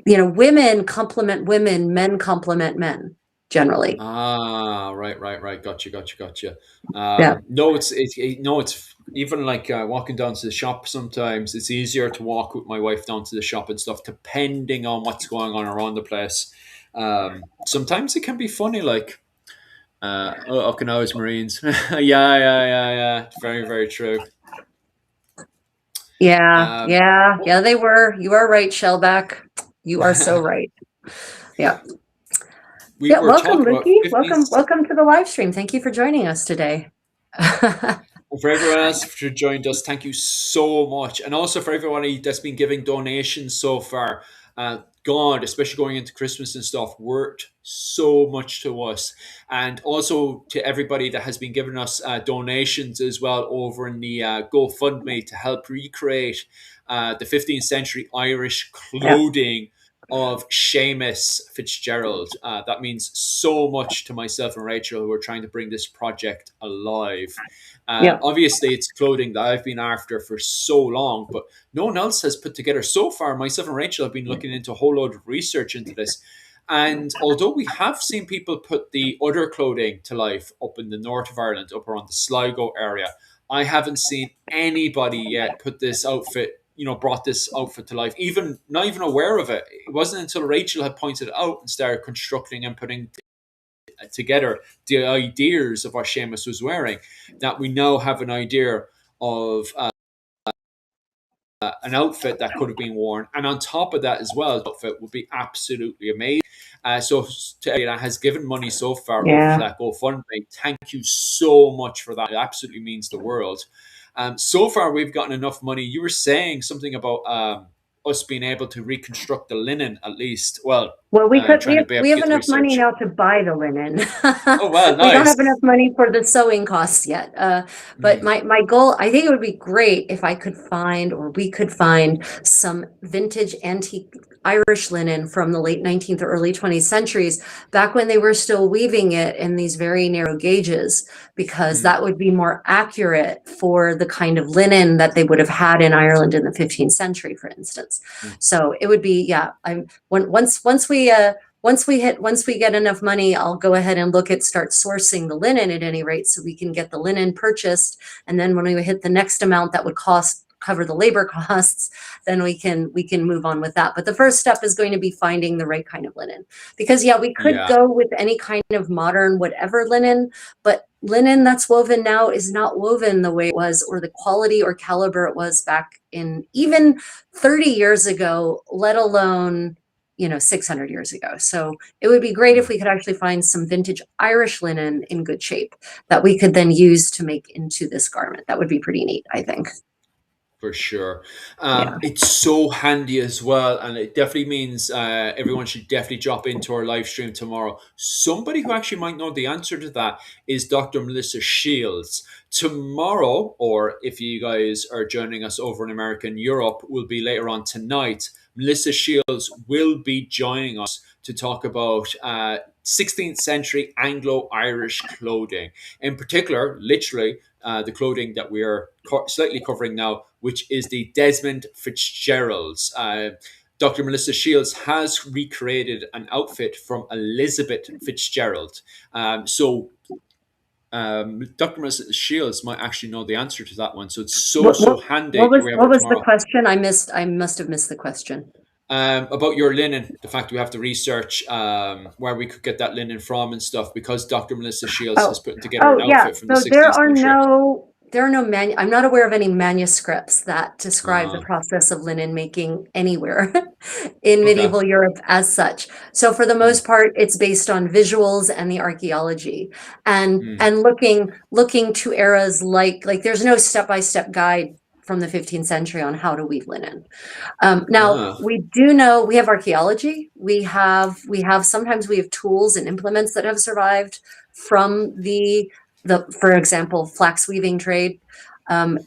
Yeah, women compliment women, men compliment men generally. Ah, right, right, right. Gotcha, gotcha, gotcha. Yeah, No, no, it's even like, walking down to the shop. Sometimes it's easier to walk with my wife down to the shop and stuff, depending on what's going on around the place. Sometimes it can be funny, like, Okinawa's Marines. Yeah, yeah, yeah, yeah. Very, very true. yeah, Um, yeah, well, yeah. They were. You are right, Shellback. You are so right. Yeah. we Yeah, were welcome, talking about Luki. 15. Welcome to the live stream. Thank you for joining us today. And for everyone else who joined us, thank you so much. And also for everybody that's been giving donations so far. God, especially going into Christmas and stuff, worked so much to us. And also to everybody that has been giving us donations as well over in the GoFundMe to help recreate the 15th century Irish Yeah, clothing of Seamus Fitzgerald. That means so much to myself and Rachel, who are trying to bring this project alive. yeah, Obviously, it's clothing that I've been after for so long, but no one else has put together so far. Myself and Rachel have been looking into a whole load of research into this. And although we have seen people put the other clothing to life up in the north of Ireland, up around the Sligo area, I haven't seen anybody yet put this outfit, brought this outfit to life, even not even aware of it. It wasn't until Rachel had pointed it out and started constructing and putting together the ideas of what Seamus was wearing, that we now have an idea of an outfit that could have been worn. And on top of that as well, the outfit would be absolutely amazing. So to everybody that has given money so far over to yeah. that GoFundMe, thank you so much for that. It absolutely means the world. So far, we've gotten enough money. You were saying something about us being able to reconstruct the linen, at least. Well, Well, trying to be able we to have get the enough money research. now to buy the linen. Oh, well, We don't nice. have enough money for the sewing costs yet. But Mm, my goal, I think it would be great if I could find, or we could find, some vintage antique Irish linen from the late 19th or early 20th centuries, back when they were still weaving it in these very narrow gauges, because mm, that would be more accurate for the kind of linen that they would have had in Ireland in the 15th century, for instance. mm. So it would be, yeah, once we get enough money, I'll go ahead and start sourcing the linen at any rate, so we can get the linen purchased. And then when we hit the next amount that would cover the labor costs, then we can move on with that. But the first step is going to be finding the right kind of linen, because yeah, we could Yeah. go with any kind of modern whatever linen, but linen that's woven now is not woven the way it was, or the quality or caliber it was back in even 30 years ago, let alone 600 years ago. So it would be great if Mm. we could actually find some vintage Irish linen in good shape that we could then use to make into this garment. That would be pretty neat, I think. For sure. Yeah. It's so handy as well. And it definitely means everyone should definitely drop into our live stream tomorrow. Somebody who actually might know the answer to that is Dr. Melissa Shields. Tomorrow, or if you guys are joining us over in America and Europe, will be later on tonight. Melissa Shields will be joining us to talk about 16th century Anglo Irish clothing. In particular, literally, the clothing that we are slightly covering now, which is the Desmond Fitzgeralds. Dr. Melissa Shields has recreated an outfit from Elizabeth Fitzgerald. Dr. Melissa Shields might actually know the answer to that one. So it's so, What so what handy that we have what her was the tomorrow. question? I must have missed the question. About your linen, the fact we have to research where we could get that linen from and stuff, because Dr. Melissa Shields has Oh, put together oh an yeah. outfit from the So there 16th are century. I'm not aware of any manuscripts that describe the Uh, process of linen making anywhere in okay. medieval Europe as such. So for the Mm, most part, it's based on visuals and the archaeology, and mm, looking to eras like there's no step-by-step guide from the 15th century on how to weave linen. Now ah, we do know we have archaeology. We have sometimes we have tools and implements that have survived from the for example flax weaving trade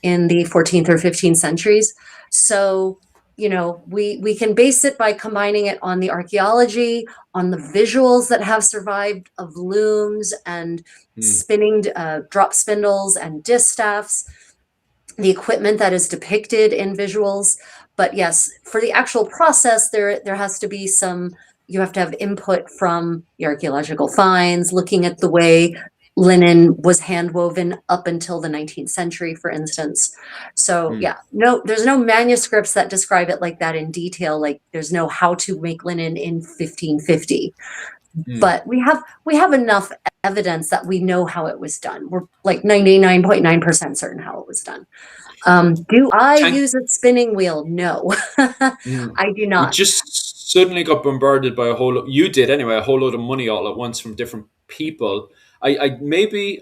in the 14th or 15th centuries. So we can base it by combining it on the archaeology, on the visuals that have survived of looms and mm, spinning drop spindles and distaffs, the equipment that is depicted in visuals. But yes, for the actual process, there has to be some, you have to have input from the archaeological finds, looking at the way linen was hand woven up until the 19th century, for instance. So mm, yeah, no, there's no manuscripts that describe it like that in detail. Like there's no how to make linen in 1550, mm. but we have enough evidence that we know how it was done. We're like 99.9% certain how it was done. Do I Thank. use a spinning wheel? No, Mm. I do We not. just suddenly got bombarded by you did anyway, a whole load of money all at once from different people. I maybe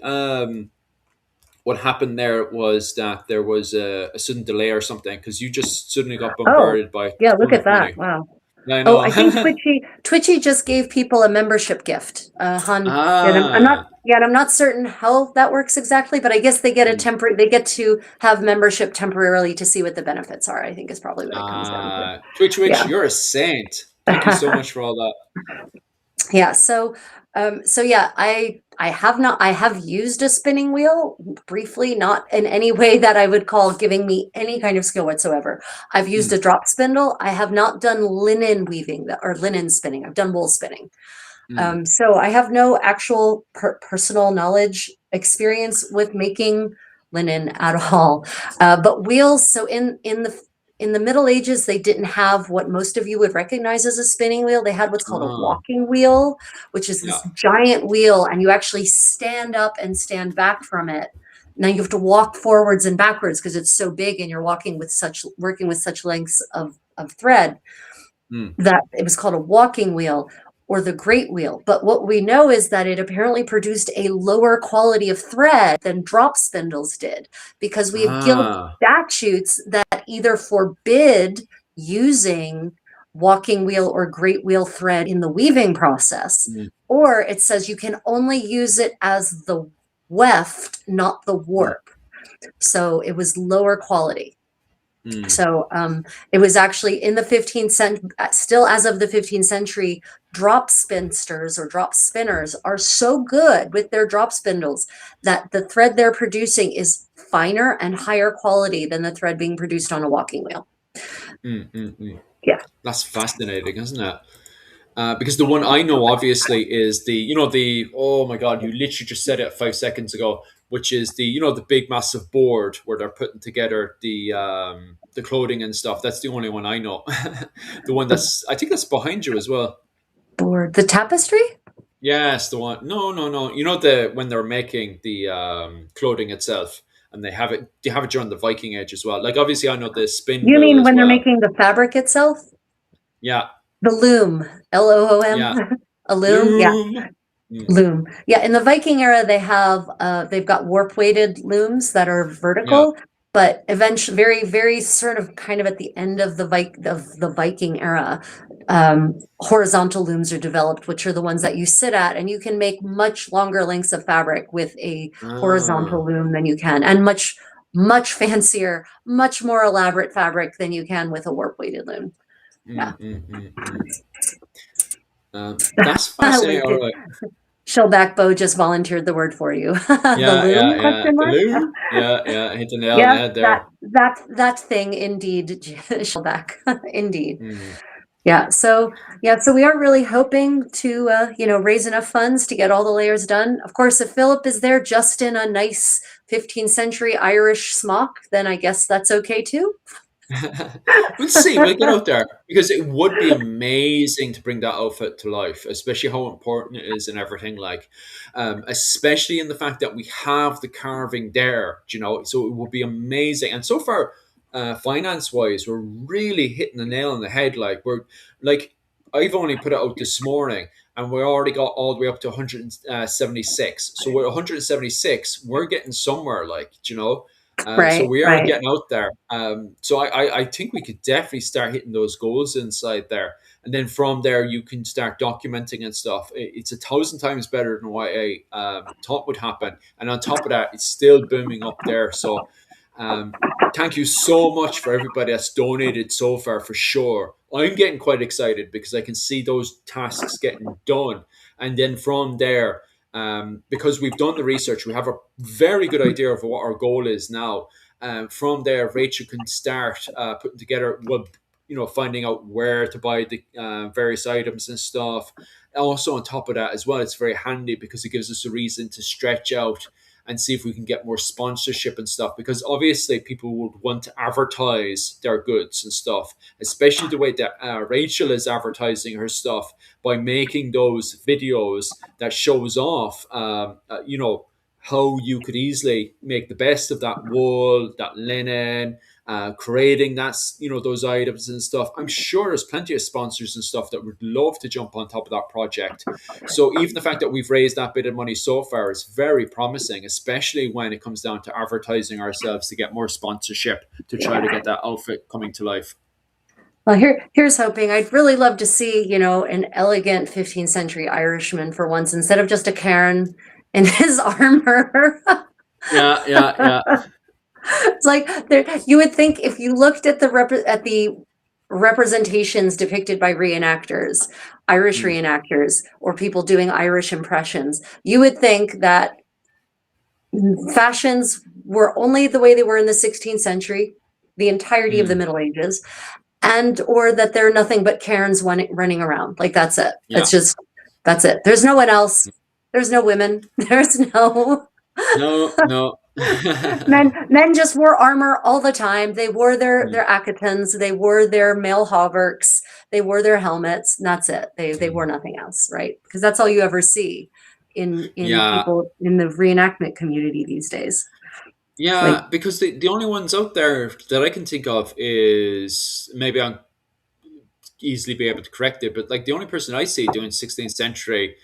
what happened there was that there was a sudden delay or something, because you just suddenly got Oh, bombarded by a yeah, look ton at of that. money. Wow. I Oh, know. I think Twitchy just gave people a membership gift. Han, yeah, I'm not, Ah, yeah, I'm not certain how that works exactly, but I guess mm, they get to have membership temporarily to see what the benefits are, I think is probably what it comes down to. Twitch, Yeah. you're a saint. Thank you so much for all that. Yeah, so yeah, I have used a spinning wheel briefly, not in any way that I would call giving me any kind of skill whatsoever. I've used Mm, a drop spindle. I have not done linen weaving or linen spinning. I've done wool spinning. mm, So I have no actual personal knowledge experience with making linen at all. But wheels, so in the Middle Ages, they didn't have what most of you would recognize as a spinning wheel. They had what's called a ah, walking wheel, which is yeah. this giant wheel, and you actually stand up and stand back from it. Now you have to walk forwards and backwards because it's so big, and you're working with such lengths of thread, Mm, that it was called a walking wheel or the great wheel. But what we know is that it apparently produced a lower quality of thread than drop spindles did, because we have guild ah, statutes that either forbid using walking wheel or great wheel thread in the weaving process, mm, or it says you can only use it as the weft, not the mm, warp. So it was lower quality. mm. So it was actually in the 15th century, still as of the 15th century, drop spinsters or drop spinners are so good with their drop spindles that the thread they're producing is finer and higher quality than the thread being produced on a walking wheel. Mm, mm, mm. Yeah. That's fascinating, isn't it? Because the one I know obviously is the oh my god, you literally just said it 5 seconds ago, which is the big massive board where they're putting together the clothing and stuff. That's the only one I know. The one The I think that's behind you as well. board, the tapestry? Yes, the one. No, no, no. You know the when they're making the clothing itself, and they have it during the Viking Age as well. Like obviously, I know the spin You wheel mean as when they're well. making the fabric itself? Yeah, The loom, Loom, yeah. a loom? Yeah. Loom. Mm, Loom. Yeah, in the Viking era, they've got warp weighted looms that are yeah. vertical, but eventually, very, very sort of kind of at the end of the Viking era, horizontal looms are developed, which are the ones that you sit at, and you can make much longer lengths of fabric with a Ah. horizontal loom than you can, and much fancier, much more elaborate fabric than you can with a warp weighted loom. Yeah. Mm, mm, mm, mm. That's fascinating. Wait, All right. Shellback Bow just volunteered the word for you. The Yeah, yeah, loom yeah. question The mark? loo. Yeah, yeah. Hit the nail on the Yes, head there. that thing indeed, Shellback. Indeed. Mm. Yeah. So yeah, so we are really hoping to raise enough funds to get all the layers done. Of course, if Philip is there just in a nice 15th century Irish smock, then I guess that's okay too. We'll see. We'll get out there because it would be amazing to bring that outfit to life, especially how important it is and everything. Like, especially in the fact that we have the carving there, So it would be amazing. And so far, finance wise, we're really hitting the nail on the head. Like I've only put it out this morning, and we already got all the way up to 176. So with 176, we're getting somewhere. So Right, we are right. getting out there. So I think we could definitely start hitting those goals inside there. And then from there, you can start documenting and stuff. It's 1,000 times better than what I thought would happen. And on top of that, it's still booming up there. So um, thank you so much for everybody that's donated so far, for sure. I'm getting quite excited because I can see those tasks getting done. And then from there, because we've done the research, we have a very good idea of what our goal is now. From there, Rachel can start putting together, well, finding out where to buy the various items and stuff. Also, on top of that, as well, it's very handy because it gives us a reason to stretch out and see if we can get more sponsorship and stuff. Because obviously, people would want to advertise their goods and stuff, especially the way that Rachel is advertising her stuff by making those videos that shows off, how you could easily make the best of that wool, that linen, creating those items and stuff. I'm sure there's plenty of sponsors and stuff that would love to jump on top of that project. So even the fact that we've raised that bit of money so far is very promising, especially when it comes down to advertising ourselves to get more sponsorship to try to get that outfit coming to life. Well, here's hoping. I'd really love to see, an elegant 15th century Irishman for once, instead of just a Karen in his armor. Yeah, yeah, yeah. It's like you would think if you looked at the representations depicted by reenactors, Irish Mm, reenactors, or people doing Irish impressions, you would think that fashions were only the way they were in the 16th century, the entirety of the mm, Middle Ages, and or that they're nothing but Karens running around. Like that's it. yeah. That's it. There's no one else. There's no women. There's no No, no. men just wore armor all the time. They wore Mm, their akatans, they wore their mail hauberks, they wore their helmets, and that's it. They wore mm. nothing else, right? Because that's all you ever see in Yeah, people in the reenactment community these days. It's like, yeah, because the only ones out there that I can think of is, maybe I'm easily be able to correct it. But like the only person I see doing 16th century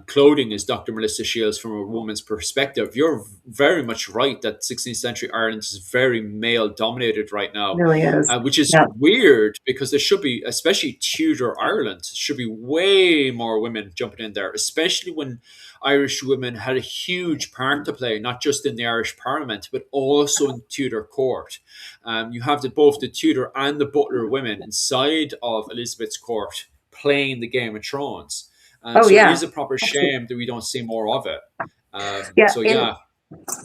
clothing is Dr. Melissa Shields from a woman's perspective. You're very much right that 16th century Ireland is very male dominated right now, really is. which is Yeah. weird because there should be, especially Tudor Ireland, should be way more women jumping in there, especially when Irish women had a huge part to play, not just in the Irish Parliament, but also in Tudor court. You have both the Tudor and the Butler women inside of Elizabeth's court playing the Game of Thrones. Oh So it yeah. is a proper shame that we don't see more of it. Yeah. So In yeah,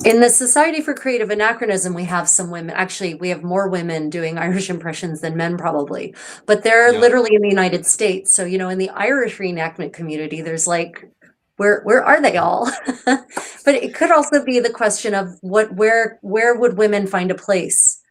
in the Society for Creative Anachronism, we have some women. Actually, we have more women doing Irish impressions than men, probably. But they're yeah, literally in the United States. So, in the Irish reenactment community, there's like, where are they all? But it could also be the question of where would women find a place?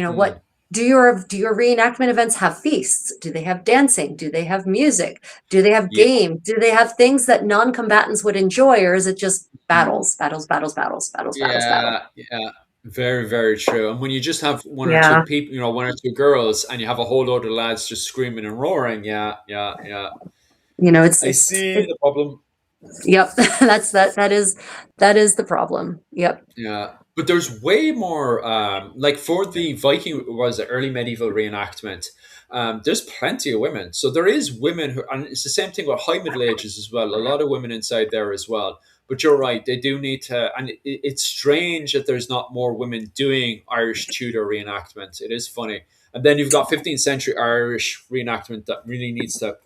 mm, What do your reenactment events have feasts? Do they have dancing? Do they have music? Do they have yeah, games? Do they have things that non-combatants would enjoy, or is it just mm, battles, battles, battles, battles, battles, battles, battles? yeah, yeah. Very, very true. And when you just have one or two Yeah, people, one or two girls, and you have a whole load of lads just screaming and roaring, yeah, yeah, yeah. it's I it's see it, the problem. yep. That is the problem. Yep. Yeah. but there's way more, like for the Viking, was it early medieval reenactment, there's plenty of women, so there is women who, and it's the same thing with high middle ages as well, a lot of women inside there as well. But you're right, they do need to, and it's strange that there's not more women doing Irish Tudor reenactment. It is funny. And then you've got 15th century Irish reenactment that really needs to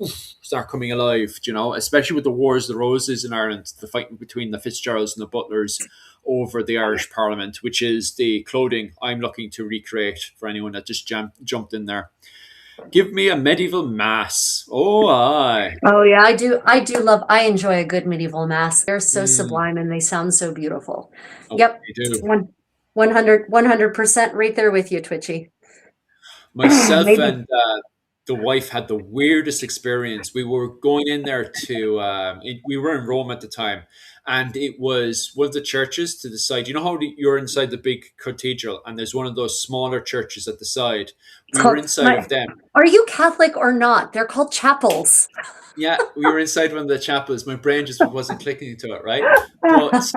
start coming alive, especially with the Wars of the Roses in Ireland, the fight between the Fitzgeralds and the Butlers over the Irish Parliament, which is the clothing I'm looking to recreate for anyone that just jumped in there. Give me a medieval mass. Oh, aye. Oh yeah, I enjoy a good medieval mass. They're so Mm. sublime and they sound so beautiful. Oh, Yep. you do. One, 100% right there with you, Twitchy. Myself Maybe. and the wife had the weirdest experience. We were going in there to, we were in Rome at the time, and it was one of the churches to the side. You know how you're inside the big cathedral, and there's one of those smaller churches at the side. It's We were called inside of them. are you Catholic or not? They're called chapels. Yeah, we were inside one of the chapels. My brain just wasn't clicking to it, right? But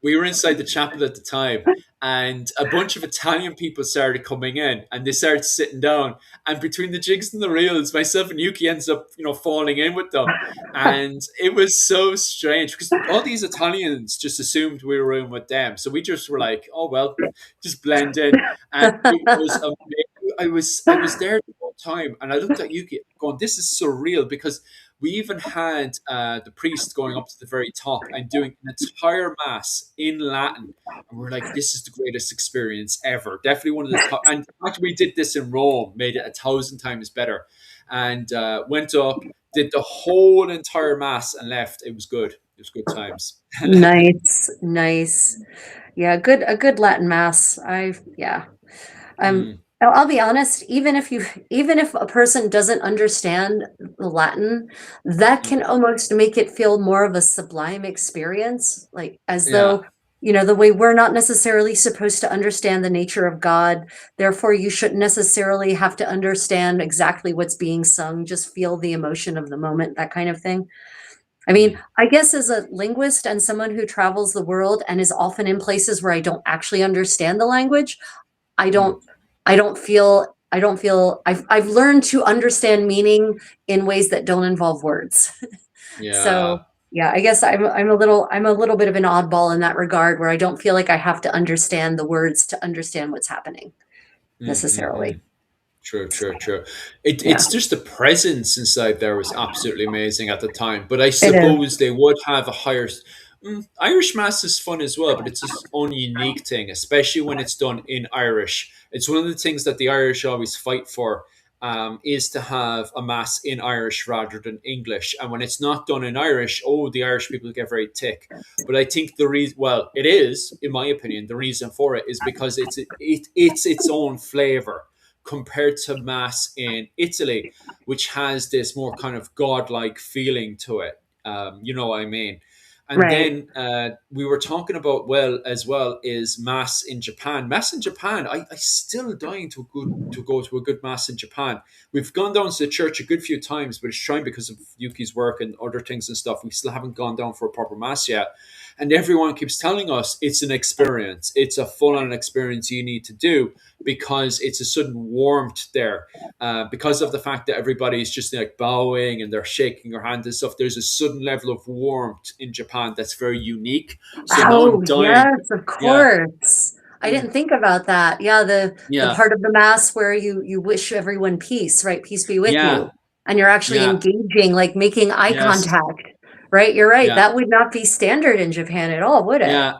we were inside the chapel at the time, and a bunch of Italian people started coming in, and they started sitting down. And between the jigs and the reels, myself and Yuki ends up, falling in with them, and it was so strange because all these Italians just assumed we were in with them, so we just were like, "Oh well, just blend in," and it was amazing. I was there the whole time, and I looked at Yuki, going, "This is surreal," because we even had the priest going up to the very top and doing an entire mass in Latin. And we're like, this is the greatest experience ever. Definitely one of the top. And after we did this in Rome, made it 1,000 times better. And went up, did the whole entire mass and left. It was good. It was good times. Nice, nice. Yeah, a good Latin mass. Yeah. Um, Mm, I'll be honest, even if a person doesn't understand the Latin, that mm, can almost make it feel more of a sublime experience, like as yeah. though, the way we're not necessarily supposed to understand the nature of God, therefore you shouldn't necessarily have to understand exactly what's being sung, just feel the emotion of the moment, that kind of thing. I mean, Mm, I guess as a linguist and someone who travels the world and is often in places where I don't actually understand the language, I mm, don't I don't feel I've learned to understand meaning in ways that don't involve words. So, yeah. yeah, I guess I'm a little bit of an oddball in that regard where I don't feel like I have to understand the words to understand what's happening Mm, mm, necessarily. mm. True, true, true. It, Yeah, it's just the presence inside there was absolutely amazing at the time. But I it is. suppose they would have a higher. Irish Mass is fun as well, but it's its own unique thing, especially when it's done in Irish. It's one of the things that the Irish always fight for, is to have a Mass in Irish rather than English. And when it's not done in Irish, oh, the Irish people get very tick. But I think the reason, well, it is, in my opinion, the reason for it is because it's its own flavor compared to Mass in Italy, which has this more kind of godlike feeling to it. You know what I mean? And Right. then we were talking about, well, as well, is Mass in Japan. Mass in Japan, I still dying to go to a good Mass in Japan. We've gone down to the church a good few times, but it's trying because of Yuki's work and other things and stuff. We still haven't gone down for a proper Mass yet. And everyone keeps telling us it's an experience. It's a full on experience you need to do because it's a sudden warmth there. Because of the fact that everybody's just like bowing and they're shaking their hand and stuff, there's a sudden level of warmth in Japan that's very unique. So now I'm Oh, dying. yes, of Yeah, course. I mm, didn't think about that. Yeah, the yeah, part of the mass where you wish everyone peace, right? Peace be with yeah, you. And you're actually yeah, engaging, like making eye yes, contact, right? You're right. yeah. That would not be standard in Japan at all, would it? Yeah.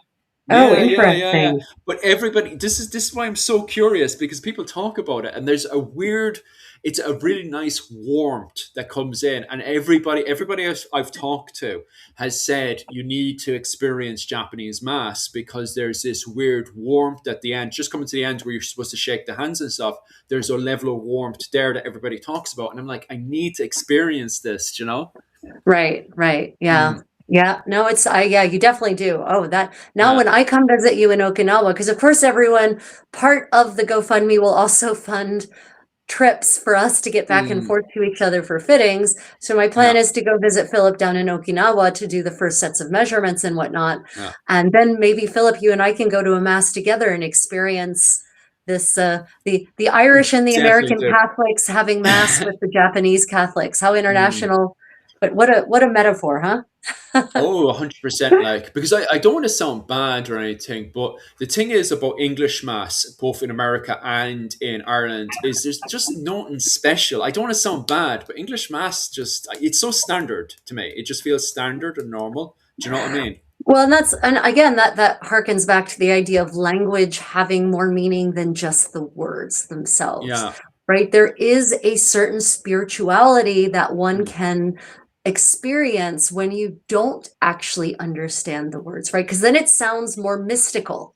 Oh, Yeah. interesting. But everybody, this is why I'm so curious because people talk about it and there's a weird, it's a really nice warmth that comes in and everybody I've talked to has said you need to experience Japanese mass because there's this weird warmth at the end, just coming to the end where you're supposed to shake the hands and stuff. There's a level of warmth there that everybody talks about and I'm like, I need to experience this. Right, right. Yeah. Mm, Yeah. No, yeah, you definitely do. Oh, that now yeah. when I come visit you in Okinawa, because of course everyone, part of the GoFundMe will also fund trips for us to get back and Mm, forth to each other for fittings. So my plan yeah, is to go visit Philip down in Okinawa to do the first sets of measurements and whatnot. yeah. And then maybe Philip, you and I can go to a mass together and experience this the Irish and the Definitely American do. Catholics having mass with the Japanese Catholics. How Mm. international, but what a metaphor, huh? Oh, 100%. Like, because I don't want to sound bad or anything, but the thing is about English Mass, both in America and in Ireland, is there's just nothing special. I don't want to sound bad, but English Mass just, it's so standard to me. It just feels standard and normal. Do you know what I mean? Well, and again, that harkens back to the idea of language having more meaning than just the words themselves, Yeah. right? There is a certain spirituality that one Mm, can experience when you don't actually understand the words, right? Because then it sounds more mystical,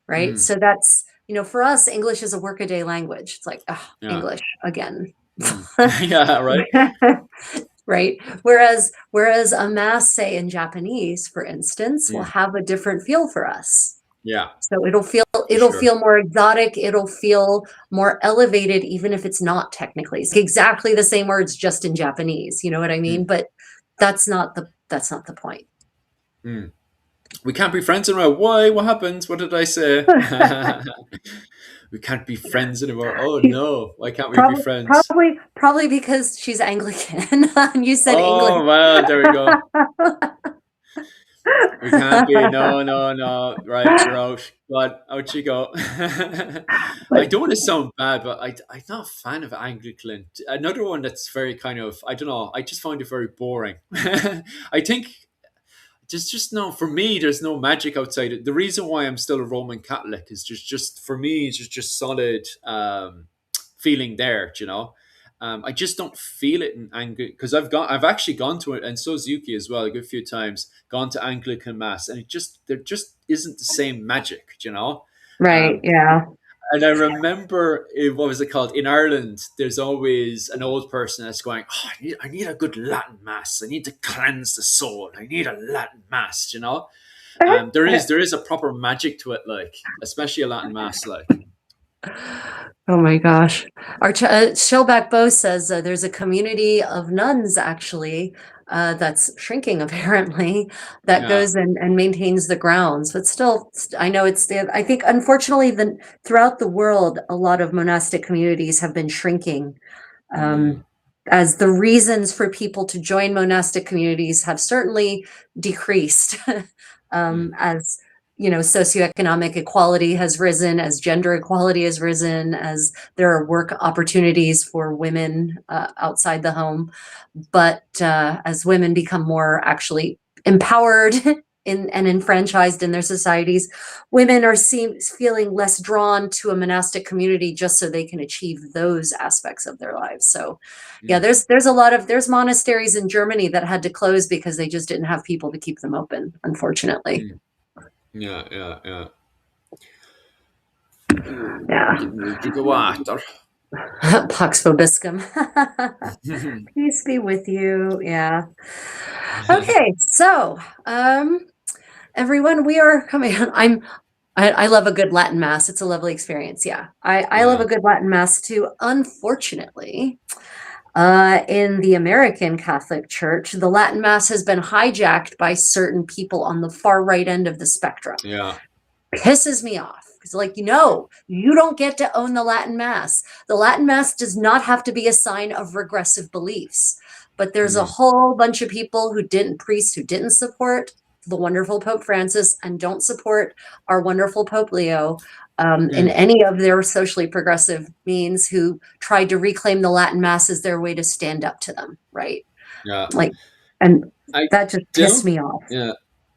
right? mm, So that's, for us, English is a workaday language. It's like, oh, yeah. English again. Mm. Yeah, right. Right? Whereas a mass, say in Japanese, for instance, will Mm, have a different feel for us. yeah, So it'll feel for it'll sure. feel more exotic, it'll feel more elevated, even if it's not technically. It's exactly the same words, just in Japanese. You know what I mean? Mm, But that's not the point. mm. We can't be friends anymore. Why? What happened? What did I say? We can't be friends anymore. Oh no, why can't we be Probably, friends? probably because she's Anglican and you said English. Oh well, there we go. We can't be. No, no, no. Right, you're out. But out you go. I But don't want to sound bad, but I'm not a fan of Anglican. Another one that's very kind of, I don't know, I just find it very boring. I think there's just no, for me, there's no magic outside it. The reason why I'm still a Roman Catholic is just for me, it's just solid feeling there, you know. I just don't feel it in Anglican because I've actually gone to it, and so has Yuki as well, a good few times, gone to Anglican mass, and there just isn't the same magic, you know. right, Um, yeah. and I remember, what was it called? In Ireland, there's always an old person that's going, oh, I need a good Latin mass. I need to cleanse the soul. I need a Latin mass, you know? There is a proper magic to it, like, especially a Latin mass, like, Oh my gosh. Shellback Bow says there's a community of nuns actually that's shrinking apparently that yeah. goes and maintains the grounds. But still, I know I think unfortunately throughout the world, a lot of monastic communities have been shrinking Mm, um, as the reasons for people to join monastic communities have certainly decreased mm, as socioeconomic equality has risen, as gender equality has risen, as there are work opportunities for women outside the home. But as women become more actually empowered and enfranchised in their societies, women are feeling less drawn to a monastic community just so they can achieve those aspects of their lives. So, yeah, mm, there's monasteries in Germany that had to close because they just didn't have people to keep them open, unfortunately. mm. Yeah, yeah, yeah. Ooh, Yeah. give me a drink of water. Pax vobiscum. Peace be with you. Yeah. Okay, so everyone, we are coming. I love a good Latin mass. It's a lovely experience. Yeah, I love Yeah, a good Latin mass too. Unfortunately, in the American Catholic Church, the Latin mass has been hijacked by certain people on the far right end of the spectrum. yeah. Pisses me off because, like, you don't get to own the Latin mass. The Latin mass does not have to be a sign of regressive beliefs. But there's a Mm, whole bunch of people priests who didn't support the wonderful Pope Francis and don't support our wonderful Pope Leo in mm, any of their socially progressive means, who tried to reclaim the Latin mass as their way to stand up to them, right? yeah. Like, and I that just pissed don't. me off. Yeah.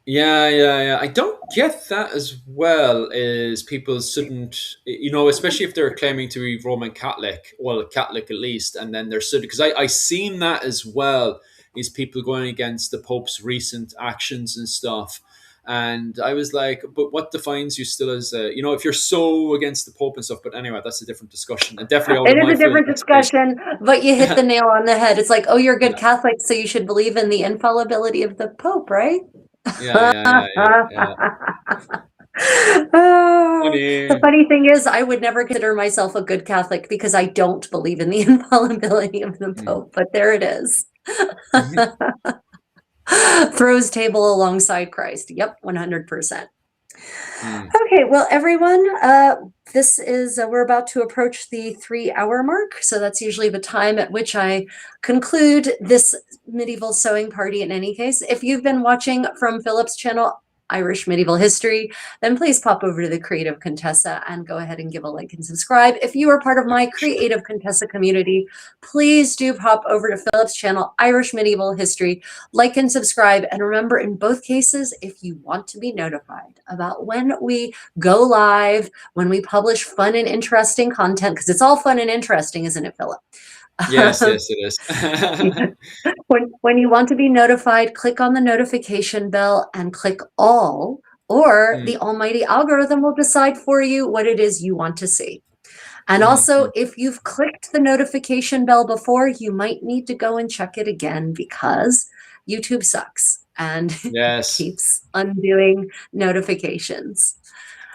Yeah, yeah, yeah. I don't get that as well as people shouldn't, especially if they're claiming to be Roman Catholic, well, Catholic at least, and then they're sort because I seen that as well, is people going against the Pope's recent actions and stuff. And I was like, but what defines you still as if you're so against the Pope and stuff, but anyway, that's a different discussion and definitely out It of is my a field different of expertise. discussion, but you hit the nail on the head. It's like, oh, you're a good Yeah, Catholic, so you should believe in the infallibility of the Pope, right? yeah, yeah, yeah, yeah, yeah. Oh, the Funny. funny thing is, I would never consider myself a good Catholic because I don't believe in the infallibility of the Mm. Pope, but there it is. Throws table alongside Christ. Yep, 100%. Mm. Okay, well, everyone, this is, we're about to approach the 3 hour mark. So that's usually the time at which I conclude this medieval sewing party in any case. If you've been watching from Philip's channel, Irish Medieval History, then please pop over to the Creative Contessa and go ahead and give a like and subscribe. If you are part of my Creative Contessa community, please do pop over to Philip's channel, Irish Medieval History, like and subscribe. And remember, in both cases, if you want to be notified about when we go live, when we publish fun and interesting content, because it's all fun and interesting, isn't it, Philip? Yes, yes, it is. When you want to be notified, click on the notification bell and click all, or Mm, the almighty algorithm will decide for you what it is you want to see. And also, mm. if you've clicked the notification bell before, you might need to go and check it again because YouTube sucks and it Yes. keeps undoing notifications.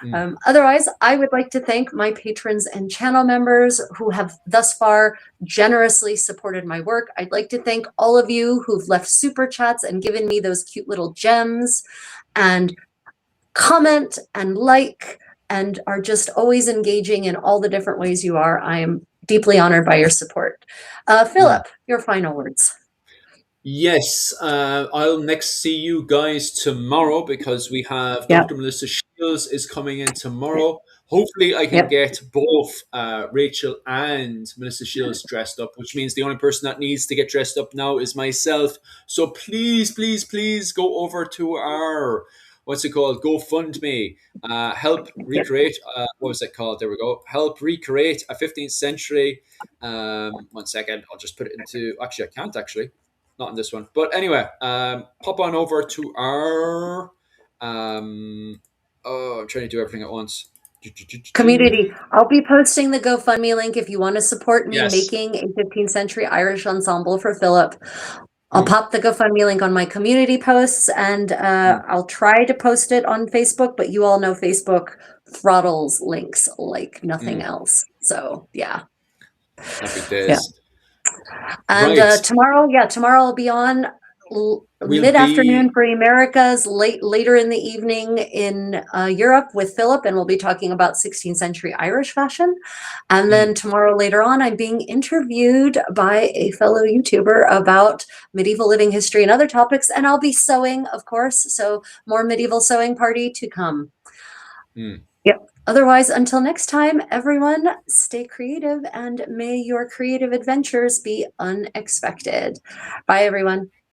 Mm, Otherwise, I would like to thank my patrons and channel members who have thus far generously supported my work. I'd like to thank all of you who've left super chats and given me those cute little gems and comment and like and are just always engaging in all the different ways you are. I am deeply honored by your support. mm. Philip, your final words. Yes, I'll next see you guys tomorrow because we have Yep. Dr. Melissa Shields is coming in tomorrow. Hopefully, I can Yep. get both Rachel and Melissa Shields dressed up, which means the only person that needs to get dressed up now is myself. So please, please, please go over to our what's it called? GoFundMe. Help recreate. What was it called? There we go. Help recreate a 15th century. 1 second. I'll just put it into. Actually, I can't actually. Not in this one. But anyway, pop on over to our. Oh, I'm trying to do everything at once. Community. I'll be posting the GoFundMe link if you want to support me Yes. making a 15th century Irish ensemble for Philip. I'll Mm, pop the GoFundMe link on my community posts and mm, I'll try to post it on Facebook, but you all know Facebook throttles links like nothing mm. else. So yeah. Happy Yeah. days. And Right. tomorrow I'll be on We'll mid-afternoon be. for Americas, later in the evening in Europe with Philip, and we'll be talking about 16th century Irish fashion. And then Mm, tomorrow later on, I'm being interviewed by a fellow YouTuber about medieval living history and other topics, and I'll be sewing, of course, so more medieval sewing party to come. mm. Yep. Otherwise, until next time, everyone, stay creative and may your creative adventures be unexpected. Bye, everyone.